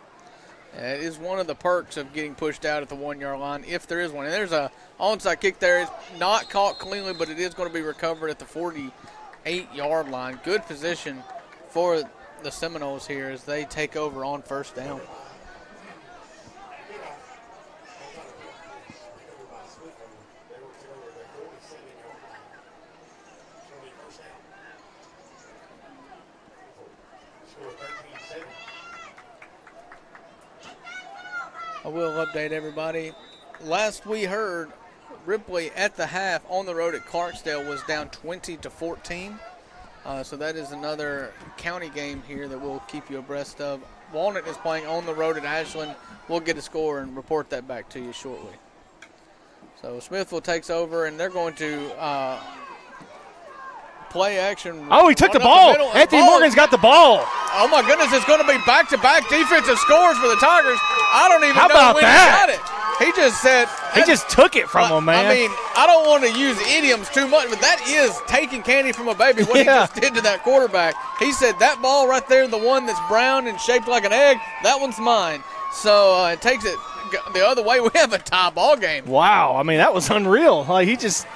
It is one of the perks of getting pushed out at the 1 yard line, if there is one. And there's a onside kick there. It's not caught cleanly, but it is going to be recovered at the 48-yard line. Good position for the Seminoles here as they take over on first down. I will update everybody. Last we heard, Ripley at the half on the road at Clarksdale was down 20-14. So that is another county game here that we'll keep you abreast of. Walnut is playing on the road at Ashland. We'll get a score and report that back to you shortly. So Smithville takes over, and they're going to play action. Oh, he took the ball. Anthony Morgan's got the ball. Oh, my goodness. It's going to be back-to-back defensive scores for the Tigers. I don't even know when he got it. He just said. He just took it from him, man. I mean, I don't want to use idioms too much, but that is taking candy from a baby, what he just did to that quarterback. He said, that ball right there, the one that's brown and shaped like an egg, that one's mine. So it takes it the other way. We have a tie ball game. Wow. I mean, that was unreal. Like, he just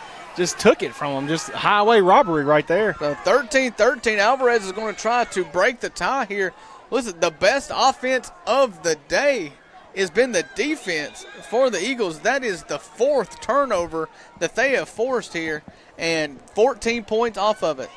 took it from him. Just highway robbery right there. So 13-13. Alvarez is going to try to break the tie here. Listen, the best offense of the day has been the defense for the Eagles. That is the 4th turnover that they have forced here, and 14 points off of it.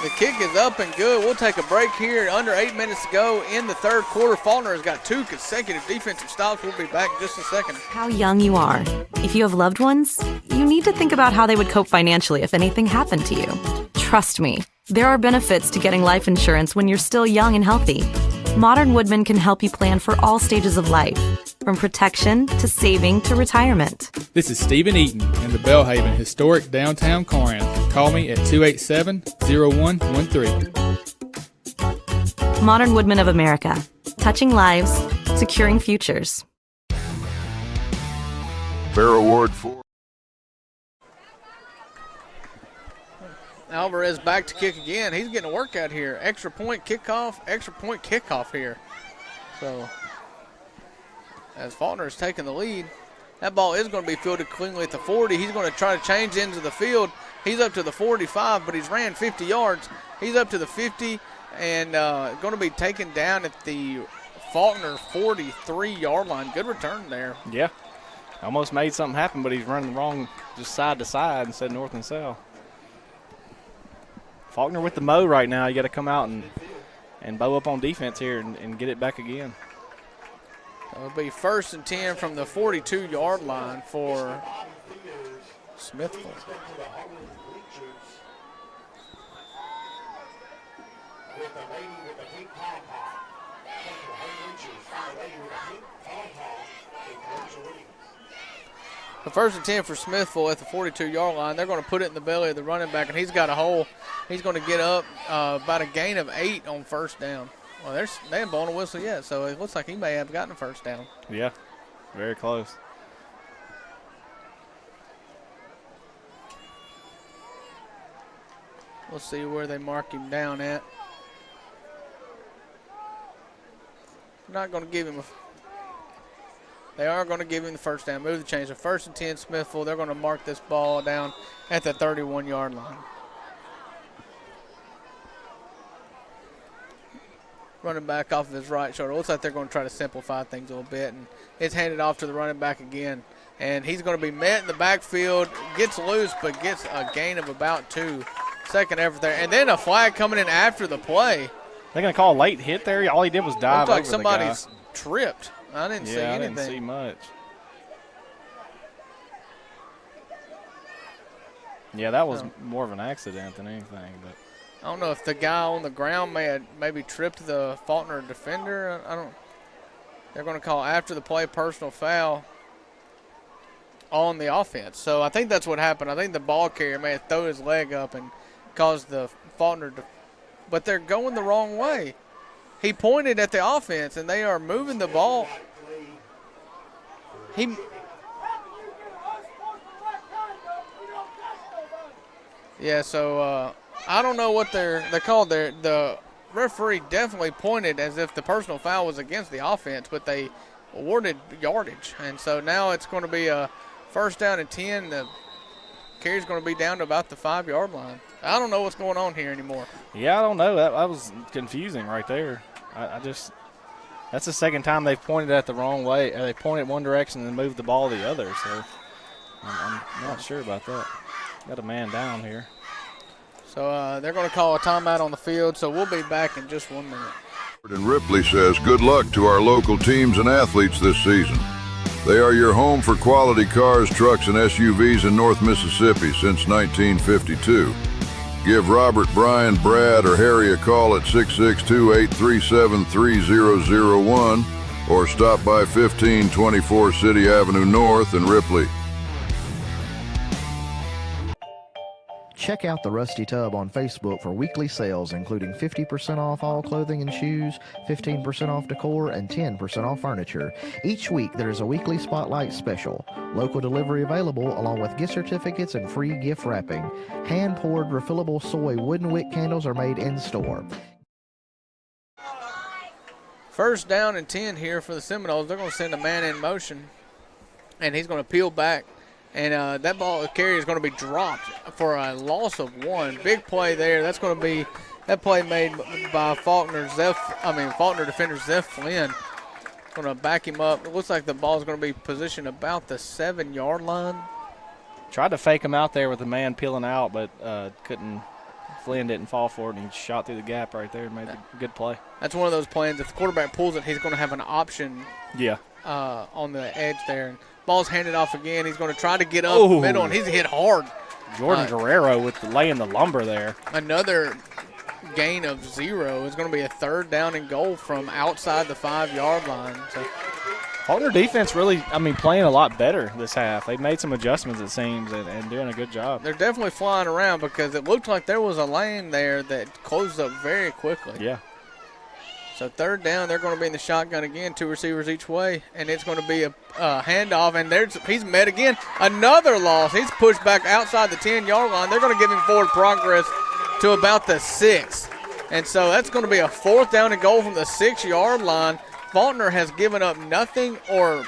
The kick is up and good. We'll take a break here. Under 8 minutes to go in the 3rd quarter. Falkner has got 2 consecutive defensive stops. We'll be back in just a second. How young you are. If you have loved ones, you need to think about how they would cope financially if anything happened to you. Trust me, there are benefits to getting life insurance when you're still young and healthy. Modern Woodmen can help you plan for all stages of life, from protection to saving to retirement. This is Stephen Eaton in the Bellhaven historic downtown Corinth. Call me at 287-0113. Modern Woodmen of America, touching lives, securing futures. Fair award for Alvarez back to kick again. He's getting a workout here. Extra point kickoff here. So as Falkner is taking the lead, that ball is going to be fielded cleanly at the 40. He's going to try to change into the field. He's up to the 45, but he's ran 50 yards. He's up to the 50 and going to be taken down at the Falkner 43-yard line. Good return there. Yeah. Almost made something happen, but he's running wrong just side to side instead of north and south. Falkner with the mow right now. You got to come out and bow up on defense here and get it back again. It'll be 1st and 10 from the 42-yard line for Smithville. The 1st and 10 for Smithville at the 42-yard line. They're going to put it in the belly of the running back, and he's got a hole. He's going to get up about a gain of 8 on 1st down. Well, they haven't blown a whistle yet, so it looks like he may have gotten a 1st down. Yeah, very close. We'll see where they mark him down at. Not going to give him They are going to give him the 1st down. Move the change. The 1st and 10 Smithville. They're going to mark this ball down at the 31-yard line. Running back off of his right shoulder. Looks like they're going to try to simplify things a little bit. And it's handed off to the running back again. And he's going to be met in the backfield. Gets loose, but gets a gain of about 2. Second effort there. And then a flag coming in after the play. They're going to call a late hit there? All he did was dive over like somebody's tripped. I didn't see anything. I didn't see much. Yeah, that was more of an accident than anything. But I don't know if the guy on the ground maybe tripped the Falkner defender. They're going to call after the play personal foul on the offense. So I think that's what happened. I think the ball carrier may have thrown his leg up and caused the Falkner but they're going the wrong way. He pointed at the offense, and they are moving the ball. So I don't know what they're called there. The referee definitely pointed as if the personal foul was against the offense, but they awarded yardage. And so now it's going to be a 1st down and 10. The carry's going to be down to about the 5-yard line. I don't know what's going on here anymore. Yeah, I don't know. That was confusing right there. That's the second time they've pointed at the wrong way. They pointed one direction and then moved the ball the other. So I'm not sure about that. Got a man down here. So they're going to call a timeout on the field. So we'll be back in just 1 minute. And Ripley says good luck to our local teams and athletes this season. They are your home for quality cars, trucks, and SUVs in North Mississippi since 1952. Give Robert, Brian, Brad, or Harry a call at 662-837-3001 or stop by 1524 City Avenue North in Ripley. Check out the Rusty Tub on Facebook for weekly sales, including 50% off all clothing and shoes, 15% off decor, and 10% off furniture. Each week there is a weekly spotlight special. Local delivery available along with gift certificates and free gift wrapping. Hand-poured refillable soy wooden wick candles are made in-store. First down and 10 here for the Seminoles. They're going to send a man in motion, and he's going to peel back. And that ball carry is going to be dropped for a loss of 1. Big play there. That's going to be that play made by Falkner defender Zeph Flynn. Going to back him up. It looks like the ball is going to be positioned about the 7-yard line. Tried to fake him out there with the man peeling out, but couldn't. Flynn didn't fall for it, and he shot through the gap right there and made a good play. That's one of those plays. If the quarterback pulls it, he's going to have an option. Yeah. On the edge there. Ball's handed off again. He's going to try to get up the middle, and he's hit hard. Jordan Guerrero with laying the lumber there. Another gain of 0 is going to be a 3rd down and goal from outside the 5-yard line. So Falkner defense really, playing a lot better this half. They made some adjustments, it seems, and doing a good job. They're definitely flying around because it looked like there was a lane there that closed up very quickly. Yeah. So 3rd down, they're going to be in the shotgun again, 2 receivers each way, and it's going to be a handoff, and he's met again. Another loss. He's pushed back outside the 10-yard line. They're going to give him forward progress to about the 6. And so that's going to be a 4th down and goal from the 6-yard line. Falkner has given up nothing or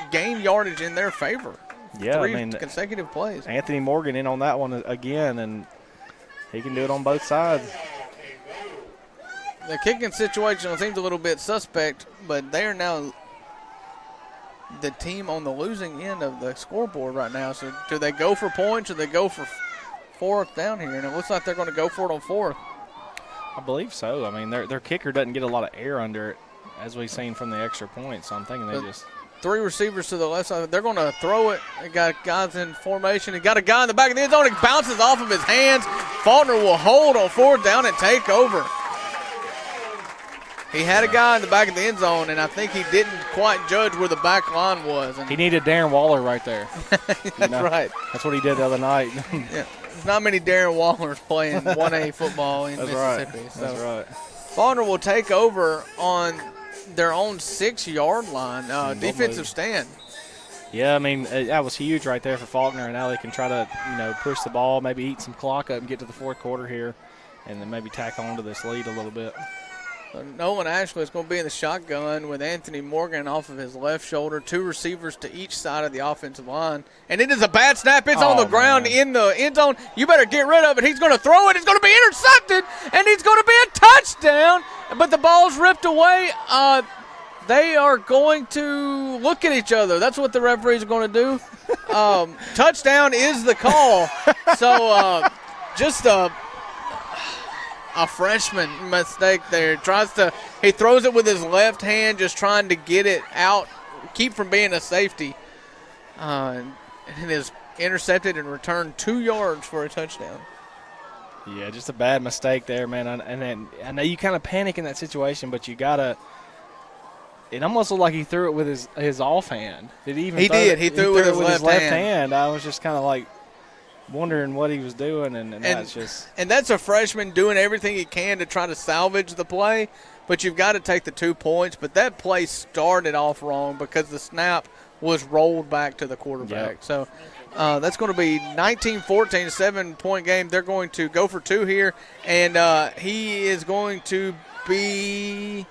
gained yardage in their favor. Yeah, 3 consecutive plays. Anthony Morgan in on that one again, and he can do it on both sides. The kicking situation seems a little bit suspect, but they are now the team on the losing end of the scoreboard right now. So do they go for points or do they go for 4th down here? And it looks like they're going to go for it on 4th. I believe so. Their kicker doesn't get a lot of air under it, as we've seen from the extra points. So I'm thinking they just 3 receivers to the left side. They're going to throw it. They got guys in formation. They got a guy in the back of the end zone. It bounces off of his hands. Falkner will hold on 4th down and take over. He had a guy in the back of the end zone, and I think he didn't quite judge where the back line was. And he needed Darren Waller right there. That's right. That's what he did the other night. Yeah, there's not many Darren Wallers playing 1A football in Mississippi. Right. That's right. Falkner will take over on their own 6-yard line, defensive stand. Yeah, that was huge right there for Falkner, and now they can try to, push the ball, maybe eat some clock up and get to the 4th quarter here, and then maybe tack on to this lead a little bit. Nolan Ashley is going to be in the shotgun with Anthony Morgan off of his left shoulder. 2 receivers to each side of the offensive line. And it is a bad snap. It's on the ground in the end zone. You better get rid of it. He's going to throw it. It's going to be intercepted, and it's going to be a touchdown. But the ball's ripped away. They are going to look at each other. That's what the referees are going to do. Touchdown is the call. So just a freshman mistake there. He throws it with his left hand, just trying to get it out, keep from being a safety. And it is intercepted and returned 2 yards for a touchdown. Yeah, just a bad mistake there, man. And then I know you kind of panic in that situation, but you gotta. It almost looked like he threw it with his offhand. Did he even? He did. He threw it with his left hand. I was just kind of like wondering what he was doing, and that's just. And that's a freshman doing everything he can to try to salvage the play, but you've got to take the 2 points. But that play started off wrong because the snap was rolled back to the quarterback. Yep. So that's going to be 19-14, a 7-point game. They're going to go for 2 here, and he is going to be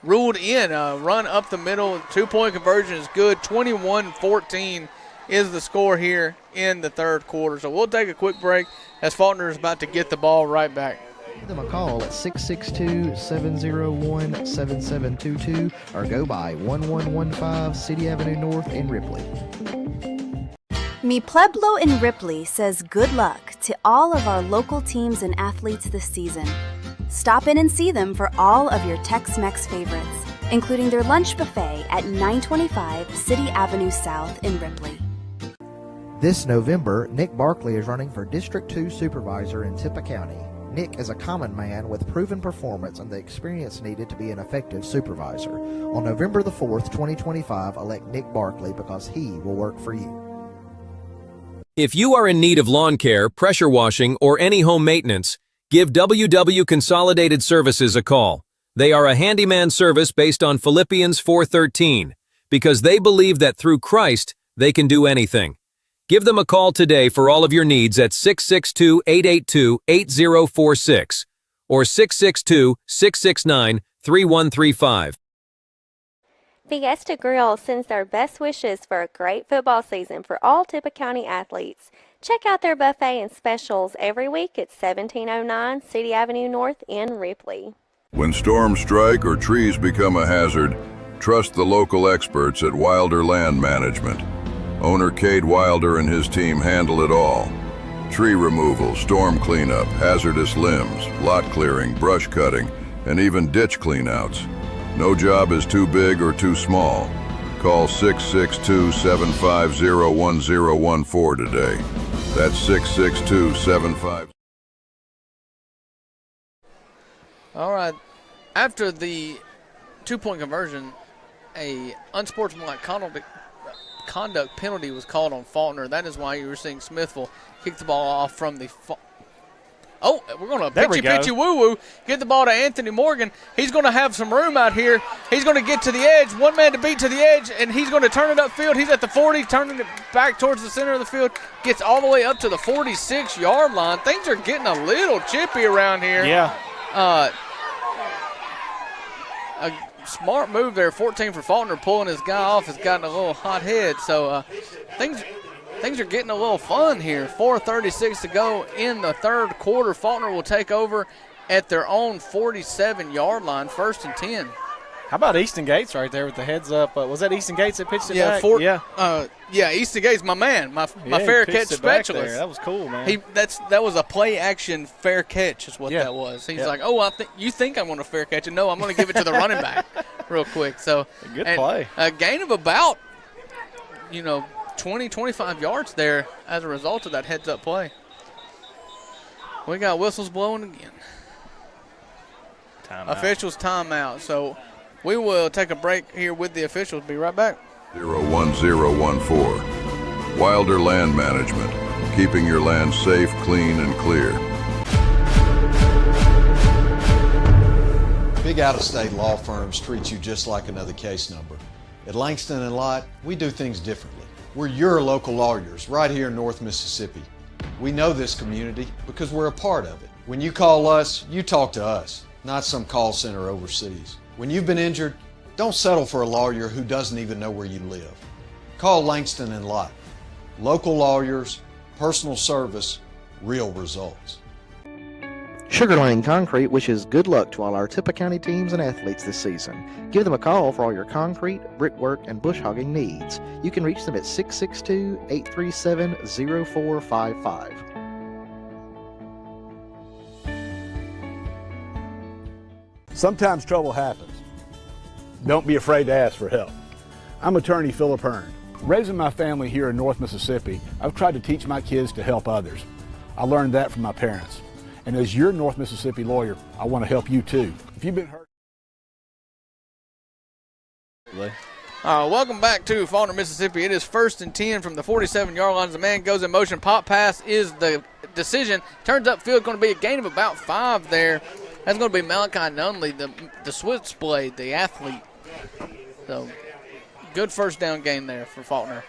ruled in. Run up the middle, 2-point conversion is good. 21-14 is the score here in the 3rd quarter. So we'll take a quick break as Falkner is about to get the ball right back. Give them a call at 662-701-7722 or go by 1115 City Avenue North in Ripley. Mi Pueblo in Ripley says good luck to all of our local teams and athletes this season. Stop in and see them for all of your Tex-Mex favorites, including their lunch buffet at 925 City Avenue South in Ripley. This November, Nick Barkley is running for District 2 Supervisor in Tippah County. Nick is a common man with proven performance and the experience needed to be an effective supervisor. On November the 4th, 2025, elect Nick Barkley because he will work for you. If you are in need of lawn care, pressure washing, or any home maintenance, give WW Consolidated Services a call. They are a handyman service based on Philippians 4:13, because they believe that through Christ, they can do anything. Give them a call today for all of your needs at 662-882-8046 or 662-669-3135. Fiesta Grill sends their best wishes for a great football season for all Tippah County athletes. Check out their buffet and specials every week at 1709 City Avenue North in Ripley. When storms strike or trees become a hazard, trust the local experts at Wilder Land Management. Owner Cade Wilder and his team handle it all. Tree removal, storm cleanup, hazardous limbs, lot clearing, brush cutting, and even ditch cleanouts. No job is too big or too small. Call 662-750-1014 today. That's 662-75. All right. After the 2-point conversion, a unsportsmanlike conduct penalty was called on Falkner. That is why you were seeing Smithville kick the ball off from the Oh, we're going to pitchy woo-woo. Get the ball to Anthony Morgan. He's going to have some room out here. He's going to get to the edge. One man to beat to the edge, and he's going to turn it upfield. He's at the 40, turning it back towards the center of the field. Gets all the way up to the 46-yard line. Things are getting a little chippy around here. Yeah. A smart move there, 14 for Falkner, pulling his guy off. Has gotten a little hot head. So things are getting a little fun here. 4:36 to go in the third quarter. Falkner will take over at their own 47-yard line, 1st and 10. How about Easton Gates right there with the heads up? Was that Easton Gates that pitched it back? Yeah, Easton Gates, my man, my fair catch specialist. That was cool, man. That was a play action fair catch is what that was. He's like, you think I'm going to fair catch it? No, I'm going to give it to the running back real quick. So good play. A gain of about 20, 25 yards there as a result of that heads up play. We got whistles blowing again. Officials timeout. So we will take a break here with the officials. Be right back. 01014. Wilder Land Management, keeping your land safe, clean, and clear. Big out-of-state law firms treat you just like another case number. At Langston and Lott, we do things differently. We're your local lawyers right here in North Mississippi. We know this community because we're a part of it. When you call us, you talk to us, not some call center overseas. When you've been injured, don't settle for a lawyer who doesn't even know where you live. Call Langston and Lott. Local lawyers, personal service, real results. Sugar Lane Concrete wishes good luck to all our Tippah County teams and athletes this season. Give them a call for all your concrete, brickwork, and bush hogging needs. You can reach them at 662-837-0455. Sometimes trouble happens. Don't be afraid to ask for help. I'm attorney Philip Hearn. Raising my family here in North Mississippi, I've tried to teach my kids to help others. I learned that from my parents. And as your North Mississippi lawyer, I want to help you too. If you've been hurt. Welcome back to Falkner, Mississippi. It is 1st and 10 from the 47-yard line. The man goes in motion. Pop pass is the decision. Turns upfield, going to be a gain of about 5 there. That's going to be Malachi Nunley, the switchblade, the athlete. So good first down gain there for Falkner.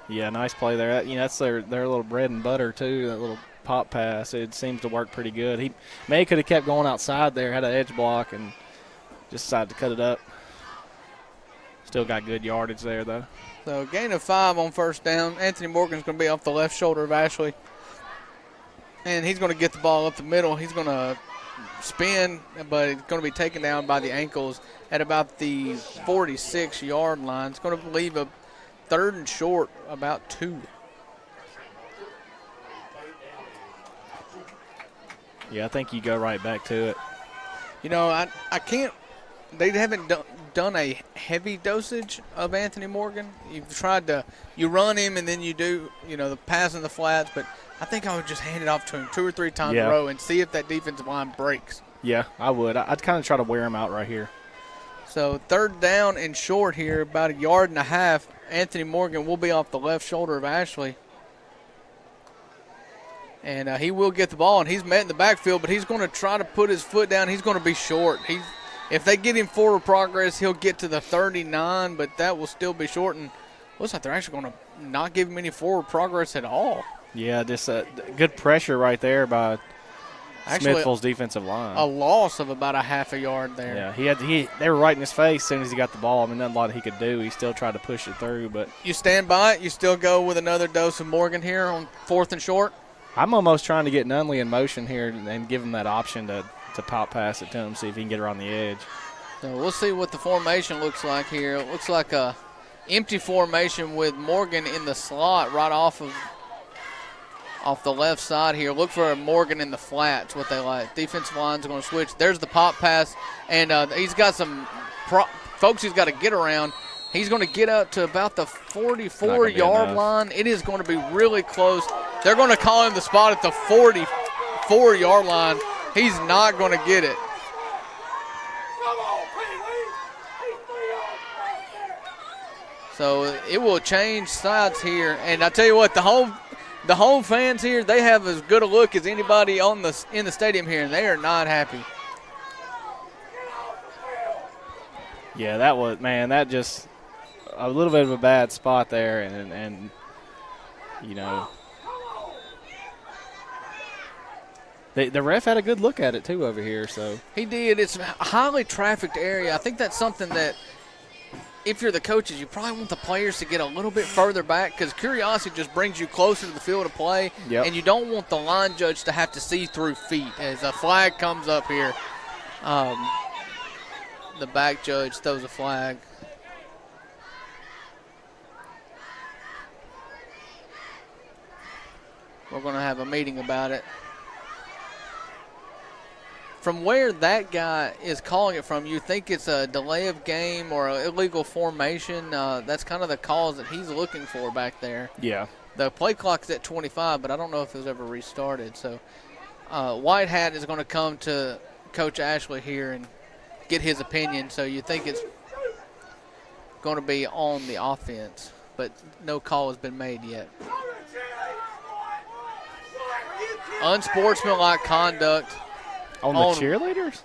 Yeah, nice play there. That's their little bread and butter too. That little pop pass. It seems to work pretty good. He could have kept going outside there, had an edge block, and just decided to cut it up. Still got good yardage there, though. So gain of 5 on first down. Anthony Morgan's going to be off the left shoulder of Ashley. And he's going to get the ball up the middle. He's going to spin, but it's going to be taken down by the ankles at about the 46-yard line. It's going to leave a 3rd and short, about 2. Yeah, I think you go right back to it. I can't – they haven't done a heavy dosage of Anthony Morgan. You've tried to – you run him and then you do, the pass in the flats, but I think I would just hand it off to him 2 or 3 times in a row and see if that defensive line breaks. Yeah, I would. I'd kind of try to wear him out right here. So 3rd down and short here, about 1.5 yards. Anthony Morgan will be off the left shoulder of Ashley. And he will get the ball, and he's met in the backfield, but he's going to try to put his foot down. He's going to be short. If they get him forward progress, he'll get to the 39, but that will still be short. And looks like they're actually going to not give him any forward progress at all. Yeah, just good pressure right there by Smithville's defensive line. A loss of about a half a yard there. Yeah, they were right in his face as soon as he got the ball. I mean, not a lot he could do. He still tried to push it through. But you stand by it? You still go with another dose of Morgan here on 4th and short? I'm almost trying to get Nunley in motion here and give him that option to pop pass it to him, see if he can get around the edge. So we'll see what the formation looks like here. It looks like a empty formation with Morgan in the slot right off the left side here. Look for Morgan in the flats, what they like. Defensive line's going to switch. There's the pop pass, and he's got some folks he's got to get around. He's going to get up to about the 44-yard line. It is going to be really close. They're going to call him the spot at the 44-yard line. He's not going to get it. So it will change sides here. And I tell you what, the home fans here, they have as good a look as anybody in the stadium here, and they are not happy. Yeah, that just a little bit of a bad spot there, and you know, the ref had a good look at it too over here. So he did. It's a highly trafficked area. I think that's something that, if you're the coaches, you probably want the players to get a little bit further back, because curiosity just brings you closer to the field of play, and you don't want the line judge to have to see through feet. As a flag comes up here, the back judge throws a flag. We're going to have a meeting about it. From where that guy is calling it from, you think it's a delay of game or an illegal formation. That's kind of the calls that he's looking for back there. Yeah. The play clock's at 25, but I don't know if it was ever restarted. So White Hat is going to come to Coach Ashley here and get his opinion. So you think it's going to be on the offense, but no call has been made yet. Unsportsmanlike conduct. On the cheerleaders?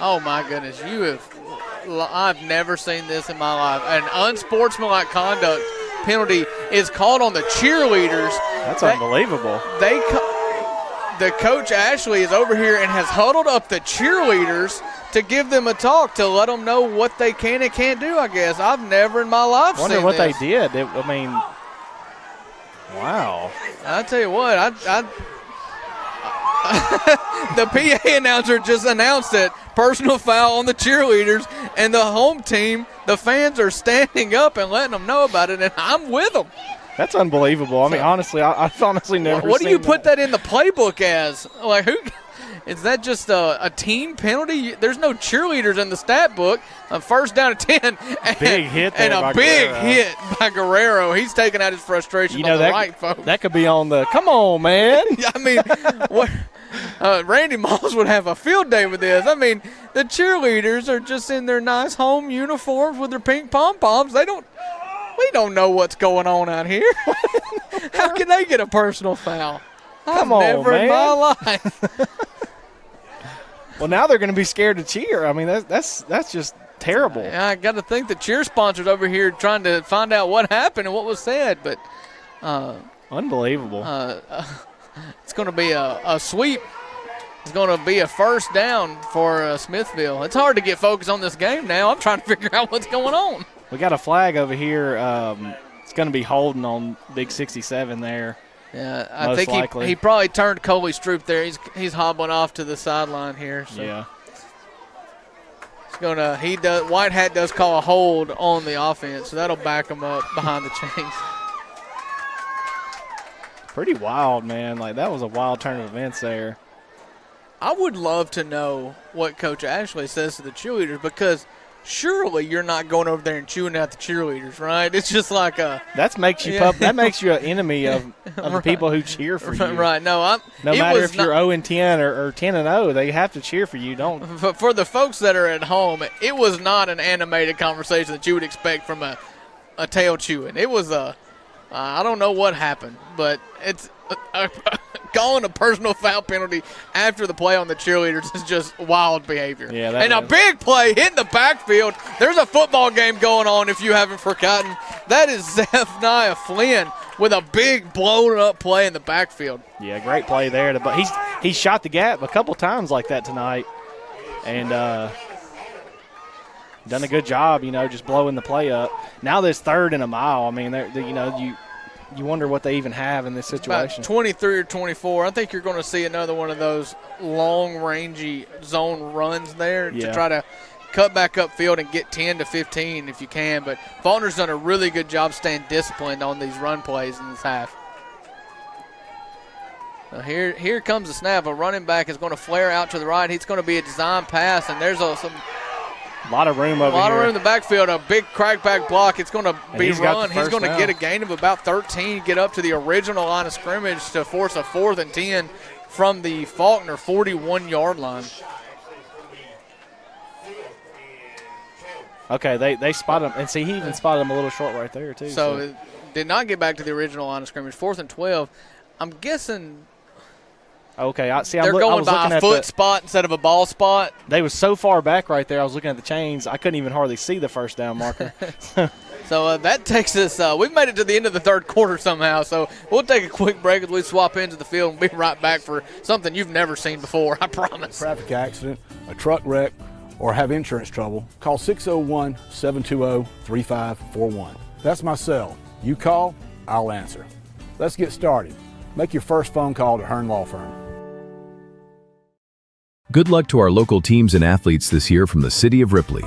Oh, my goodness. I've never seen this in my life. An unsportsmanlike conduct penalty is called on the cheerleaders. That's unbelievable. The coach, Ashley, is over here and has huddled up the cheerleaders to give them a talk, to let them know what they can and can't do, I guess. I've never in my life seen this. Wonder what they did. Wow. I tell you what, the PA announcer just announced it. Personal foul on the cheerleaders, and the home team, the fans are standing up and letting them know about it, and I'm with them. That's unbelievable. I mean, honestly, I've honestly never What seen do you put that in the playbook as? Like, is that just a team penalty? There's no cheerleaders in the stat book. A first down at 10. Big hit there and a big hit by Guerrero. He's taking out his frustration on the right, folks. That could be on the, come on, man. I mean, Randy Moss would have a field day with this. I mean, the cheerleaders are just in their nice home uniforms with their pink pom-poms. We don't know what's going on out here. How can they get a personal foul? Come on, never man. in my life. Well, now they're going to be scared to cheer. I mean, that's just terrible. I got to think the cheer sponsors over here trying to find out what happened and what was said, but unbelievable. It's going to be a sweep. It's going to be a first down for Smithville. It's hard to get focused on this game now. I'm trying to figure out what's going on. We got a flag over here. It's going to be holding on Big 67 there. Yeah, I think he probably turned Coley Stroop there. He's hobbling off to the sideline here. So. Yeah. White Hat does call a hold on the offense, so that'll back him up behind the chains. Pretty wild, man. Like, that was a wild turn of events there. I would love to know what Coach Ashley says to the cheerleaders, because surely you're not going over there and chewing out the cheerleaders, right? It's just like that makes you an enemy of the people who cheer for you. Right. No matter if you're 0-10 or 10-0, they have to cheer for you. Don't. For the folks that are at home, it was not an animated conversation that you would expect from a tail chewing. It was I don't know what happened, but it's calling a personal foul penalty after the play on the cheerleaders is just wild behavior. Yeah, and a big play hitting the backfield. There's a football game going on if you haven't forgotten. That is Zephaniah Flynn with a big blown-up play in the backfield. Yeah, great play there. But he's shot the gap a couple times like that tonight, and done a good job, just blowing the play up. Now this 3rd and a mile. I mean, you wonder what they even have in this situation. About 23 or 24. I think you're going to see another one of those long-rangey zone runs there to try to cut back upfield and get 10 to 15 if you can. But Falkner's done a really good job staying disciplined on these run plays in this half. Now here comes the snap. A running back is going to flare out to the right. He's going to be a design pass, and there's a lot of room over here. A lot of room in the backfield. A big crackback block. It's going to be run. He's going to get a gain of about 13, get up to the original line of scrimmage to force a 4th and 10 from the Falkner 41-yard line. Okay, they spot him. And see, he even spotted him a little short right there, too. So it did not get back to the original line of scrimmage. 4th and 12. I'm guessing okay, they're going by a foot spot instead of a ball spot. They was so far back right there, I was looking at the chains, I couldn't even hardly see the first down marker. So that takes us we've made it to the end of the 3rd quarter somehow, so we'll take a quick break as we swap into the field and be right back for something you've never seen before, I promise. Traffic accident, a truck wreck, or have insurance trouble, call 601-720-3541. That's my cell. You call, I'll answer. Let's get started. Make your first phone call to Hearn Law Firm. Good luck to our local teams and athletes this year from the City of Ripley.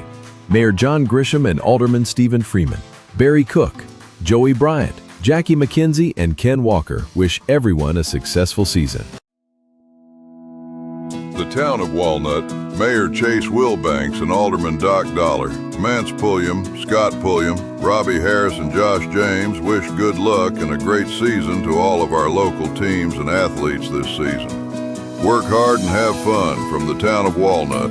Mayor John Grisham and Alderman Stephen Freeman, Barry Cook, Joey Bryant, Jackie McKenzie, and Ken Walker wish everyone a successful season. The town of Walnut, Mayor Chase Wilbanks and Alderman Doc Dollar, Mance Pulliam, Scott Pulliam, Robbie Harris, and Josh James wish good luck and a great season to all of our local teams and athletes this season. Work hard and have fun from the town of Walnut.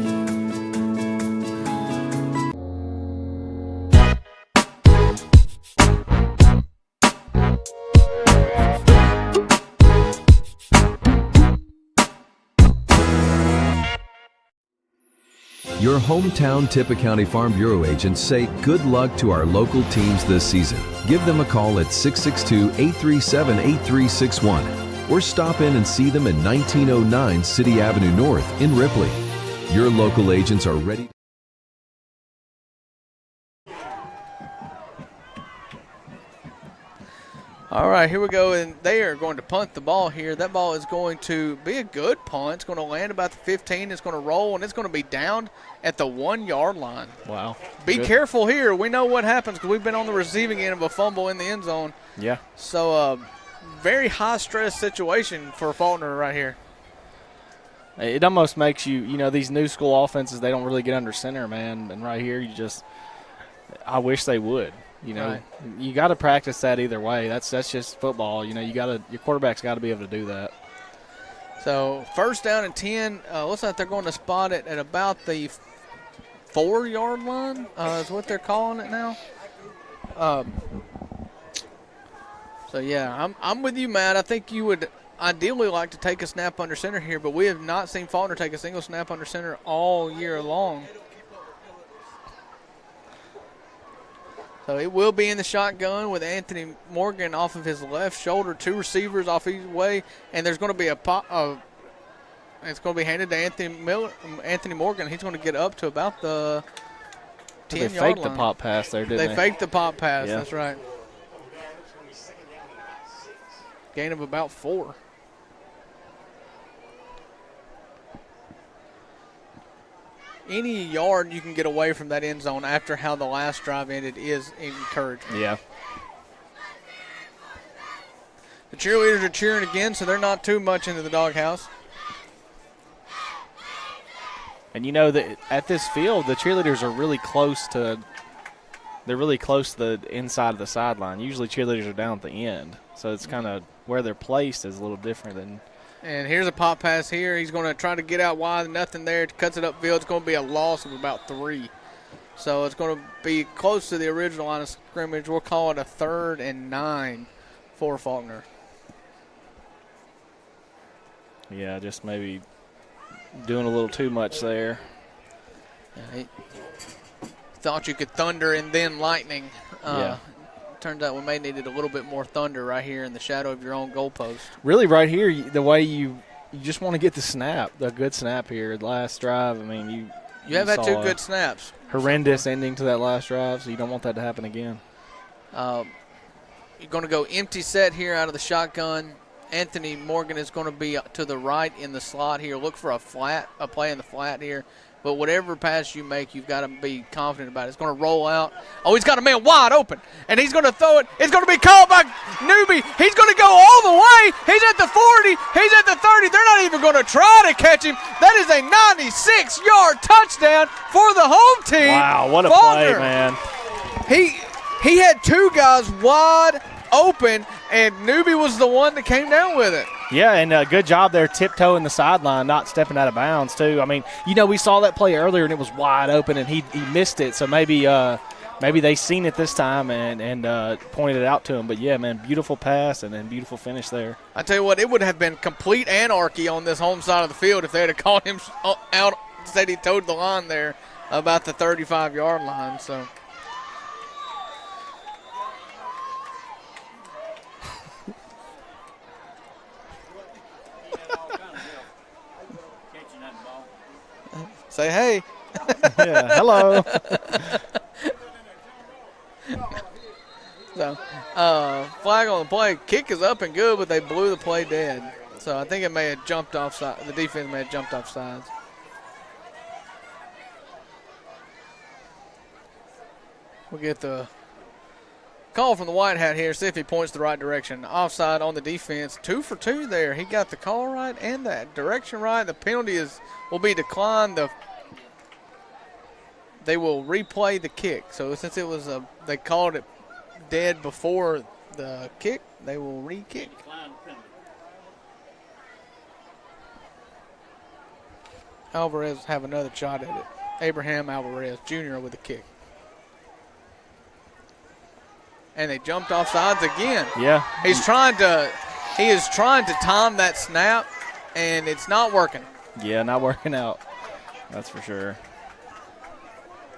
Your hometown Tippah County Farm Bureau agents say good luck to our local teams this season. Give them a call at 662-837-8361 or stop in and see them at 1909 City Avenue North in Ripley. Your local agents are ready. All right, here we go, and they are going to punt the ball here. That ball is going to be a good punt. It's going to land about the 15. It's going to roll, and it's going to be down at the 1-yard line. Wow. Be careful here. We know what happens because we've been on the receiving end of a fumble in the end zone. Yeah. So, very high-stress situation for Falkner right here. It almost makes you, these new school offenses, they don't really get under center, man. And right here, I wish they would. Right. You got to practice that either way. That's just football. Your quarterback's got to be able to do that. So 1st down and 10. Looks like they're going to spot it at about the 4-yard line. Is what they're calling it now. So yeah, I'm with you, Matt. I think you would ideally like to take a snap under center here, but we have not seen Falkner take a single snap under center all year long. So it will be in the shotgun with Anthony Morgan off of his left shoulder, 2 receivers off each way, and there's going to be it's going to be handed to Anthony Morgan. He's going to get up to about the 10-yard line. They faked the pop pass there, didn't they? They faked the pop pass. Yeah. That's right. Gain of about 4. Any yard you can get away from that end zone after how the last drive ended is encouraging. Yeah. The cheerleaders are cheering again, so they're not too much into the doghouse. And that at this field, the cheerleaders are really close to the inside of the sideline. Usually cheerleaders are down at the end. So it's kind of where they're placed is a little different than. And here's a pop pass here. He's going to try to get out wide. Nothing there. Cuts it upfield. It's going to be a loss of about 3. So it's going to be close to the original line of scrimmage. We'll call it a 3rd and 9 for Falkner. Yeah, just maybe doing a little too much there. He thought you could thunder and then lightning. Yeah. Turns out we may needed a little bit more thunder right here in the shadow of your own goalpost. Really, right here, the way you just want to get the good snap here, the last drive. I mean, you have had 2 good snaps. Horrendous ending to that last drive, so you don't want that to happen again. You're going to go empty set here out of the shotgun. Anthony Morgan is going to be to the right in the slot here. Look for a play in the flat here. But whatever pass you make, you've got to be confident about it. It's going to roll out. Oh, he's got a man wide open, and he's going to throw it. It's going to be called by Newby. He's going to go all the way. He's at the 40. He's at the 30. They're not even going to try to catch him. That is a 96-yard touchdown for the home team. Wow, what a Falkner. play, man. He had 2 guys wide open, and Newby was the one that came down with it. Yeah, and good job there tiptoeing the sideline, not stepping out of bounds, too. I mean, we saw that play earlier, and it was wide open, and he missed it. So maybe they seen it this time and pointed it out to him. But, yeah, man, beautiful pass and then beautiful finish there. I tell you what, it would have been complete anarchy on this home side of the field if they had called him out, said he towed the line there about the 35-yard line. So. Say hey. Yeah, hello. So, flag on the play. Kick is up and good, but they blew the play dead. So I think it may have jumped off side. The defense may have jumped off sides. We'll get the call from the white hat here. See if he points the right direction. Offside on the defense. 2 for 2 there. He got the call right and that direction right. The penalty will be declined. They will replay the kick. So since it was they called it dead before the kick, they will re-kick. Alvarez have another shot at it. Abraham Alvarez Jr. with the kick. And they jumped off sides again. Yeah. He is trying to time that snap, and it's not working. Yeah, not working out. That's for sure.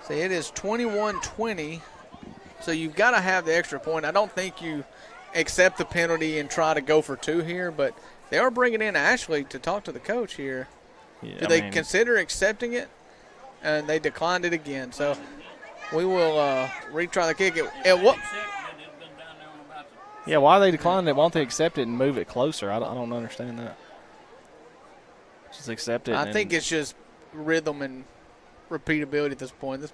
See, it is 21-20, so you've got to have the extra point. I don't think you accept the penalty and try to go for 2 here, but they are bringing in Ashley to talk to the coach here. Yeah, Do they consider accepting it? And they declined it again. So we will retry the kick. Yeah, why they declined it? Why don't they accept it and move it closer? I don't understand that. Just accept it. I think it's just rhythm and repeatability at this point. This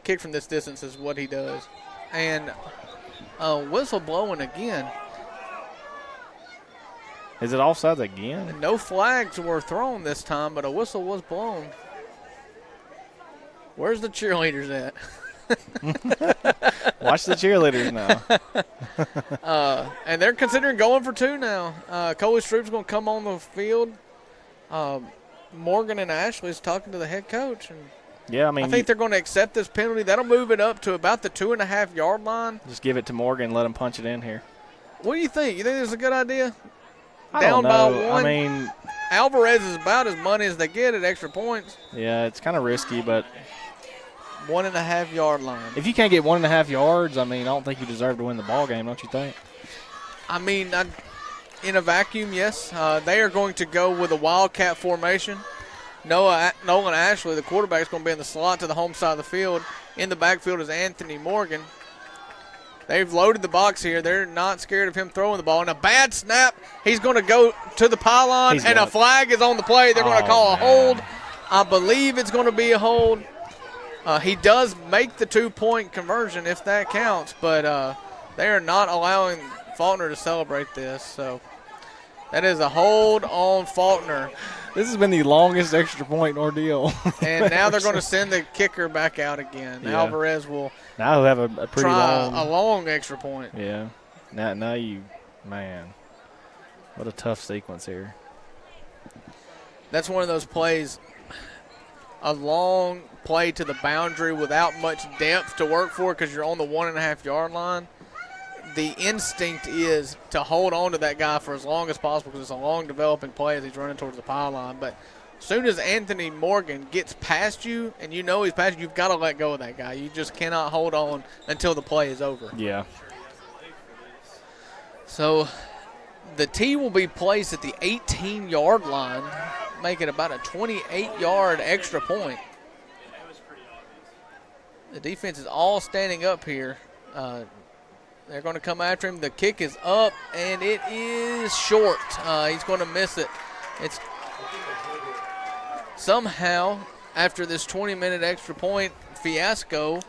kick from this distance is what he does. And whistle blowing again. Is it offsides again? No flags were thrown this time, but a whistle was blown. Where's the cheerleaders at? Watch the cheerleaders now. And they're considering going for 2 now. Coley Stroop's going to come on the field. Morgan and Ashley's talking to the head coach. And yeah, I think they're going to accept this penalty. That'll move it up to about the 2.5-yard line. Just give it to Morgan and let him punch it in here. What do you think? You think this is a good idea? Down by know. 1. I mean, Alvarez is about as money as they get at extra points. Yeah, it's kind of risky, but 1.5-yard line. If you can't get 1.5 yards, I mean, I don't think you deserve to win the ball game, don't you think? I mean, in a vacuum, yes. They are going to go with a wildcat formation. Nolan Ashley, the quarterback, is going to be in the slot to the home side of the field. In the backfield is Anthony Morgan. They've loaded the box here. They're not scared of him throwing the ball. And a bad snap. He's going to go to the pylon, and a flag is on the play. They're going to call a hold. I believe it's going to be a hold. He does make the 2-point conversion, if that counts, but they are not allowing Falkner to celebrate this. So that is a hold on Falkner. This has been the longest extra point ordeal. And now they're going to send the kicker back out again. Yeah. Alvarez will now have a pretty a long extra point. Yeah. Now you, man, what a tough sequence here. That's one of those plays, a long play to the boundary without much depth to work for because you're on the 1.5-yard line. the instinct is to hold on to that guy for as long as possible because it's a long developing play as he's running towards the pylon. But as soon as Anthony Morgan gets past you and you know he's past you, you've got to let go of that guy. You just cannot hold on until the play is over. Yeah. So the tee will be placed at the 18-yard line, making about a 28-yard extra point. The defense is all standing up here. They're going to come after him. The kick is up, and it is short. He's going to miss it. It's somehow, after this 20-minute extra point fiasco,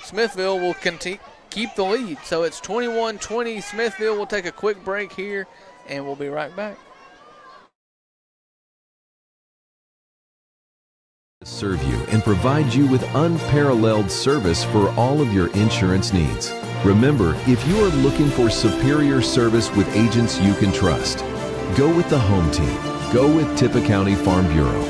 Smithville will keep the lead. So it's 21-20. Smithville will take a quick break here, and we'll be right back. Serve you and provide you with unparalleled service for all of your insurance needs. Remember, if you are looking for superior service with agents you can trust, go with the home team. Go with Tippah County Farm Bureau.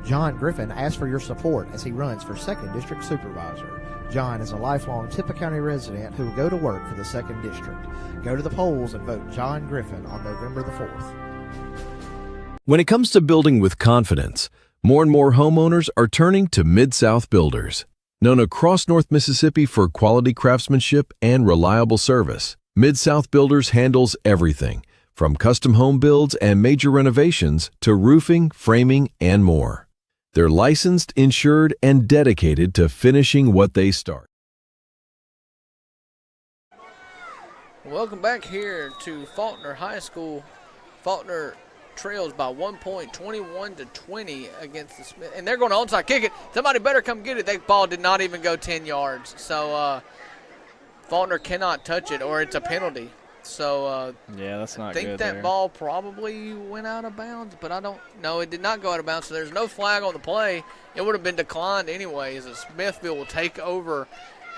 John Griffin asks for your support as he runs for 2nd District Supervisor. John is a lifelong Tippah County resident who will go to work for the 2nd District. Go to the polls and vote John Griffin on November the 4th. When it comes to building with confidence, more and more homeowners are turning to Mid-South Builders. Known across North Mississippi for quality craftsmanship and reliable service, Mid-South Builders handles everything from custom home builds and major renovations to roofing, framing, and more. They're licensed, insured, and dedicated to finishing what they start. Welcome back here to Falkner High School. Faulkner trails by 1 point, 21-20 against the Smith. And they're going to onside kick it. Somebody better come get it. That ball did not even go 10 yards. So Faulkner cannot touch it or it's a penalty. So yeah, that's not good. I think that there. Ball probably went out of bounds, but I don't know. It did not go out of bounds, so there's no flag on the play. It would have been declined anyways, as Smithville will take over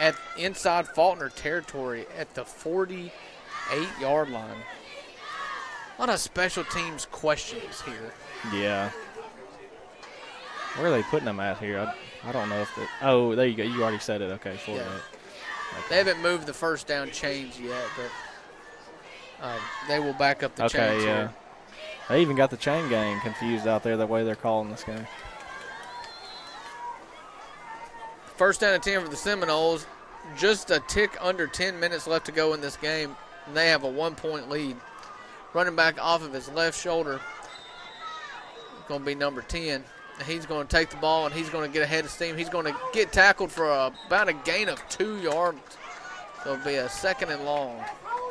at inside Faulkner territory at the 48-yard line. A lot of special teams questions here. Yeah. Where are they putting them at here? I don't know if they. Oh, there you go. You already said it. Okay, for yeah. that. Okay. They haven't moved the first down chains yet, but they will back up the chains here. They even got the chain gang confused out there the way they're calling this game. First down and 10 for the Seminoles. Just a tick under 10 minutes left to go in this game, and they have a 1 point lead. Running back off of his left shoulder, going to be number 10. He's going to take the ball, and he's going to get ahead of steam. He's going to get tackled for about a gain of 2 yards. So it'll be a 2nd and long.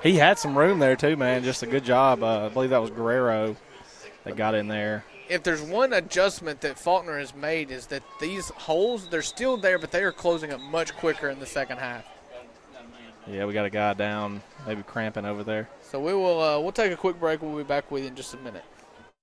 He had some room there, too, man. Just a good job. I believe that was Guerrero that got in there. If there's one adjustment that Faulkner has made is that these holes, they're still there, but they are closing up much quicker in the second half. Yeah, we got a guy down, maybe cramping over there. So we'll take a quick break. We'll be back with you in just a minute.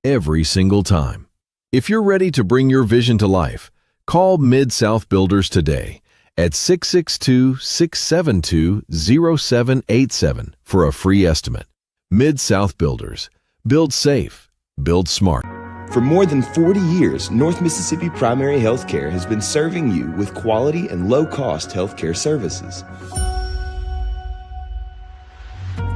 Every single time. If you're ready to bring your vision to life, call Mid-South Builders today at 662-672-0787 for a free estimate. Mid-South Builders. Build safe. Build smart. For more than 40 years, North Mississippi Primary Healthcare has been serving you with quality and low-cost healthcare services.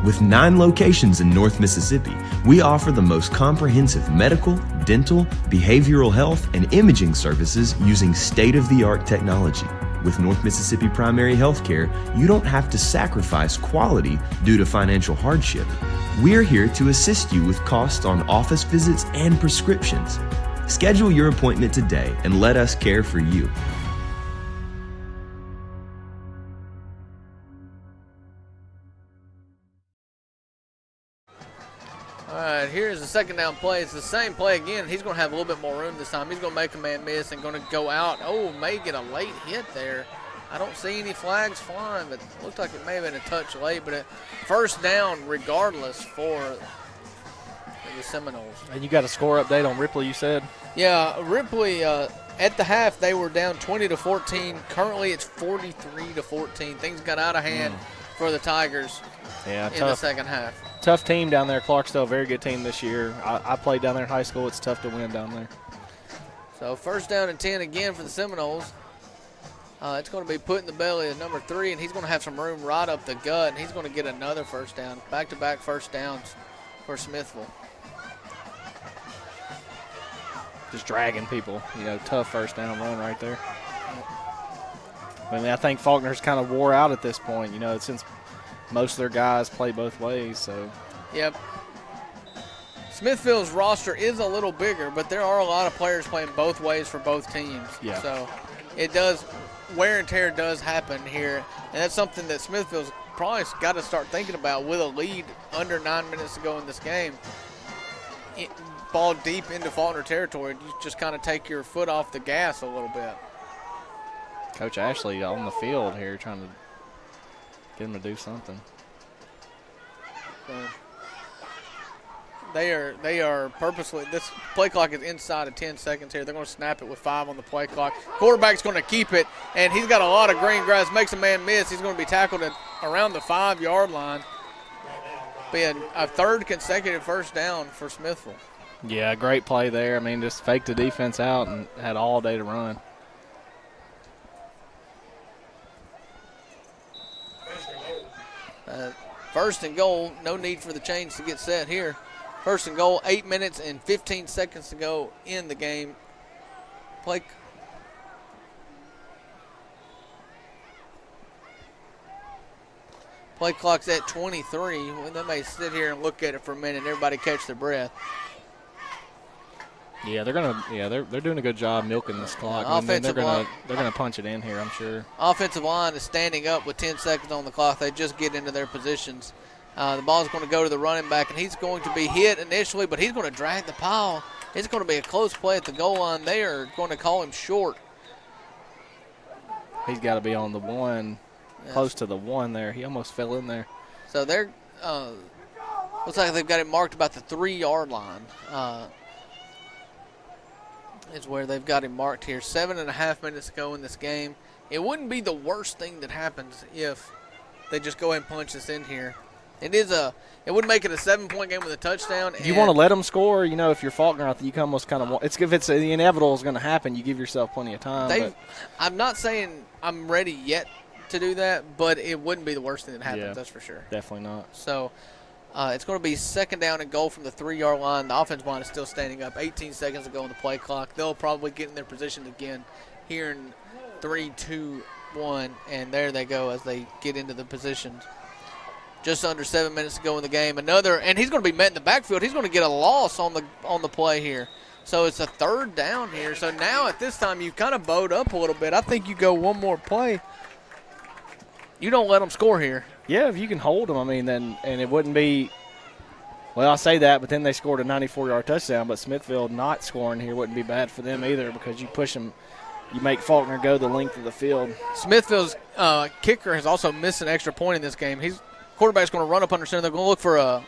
With 9 locations in North Mississippi, we offer the most comprehensive medical, dental, behavioral health, and imaging services using state-of-the-art technology. With North Mississippi Primary Healthcare, you don't have to sacrifice quality due to financial hardship. We're here to assist you with costs on office visits and prescriptions. Schedule your appointment today and let us care for you. All right, here's the second down play. It's the same play again. He's going to have a little bit more room this time. He's going to make a man miss and going to go out. Oh, may get a late hit there. I don't see any flags flying, but it looks like it may have been a touch late. But first down regardless for the Seminoles. And you got a score update on Ripley, you said? Yeah, Ripley at the half they were down 20-14. Currently it's 43-14. Things got out of hand for the Tigers in the second half. Tough team down there. Clarksdale, very good team this year. I played down there in high school. It's tough to win down there. So first down and 10 again for the Seminoles. It's going to be put in the belly of number 3, and he's going to have some room right up the gut, and he's going to get another first down. Back-to-back first downs for Smithville. Just dragging people, tough first down run right there. I mean, I think Falkner's kind of wore out at this point, since most of their guys play both ways. So. Yep. Smithville's roster is a little bigger, but there are a lot of players playing both ways for both teams. Yeah. So it does, wear and tear does happen here, and that's something that Smithville's probably got to start thinking about with a lead under 9 minutes to go in this game. Ball deep into Falkner territory, you just kind of take your foot off the gas a little bit. Coach Ashley on the field here trying to get him to do something. So they are purposely, this play clock is inside of 10 seconds here. They're going to snap it with 5 on the play clock. Quarterback's going to keep it, and he's got a lot of green grass, makes a man miss. He's going to be tackled at around the 5-yard line. Being a third consecutive first down for Smithville. Yeah, great play there. I mean, just faked the defense out and had all day to run. First and goal, no need for the chains to get set here. First and goal, 8 minutes and 15 seconds to go in the game. Play clock's at 23. Well, they may sit here and look at it for a minute and everybody catch their breath. Yeah, they're doing a good job milking this clock. They're gonna punch it in here, I'm sure. Offensive line is standing up with 10 seconds on the clock. They just get into their positions. The ball's going to go to the running back, and he's going to be hit initially, but he's going to drag the pile. It's going to be a close play at the goal line. They are going to call him short. He's got to be on the 1, close to the 1 there. He almost fell in there. So they're looks like they've got it marked about the 3-yard line. Is where they've got him marked here. 7.5 minutes to go in this game. It wouldn't be the worst thing that happens if they just go ahead and punch this in here. It would make it a 7-point game with a touchdown. You want to let them score, if you're Falkner, I think you can almost kind of if it's the inevitable is going to happen, you give yourself plenty of time. I'm not saying I'm ready yet to do that, but it wouldn't be the worst thing that happens, that's for sure. Definitely not. So it's going to be second down and goal from the 3-yard line. The offensive line is still standing up. 18 seconds to go on the play clock. They'll probably get in their position again here in 3, 2, 1, and there they go as they get into the positions. Just under 7 minutes to go in the game. And he's going to be met in the backfield. He's going to get a loss on the play here. So it's a third down here. So now at this time you kind of bowed up a little bit. I think you go one more play. You don't let them score here. Yeah, if you can hold them, and it wouldn't be – well, I say that, but then they scored a 94-yard touchdown. But Smithville not scoring here wouldn't be bad for them either because you push them – you make Falkner go the length of the field. Smithville's kicker has also missed an extra point in this game. Quarterback's going to run up under center. They're going to look for a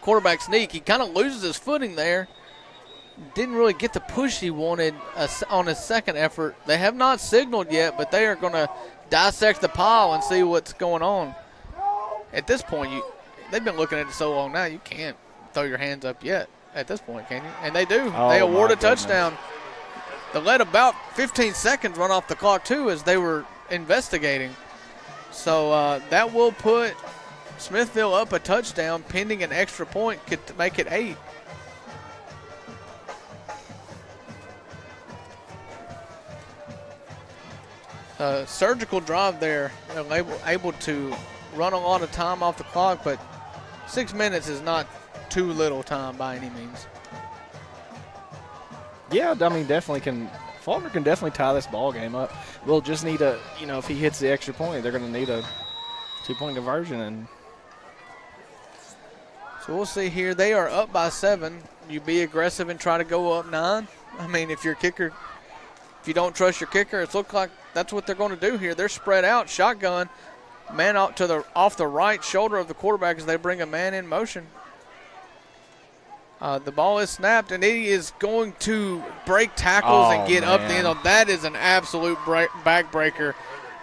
quarterback sneak. He kind of loses his footing there. Didn't really get the push he wanted on his second effort. They have not signaled yet, but they are going to dissect the pile and see what's going on. At this point, they've been looking at it so long now, you can't throw your hands up yet at this point, can you? And they do. They award a touchdown. They let about 15 seconds run off the clock, too, as they were investigating. So that will put Smithville up a touchdown, pending an extra point, could make it 8. Surgical drive there, able to run a lot of time off the clock, but 6 minutes is not too little time by any means. Yeah, definitely Faulkner can definitely tie this ball game up. We'll just need if he hits the extra point, they're going to need a 2-point conversion. And so we'll see here. They are up by 7. You be aggressive and try to go up 9. If your kicker, if you don't trust your kicker, it looks like that's what they're going to do here. They're spread out, shotgun, man out to off the right shoulder of the quarterback as they bring a man in motion. The ball is snapped, and he is going to break tackles and get up the end zone. That is an absolute backbreaker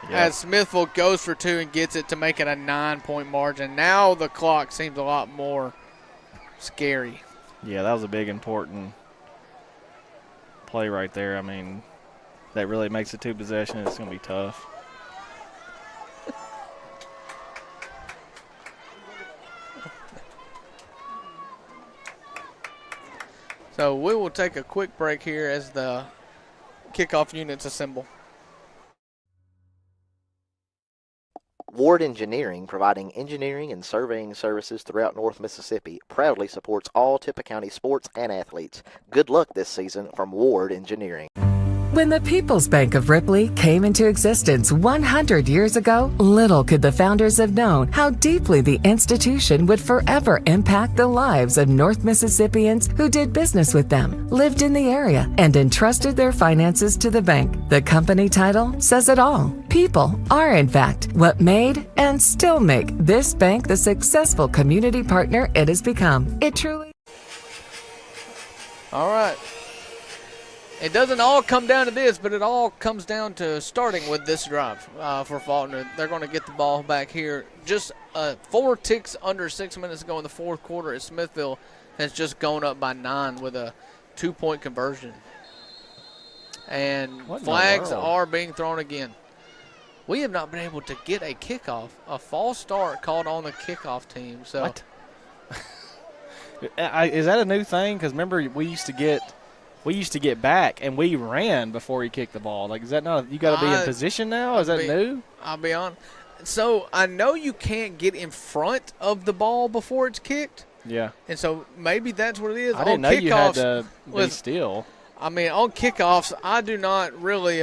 as Smithville goes for 2 and gets it to make it a 9-point margin. Now the clock seems a lot more scary. Yeah, that was a big, important play right there. that really makes it 2 possessions, it's going to be tough. So we will take a quick break here as the kickoff units assemble. Ward Engineering, providing engineering and surveying services throughout North Mississippi, proudly supports all Tippah County sports and athletes. Good luck this season from Ward Engineering. When the People's Bank of Ripley came into existence 100 years ago, little could the founders have known how deeply the institution would forever impact the lives of North Mississippians who did business with them, lived in the area, and entrusted their finances to the bank. The company title says it all. People are, in fact, what made and still make this bank the successful community partner it has become. It truly... All right. It doesn't all come down to this, but it all comes down to starting with this drive for Falkner. They're going to get the ball back here. Just 4 ticks under 6 minutes ago in the fourth quarter as Smithville has just gone up by 9 with a 2-point conversion. And flags are being thrown again. We have not been able to get a kickoff, a false start called on the kickoff team. So, what? Is that a new thing? Because remember, we used to get back and we ran before he kicked the ball. Like, is that not? You got to be in position now. Is that new? I'll be on. So I know you can't get in front of the ball before it's kicked. Yeah. And so maybe that's what it is. I didn't know you had to be still. I mean, on kickoffs, I do not really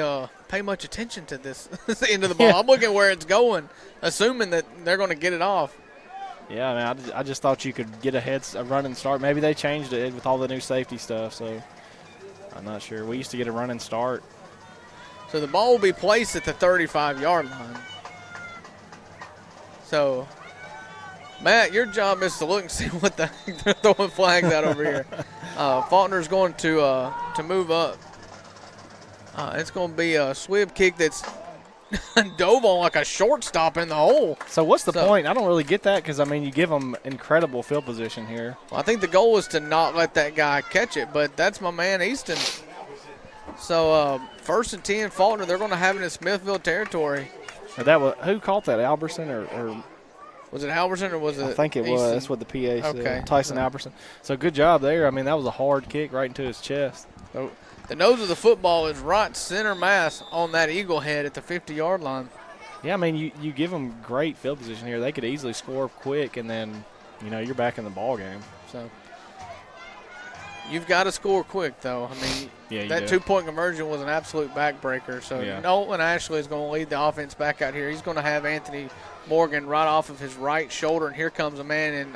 pay much attention to this end of the ball. Yeah. I'm looking where it's going, assuming that they're going to get it off. Yeah, I mean, I just thought you could get a running start. Maybe they changed it with all the new safety stuff, so I'm not sure. We used to get a running start. So the ball will be placed at the 35-yard line. So, Matt, your job is to look and see what they're throwing flags out over here. Falkner's going to move up. It's going to be a swib kick that's dove on like a shortstop in the hole. So what's the point? I don't really get that because, I mean, you give them incredible field position here. Well, I think the goal is to not let that guy catch it, but that's my man Easton. So 1st and 10, Falkner, they're going to have it in Smithville territory. Who caught that, Alberson or was it Alberson or was it I think it Easton? was. That's what the PA said. Okay. Tyson Alberson. So good job there. I mean, that was a hard kick right into his chest. So the nose of the football is right center mass on that eagle head at the 50-yard line. Yeah, I mean, you give them great field position here. They could easily score quick, and then, you're back in the ball game. So you've got to score quick, though. I mean, that 2-point conversion was an absolute backbreaker. So Nolan Ashley is going to lead the offense back out here. He's going to have Anthony Morgan right off of his right shoulder, and here comes a man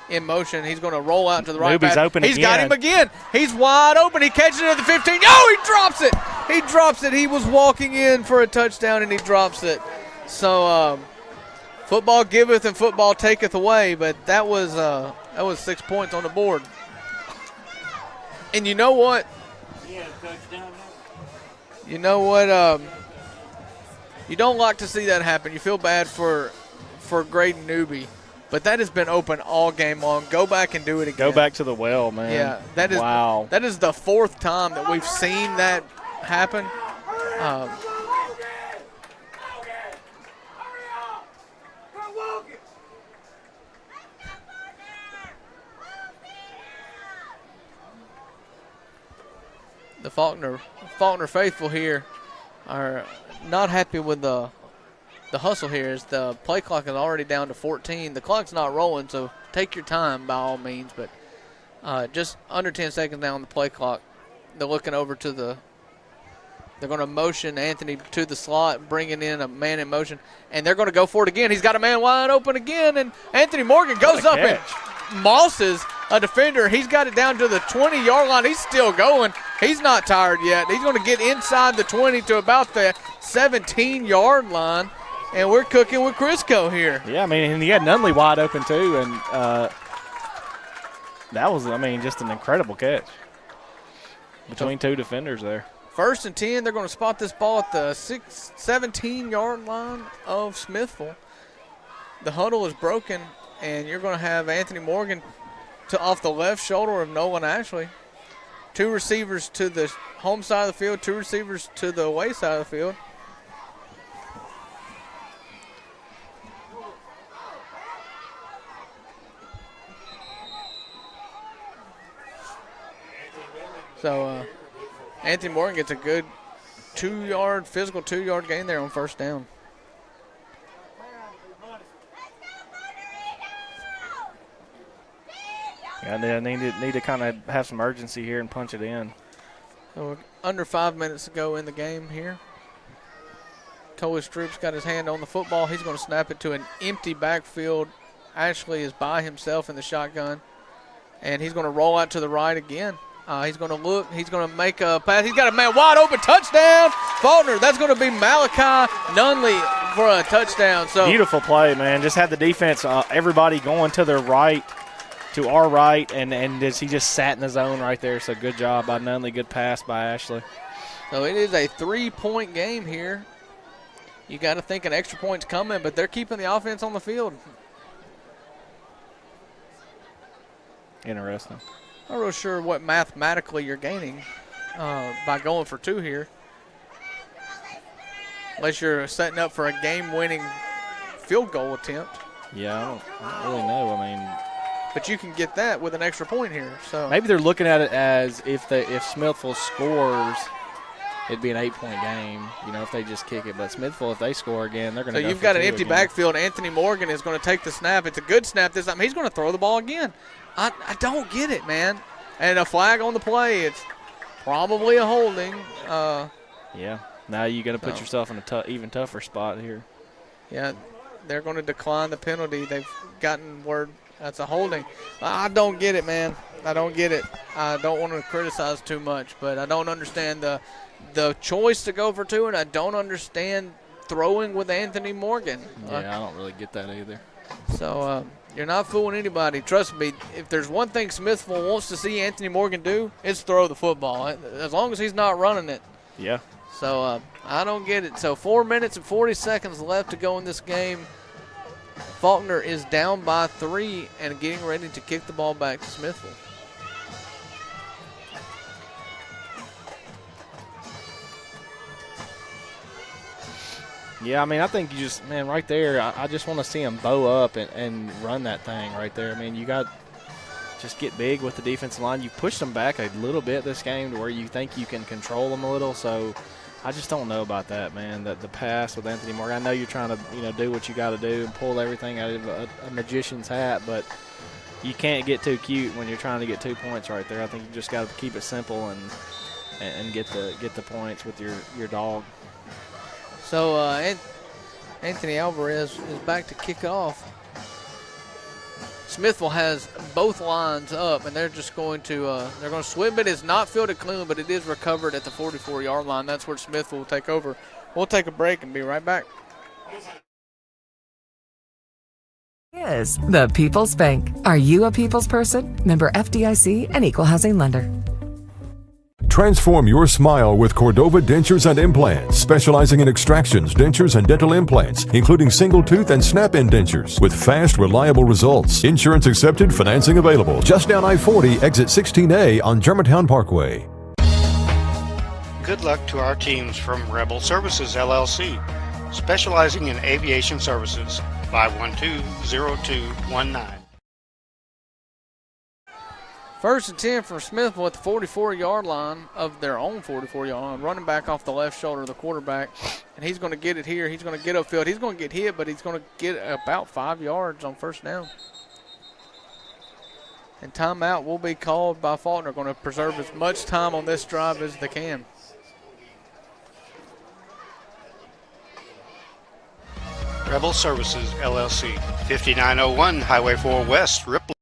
in motion. He's going to roll out to the right. He's open He's again. got him again. He's wide open. He catches it at the 15. Oh, he drops it. He drops it. He was walking in for a touchdown, and he drops it. So football giveth and football taketh away, but that was 6 points on the board. And you know what? You know what? You don't like to see that happen. You feel bad for Graydon Newby. But that has been open all game long. Go back and do it again. Go back to the well, man. Yeah, that is wow. That is the 4th time that we've seen that happen. The Falkner faithful here are not happy with the hustle here as the play clock is already down to 14. The clock's not rolling, so take your time by all means, but just under 10 seconds now on the play clock. They're looking over to they're going to motion Anthony to the slot, bringing in a man in motion, and they're going to go for it again. He's got a man wide open again, and Anthony Morgan goes up and mosses a defender. He's got it down to the 20-yard line. He's still going. He's not tired yet. He's going to get inside the 20 to about the 17-yard line. And we're cooking with Crisco here. Yeah, I mean, and he had Nunley wide open too, and that was, I mean, just an incredible catch between 2 defenders there. 1st and 10, they're going to spot this ball at the 17-yard line of Smithville. The huddle is broken, and you're going to have Anthony Morgan off the left shoulder of Nolan Ashley. 2 receivers to the home side of the field, 2 receivers to the away side of the field. So Anthony Morgan gets a good 2-yard, physical 2-yard gain there on first down. Yeah, they need to kind of have some urgency here and punch it in. So we're under 5 minutes to go in the game here. Coley Stroop's got his hand on the football. He's going to snap it to an empty backfield. Ashley is by himself in the shotgun. And he's going to roll out to the right again. He's going to look. He's going to make a pass. He's got a man wide open. Touchdown, Falkner. That's going to be Malachi Nunley for a touchdown. So beautiful play, man. Just had the defense, everybody going to their right, to our right, and he just sat in the zone right there. So good job by Nunley. Good pass by Ashley. So it is a 3-point game here. You got to think an extra point's coming, but they're keeping the offense on the field. Interesting. Not real sure what mathematically you're gaining by going for 2 here. Unless you're setting up for a game-winning field goal attempt. Yeah, I don't really know. I mean, but you can get that with an extra point here. So maybe they're looking at it as if Smithville scores, it'd be an 8-point game. You know, if they just kick it. But Smithville, if they score again, they're going to. So you've got an empty backfield. Anthony Morgan is going to take the snap. It's a good snap this time. He's going to throw the ball again. I don't get it, man. And a flag on the play. It's probably a holding. Yeah. Now you're going to put yourself in a even tougher spot here. Yeah, they're going to decline the penalty. They've gotten word that's a holding. I don't get it, man. I don't get it. I don't want to criticize too much, but I don't understand the choice to go for 2, and I don't understand throwing with Anthony Morgan. Yeah, I don't really get that either. So you're not fooling anybody. Trust me, if there's one thing Smithville wants to see Anthony Morgan do, it's throw the football, as long as he's not running it. Yeah. So I don't get it. So 4 minutes and 40 seconds left to go in this game. Falkner is down by 3 and getting ready to kick the ball back to Smithville. Yeah, I mean, I think you just, man, right there, I just want to see him bow up and run that thing right there. I mean, you got just get big with the defensive line. You pushed them back a little bit this game to where you think you can control them a little. So I just don't know about that, man. The pass with Anthony Morgan. I know you're trying to, do what you got to do and pull everything out of a magician's hat, but you can't get too cute when you're trying to get 2 points right there. I think you just got to keep it simple and get the points with your dog. So Anthony Alvarez is back to kick off. Smithville has both lines up, and they're just going to swim it. It's not fielded cleanly, but it is recovered at the 44-yard line. That's where Smithville will take over. We'll take a break and be right back. Is the People's Bank. Are you a people's person? Member FDIC and equal housing lender. Transform your smile with Cordova Dentures and Implants, specializing in extractions, dentures, and dental implants, including single tooth and snap-in dentures, with fast, reliable results. Insurance accepted, financing available. Just down I-40, exit 16A on Germantown Parkway. Good luck to our teams from Rebel Services, LLC, specializing in aviation services. 512-0219. First and 10 for Smithville at the 44-yard line of their own 44-yard line. Running back off the left shoulder of the quarterback. And he's going to get it here. He's going to get upfield. He's going to get hit, but he's going to get about 5 yards on first down. And timeout will be called by Falkner. Going to preserve as much time on this drive as they can. Rebel Services, LLC, 5901 Highway 4 West, Ripley.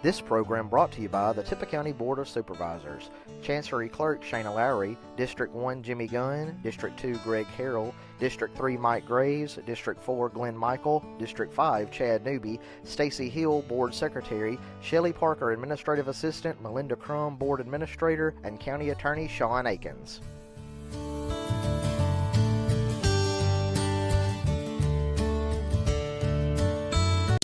This program brought to you by the Tippah County Board of Supervisors. Chancery Clerk Shayna Lowry, District 1 Jimmy Gunn, District 2 Greg Harrell, District 3 Mike Graves, District 4 Glenn Michael, District 5 Chad Newby, Stacy Hill Board Secretary, Shelley Parker Administrative Assistant, Melinda Crum Board Administrator, and County Attorney Sean Akins.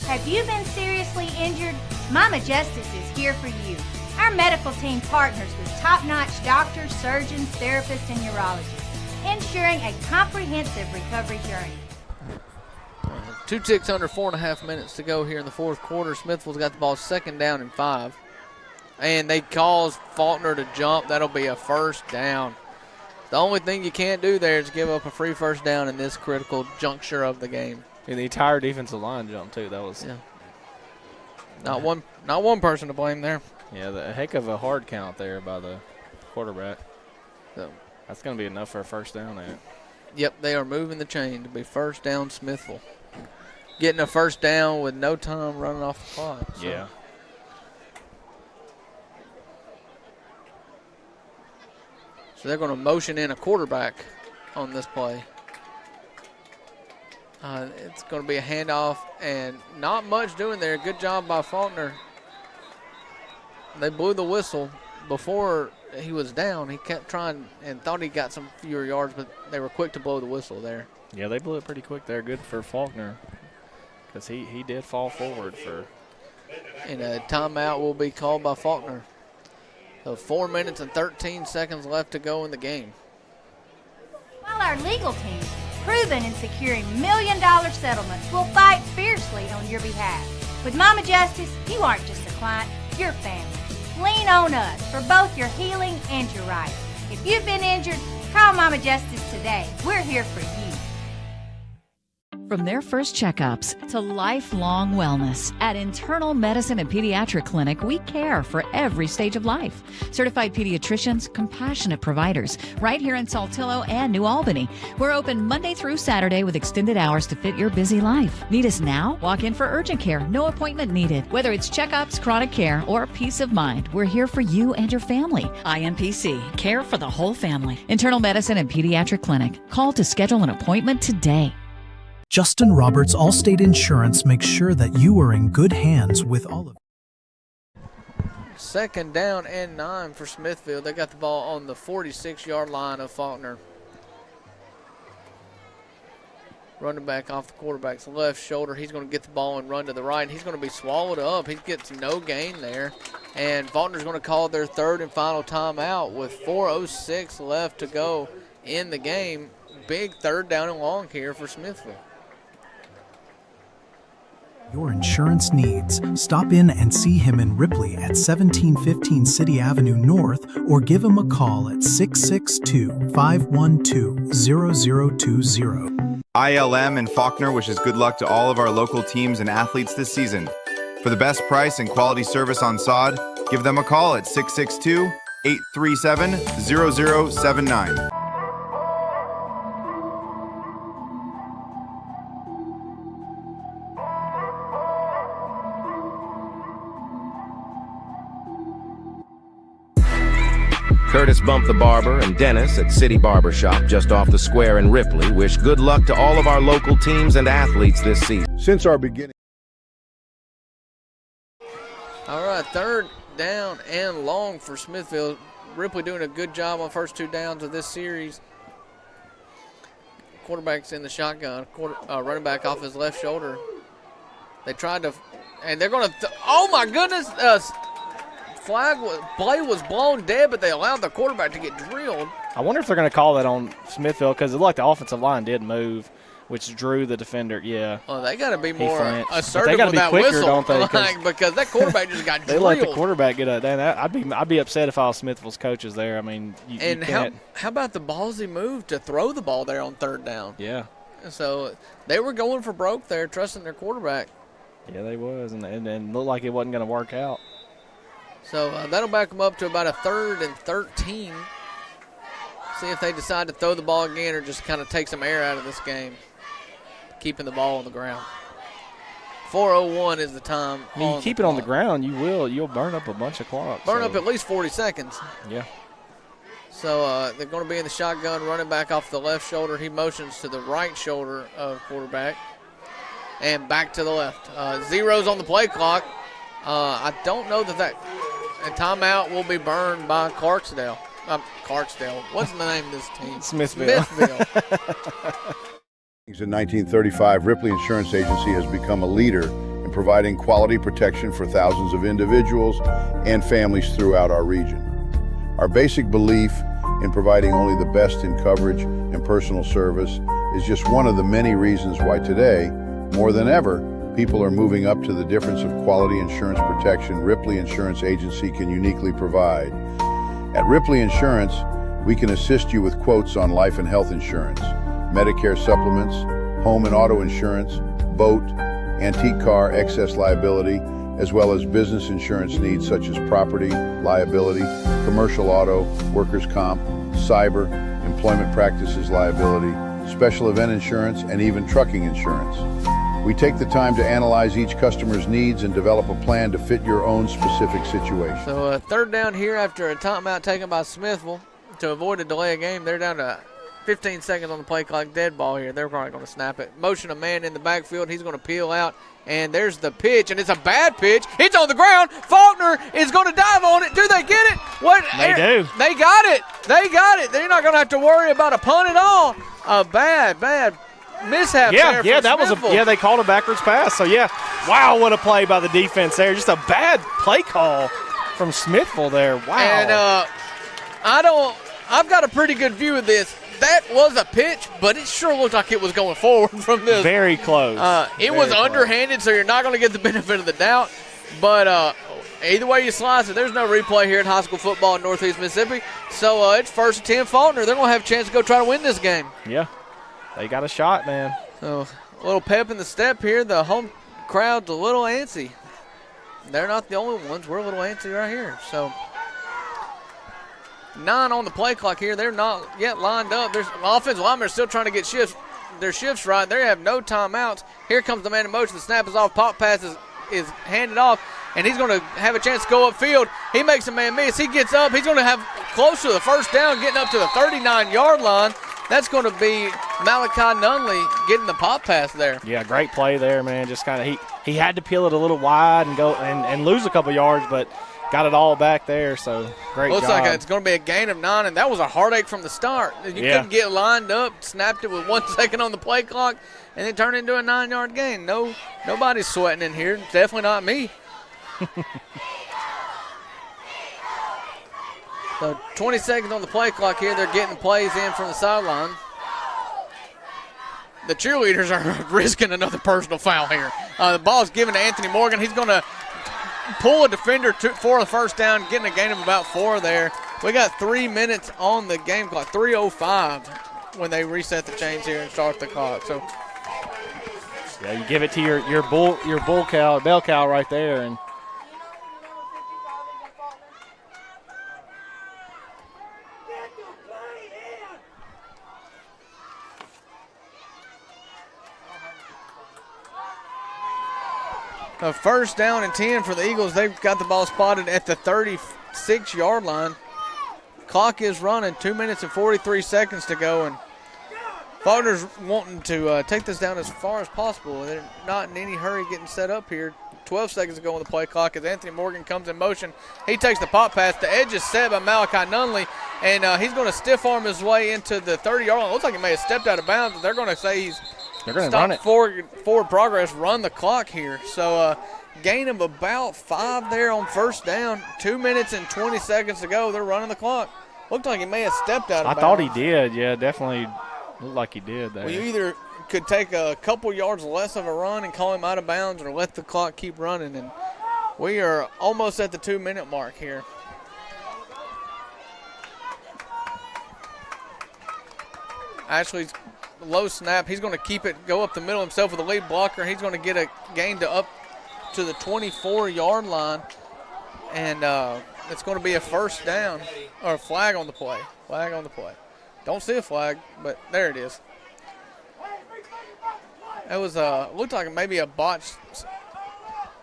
Have you been seriously injured? Mama Justice is here for you. Our medical team partners with top-notch doctors, surgeons, therapists, and urologists, ensuring a comprehensive recovery journey. 2 ticks under 4.5 minutes to go here in the fourth quarter. Smithville's got the ball 2nd down and 5. And they cause Falkner to jump. That'll be a first down. The only thing you can't do there is give up a free first down in this critical juncture of the game. And the entire defensive line jumped too. That was not one person to blame there. Yeah, a heck of a hard count there by the quarterback. So that's going to be enough for a first down there. Yep, they are moving the chain to be first down Smithville. Getting a first down with no time running off the clock. So. Yeah. So they're going to motion in a quarterback on this play. It's going to be a handoff and not much doing there. Good job by Falkner. They blew the whistle before he was down. He kept trying and thought he got some fewer yards, but they were quick to blow the whistle there. Yeah, they blew it pretty quick there. Good for Falkner because he did fall forward for. And a timeout will be called by Falkner. So 4 minutes and 13 seconds left to go in the game. While our legal team, proven in securing million-dollar settlements, will fight fiercely on your behalf. With Mama Justice, you aren't just a client, you're family. Lean on us for both your healing and your rights. If you've been injured, call Mama Justice today. We're here for you. From their first checkups to lifelong wellness, at Internal Medicine and Pediatric Clinic, we care for every stage of life. Certified pediatricians, compassionate providers, right here in Saltillo and New Albany. We're open Monday through Saturday with extended hours to fit your busy life. Need us now? Walk in for urgent care, no appointment needed. Whether it's checkups, chronic care, or peace of mind, we're here for you and your family. IMPC, care for the whole family. Internal Medicine and Pediatric Clinic. Call to schedule an appointment today. Justin Roberts Allstate Insurance makes sure that you are in good hands with all of. 2nd down and 9 for Smithville. They got the ball on the 46-yard line of Falkner. Running back off the quarterback's left shoulder. He's going to get the ball and run to the right. He's going to be swallowed up. He gets no gain there. And Falkner's going to call their 3rd and final timeout with 4:06 left to go in the game. Big 3rd down and long here for Smithville. Your insurance needs. Stop in and see him in Ripley at 1715 City Avenue North or give him a call at 662-512-0020. ILM and Falkner wishes good luck to all of our local teams and athletes this season. For the best price and quality service on sod, give them a call at 662-837-0079. Curtis Bump the Barber and Dennis at City Barber Shop just off the square in Ripley wish good luck to all of our local teams and athletes this season. Since our beginning. All right, 3rd down and long for Smithville. Ripley doing a good job on first 2 downs of this series. Quarterback's in the shotgun. Running back off his left shoulder. They tried to, and they're going to, oh my goodness, play was blown dead, but they allowed the quarterback to get drilled. I wonder if they're going to call that on Smithville because it looked like the offensive line did move, which drew the defender. Yeah. Well, they got to be more assertive they gotta with that be quicker, whistle, don't they? because that quarterback just got they drilled. let the quarterback get a. I'd be upset if I was Smithville's coaches there. I mean, you can't. How about the ballsy move to throw the ball there on 3rd down? Yeah. So they were going for broke there, trusting their quarterback. Yeah, they was, and looked like it wasn't going to work out. So that'll back them up to about a 3rd and 13. See if they decide to throw the ball again or just kind of take some air out of this game, keeping the ball on the ground. 4:01 is the time. I mean, you keep it on the ground, you'll burn up a bunch of clock. Burn up at least 40 seconds. Yeah. So they're going to be in the shotgun, running back off the left shoulder. He motions to the right shoulder of quarterback and back to the left. Zeros on the play clock. I don't know that timeout will be burned by Clarksdale. What's the name of this team? Smithville. In 1935, Ripley Insurance Agency has become a leader in in providing quality protection for thousands of individuals and families throughout our region. Our basic belief in providing only the best in coverage and personal service is just one of the many reasons why today, more than ever, people are moving up to the difference of quality insurance protection Ripley Insurance Agency can uniquely provide. At Ripley Insurance, we can assist you with quotes on life and health insurance, Medicare supplements, home and auto insurance, boat, antique car excess liability, as well as business insurance needs such as property, liability, commercial auto, workers' comp, cyber, employment practices liability, special event insurance, and even trucking insurance. We take the time to analyze each customer's needs and develop a plan to fit your own specific situation. So third down here after a timeout taken by Smithville to avoid a delay of game. They're down to 15 seconds on the play clock, dead ball here. They're probably going to snap it. Motion a man in the backfield. He's going to peel out, and there's the pitch, and it's a bad pitch. It's on the ground. Faulkner is going to dive on it. Do they get it? What? They do. They got it. They got it. They're not going to have to worry about a punt at all. A bad mishap there. Yeah, that was they called a backwards pass. So wow, what a play by the defense there. Just a bad play call from Smithville there. Wow. And I've got a pretty good view of this. That was a pitch, but it sure looked like it was going forward from this. Very close. It was underhanded, so you're not going to get the benefit of the doubt. But either way you slice it, there's no replay here in high school football in Northeast Mississippi. So it's 1st and 10 Faulkner. They're going to have a chance to go try to win this game. Yeah, they got a shot, man. So a little pep in the step here. The home crowd's a little antsy. They're not the only ones. We're a little antsy right here. So 9 on the play clock here. They're not yet lined up. There's offensive linemen are still trying to get their shifts right. They have no timeouts. Here comes the man in motion. The snap is off. Pop pass is handed off, and he's going to have a chance to go upfield. He makes a man miss. He gets up. He's going to have close to the first down, getting up to the 39-yard line. That's going to be Malachi Nunley getting the pop pass there. Yeah, great play there, man. Just kind of he had to peel it a little wide and go and lose a couple yards, but got it all back there, so great Looks job. like it's going to be a gain of 9, and that was a heartache from the start. You couldn't get lined up, snapped it with 1 second on the play clock, and it turned into a 9-yard gain. Nobody's sweating in here. Definitely not me. So 20 seconds on the play clock here. They're getting plays in from the sideline. The cheerleaders are risking another personal foul here. The ball's given to Anthony Morgan. He's going to pull a defender for the first down, getting a gain of about 4 there. We got 3 minutes on the game clock, 3:05 when they reset the chains here and start the clock. So yeah, you give it to your bell cow right there, and a first down and 10 for the Eagles. They've got the ball spotted at the 36-yard line. Clock is running, 2 minutes and 43 seconds to go, and Faulkner's wanting to take this down as far as possible. They're not in any hurry getting set up here. 12 seconds to go on the play clock as Anthony Morgan comes in motion. He takes the pop pass. The edge is set by Malachi Nunley, and he's going to stiff arm his way into the 30-yard line. Looks like he may have stepped out of bounds, but they're going to say they're going to run it. Forward progress, run the clock here. So gain of about 5 there on first down. 2 minutes and 20 seconds to go. They're running the clock. Looked like he may have stepped out of bounds. I thought he did. Yeah, definitely looked like he did there. Well, you either could take a couple yards less of a run and call him out of bounds, or let the clock keep running. And we are almost at the 2-minute mark here. Ashley's low snap. He's going to keep it, go up the middle himself with a lead blocker. He's going to get a gain to up to the 24-yard line. And it's going to be a first down, or a flag on the play. Flag on the play. Don't see a flag, but there it is. That was looked like maybe a botched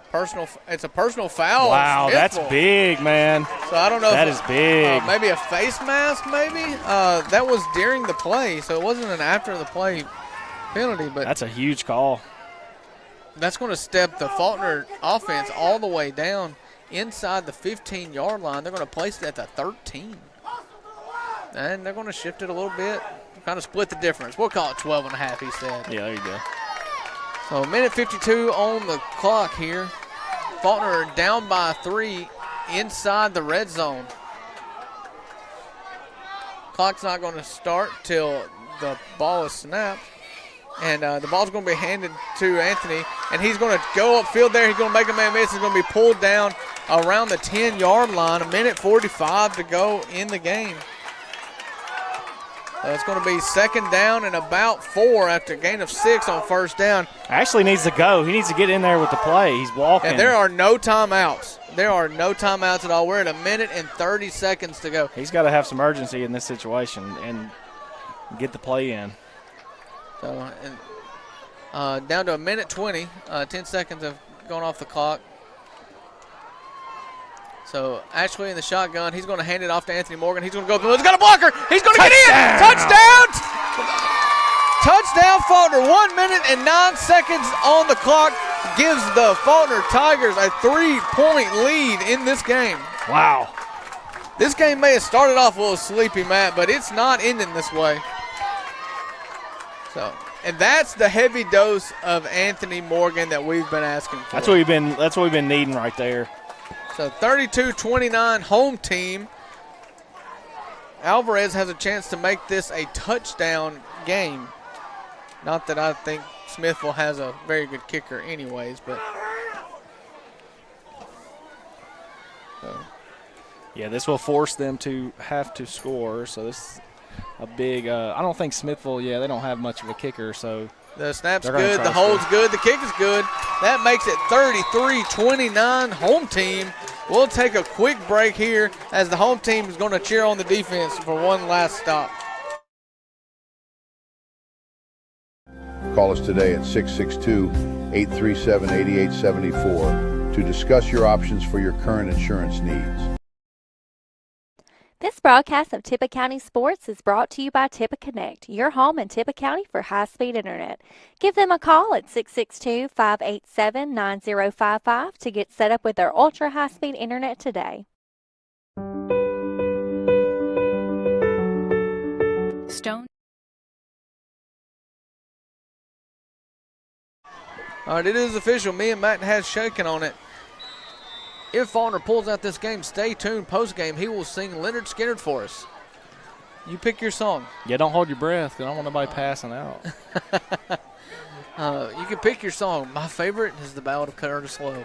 personal. It's a personal foul. Wow, that's big, man. So I don't know. That is big. Maybe a face mask, maybe. That was during the play, so it wasn't an after the play penalty. But that's a huge call. That's going to step the Falkner offense all the way down inside the 15-yard line. They're going to place it at the 13. And they're going to shift it a little bit, kind of split the difference. We'll call it 12.5, he said. Yeah, there you go. So a minute 52 on the clock here. Falkner down by 3 inside the red zone. Clock's not going to start till the ball is snapped. And the ball's going to be handed to Anthony. And he's going to go upfield there. He's going to make a man miss. He's going to be pulled down around the 10-yard line. A minute 45 to go in the game. So it's going to be second down and about 4 after a gain of 6 on first down. Actually needs to go. He needs to get in there with the play. He's walking. And there are no timeouts. There are no timeouts at all. We're at a minute and 30 seconds to go. He's got to have some urgency in this situation and get the play in. So down to a minute 20. 10 seconds have gone off the clock. So Ashley in the shotgun. He's going to hand it off to Anthony Morgan. He's going to go. He's got a blocker. He's going to get in. Touchdown! Touchdown, Falkner. 1 minute and 9 seconds on the clock gives the Falkner Tigers a 3-point lead in this game. Wow. This game may have started off a little sleepy, Matt, but it's not ending this way. So, and that's the heavy dose of Anthony Morgan that we've been asking for. That's what we've been needing right there. So 32-29 home team. Alvarez has a chance to make this a touchdown game. Not that I think Smithville has a very good kicker anyways, but. Yeah, this will force them to have to score. So this is a big, I don't think Smithville, they don't have much of a kicker. So the snap's good, the hold's good, the kick is good. That makes it 33-29 home team. We'll take a quick break here as the home team is going to cheer on the defense for one last stop. Call us today at 662-837-8874 to discuss your options for your current insurance needs. This broadcast of Tippah County Sports is brought to you by Tippah Connect, your home in Tippah County for high-speed internet. Give them a call at 662-587-9055 to get set up with their ultra-high-speed internet today. Stone. All right, it is official. Me and Matt has shaken on it. If Falkner pulls out this game, stay tuned. Post-game, he will sing Leonard Skinner for us. You pick your song. Yeah, don't hold your breath because I don't want nobody passing out. You can pick your song. My favorite is the Ballad of Curtis Lowe.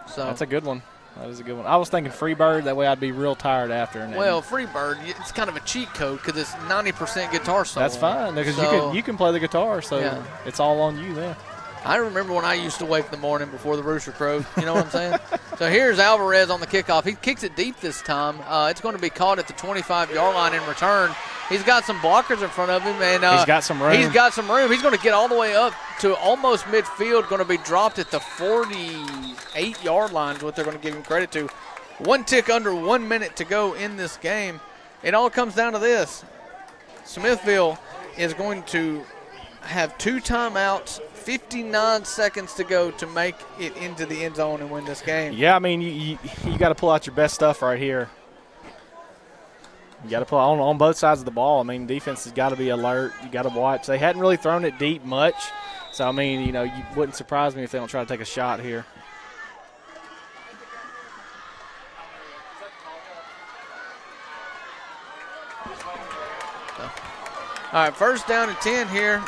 So that's a good one. That is a good one. I was thinking Freebird. That way I'd be real tired after. And well, Freebird, it's kind of a cheat code because it's 90% guitar solo. That's fine because you can play the guitar, so it's all on you then. I remember when I used to wake in the morning before the rooster crowed. You know what I'm saying? So here's Alvarez on the kickoff. He kicks it deep this time. It's going to be caught at the 25-yard line in return. He's got some blockers in front of him. And he's got some room. He's got some room. He's going to get all the way up to almost midfield. Going to be dropped at the 48-yard line is what they're going to give him credit to. One tick under 1 minute to go in this game. It all comes down to this. Smithville is going to have 2 timeouts, 59 seconds to go to make it into the end zone and win this game. Yeah, I mean, you got to pull out your best stuff right here. You got to pull on both sides of the ball. I mean, defense has got to be alert. You got to watch. They hadn't really thrown it deep much. So, I mean, you wouldn't surprise me if they don't try to take a shot here. All right, first down and 10 here.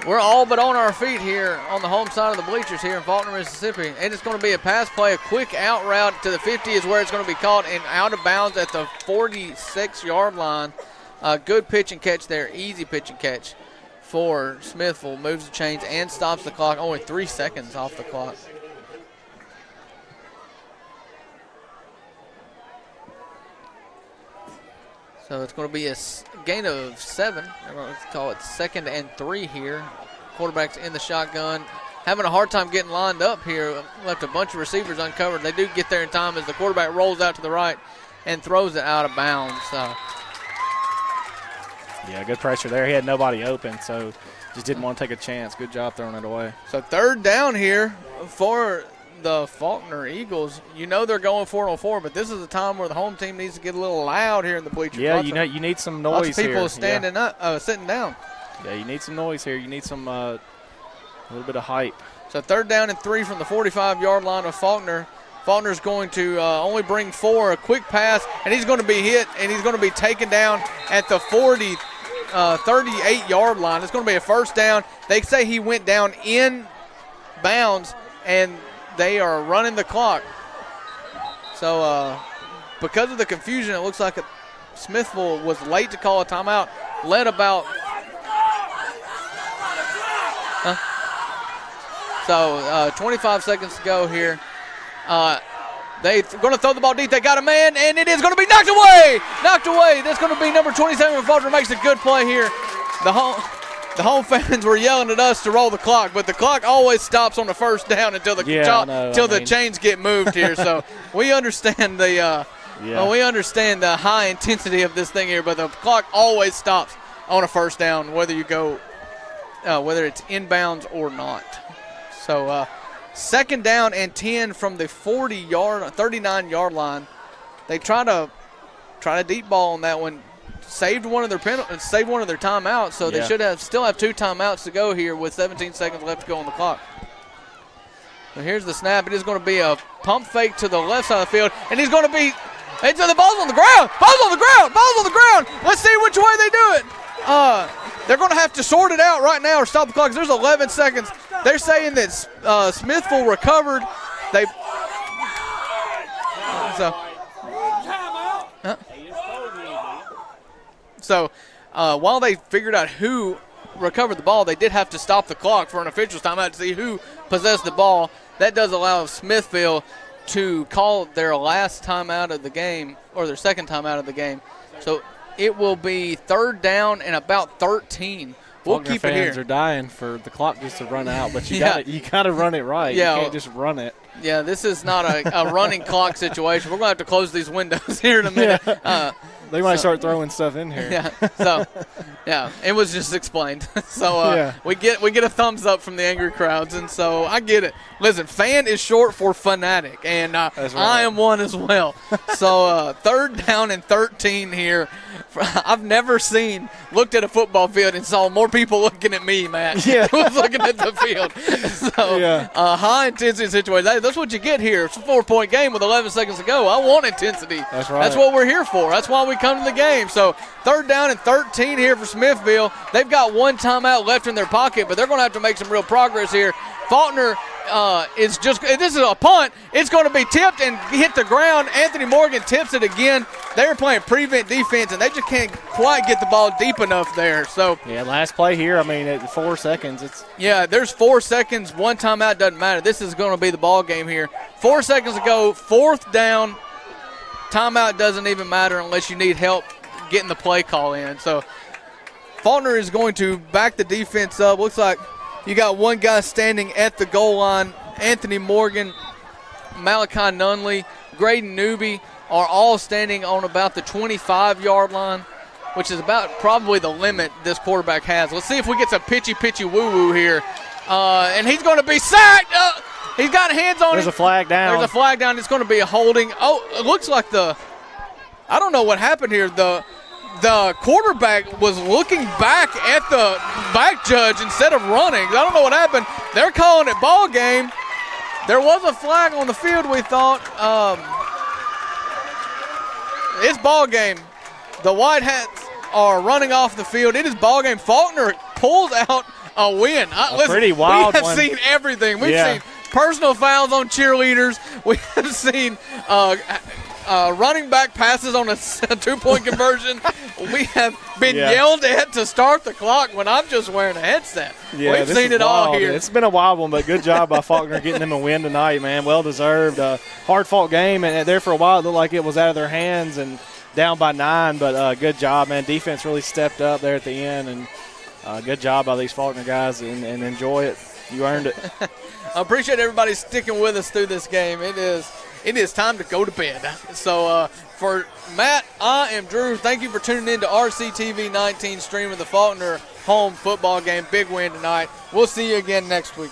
We're all but on our feet here on the home side of the bleachers here in Falkner, Mississippi. And it's going to be a pass play, a quick out route to the 50 is where it's going to be caught and out of bounds at the 46-yard line. Good pitch and catch there, easy pitch and catch for Smithville. Moves the chains and stops the clock, only 3 seconds off the clock. So it's going to be a gain of 7. Let's call it 2nd and 3 here. Quarterback's in the shotgun. Having a hard time getting lined up here. Left a bunch of receivers uncovered. They do get there in time as the quarterback rolls out to the right and throws it out of bounds. Yeah, good pressure there. He had nobody open, so just didn't want to take a chance. Good job throwing it away. So third down here for the Falkner Eagles. You know they're going 4-on-4, but this is a time where the home team needs to get a little loud here in the bleachers. Yeah, you need some noise here. Lots of people standing up, sitting down. Yeah, you need some noise here. You need some A little bit of hype. So 3rd down and 3 from the 45-yard line of Falkner. Falkner's going to only bring 4, a quick pass, and he's going to be hit, and he's going to be taken down at the 38-yard line. It's going to be a 1st down. They say he went down in bounds, and they are running the clock. So because of the confusion, it looks like Smithville was late to call a timeout, led about So 25 seconds to go here. They're going to throw the ball deep. They got a man, and it is going to be knocked away. Knocked away. That's going to be number 27. Falkner makes a good play here. The home fans were yelling at us to roll the clock, but the clock always stops on the 1st down until the the chains get moved here. So we understand the high intensity of this thing here, but the clock always stops on a 1st down, whether you go, whether it's inbounds or not. So 2nd down and 10 from the 39-yard line. They try to deep ball on that one. Saved one of their timeouts, so they should still have 2 timeouts to go here with 17 seconds left to go on the clock. So here's the snap. It is going to be a pump fake to the left side of the field, and he's going to be into the ball's on the ground. Ball's on the ground. Ball's on the ground. Let's see which way they do it. They're going to have to sort it out right now or stop the clock. There's 11 seconds. They're saying that Smithville recovered. So while they figured out who recovered the ball, they did have to stop the clock for an official's timeout to see who possessed the ball. That does allow Smithville to call their last timeout of the game, or their 2nd timeout of the game. So it will be 3rd down and about 13. We'll keep it here. Fans are dying for the clock just to run out, but you got to run it right. Yeah. You can't just run it. Yeah, this is not a running clock situation. We're going to have to close these windows here in a minute. Yeah. They might start throwing stuff in here. Yeah. So, it was just explained. So we get a thumbs up from the angry crowds, and so I get it. Listen, fan is short for fanatic, and right. I am one as well. So 3rd down and 13 here. I've never looked at a football field and saw more people looking at me, Matt. Yeah. Who was looking at the field. So high intensity situation. That's what you get here. It's a 4-point game with 11 seconds to go. I want intensity. That's right. That's what we're here for. That's why we come to the game. So 3rd down and 13 here for Smithville. They've got 1 timeout left in their pocket, but they're going to have to make some real progress here. Falkner this is a punt. It's going to be tipped and hit the ground. Anthony Morgan tips it again. They're playing prevent defense, and they just can't quite get the ball deep enough there. So last play here, at 4 seconds. There's 4 seconds. 1 timeout doesn't matter. This is going to be the ball game here. 4 seconds to go. 4th down. Timeout doesn't even matter unless you need help getting the play call in. So Falkner is going to back the defense up. Looks like you got 1 guy standing at the goal line. Anthony Morgan, Malachi Nunley, Graydon Newby are all standing on about the 25-yard line, which is about probably the limit this quarterback has. Let's see if we get some pitchy woo-woo here. And he's going to be sacked. He's got hands on him. There's a flag down. There's a flag down. It's going to be a holding. Oh, it looks like I don't know what happened here. The quarterback was looking back at the back judge instead of running. I don't know what happened. They're calling it ball game. There was a flag on the field, we thought. It's ball game. The White Hats are running off the field. It is ball game. Falkner pulls out a win. Pretty wild one. We have one. seen everything. We've seen personal fouls on cheerleaders. We have seen running back passes on a 2-point conversion. We have been yelled at to start the clock when I'm just wearing a headset. We've seen it all here. It's been a wild one, but good job by Falkner getting them a win tonight, man. Well deserved. Hard-fought game, and there for a while it looked like it was out of their hands and down by 9, but good job, man. Defense really stepped up there at the end, and good job by these Falkner guys, and enjoy it. You earned it. I appreciate everybody sticking with us through this game. It is time to go to bed. So for Matt, I am Drew. Thank you for tuning in to RCTV 19 streaming the Falkner home football game. Big win tonight. We'll see you again next week.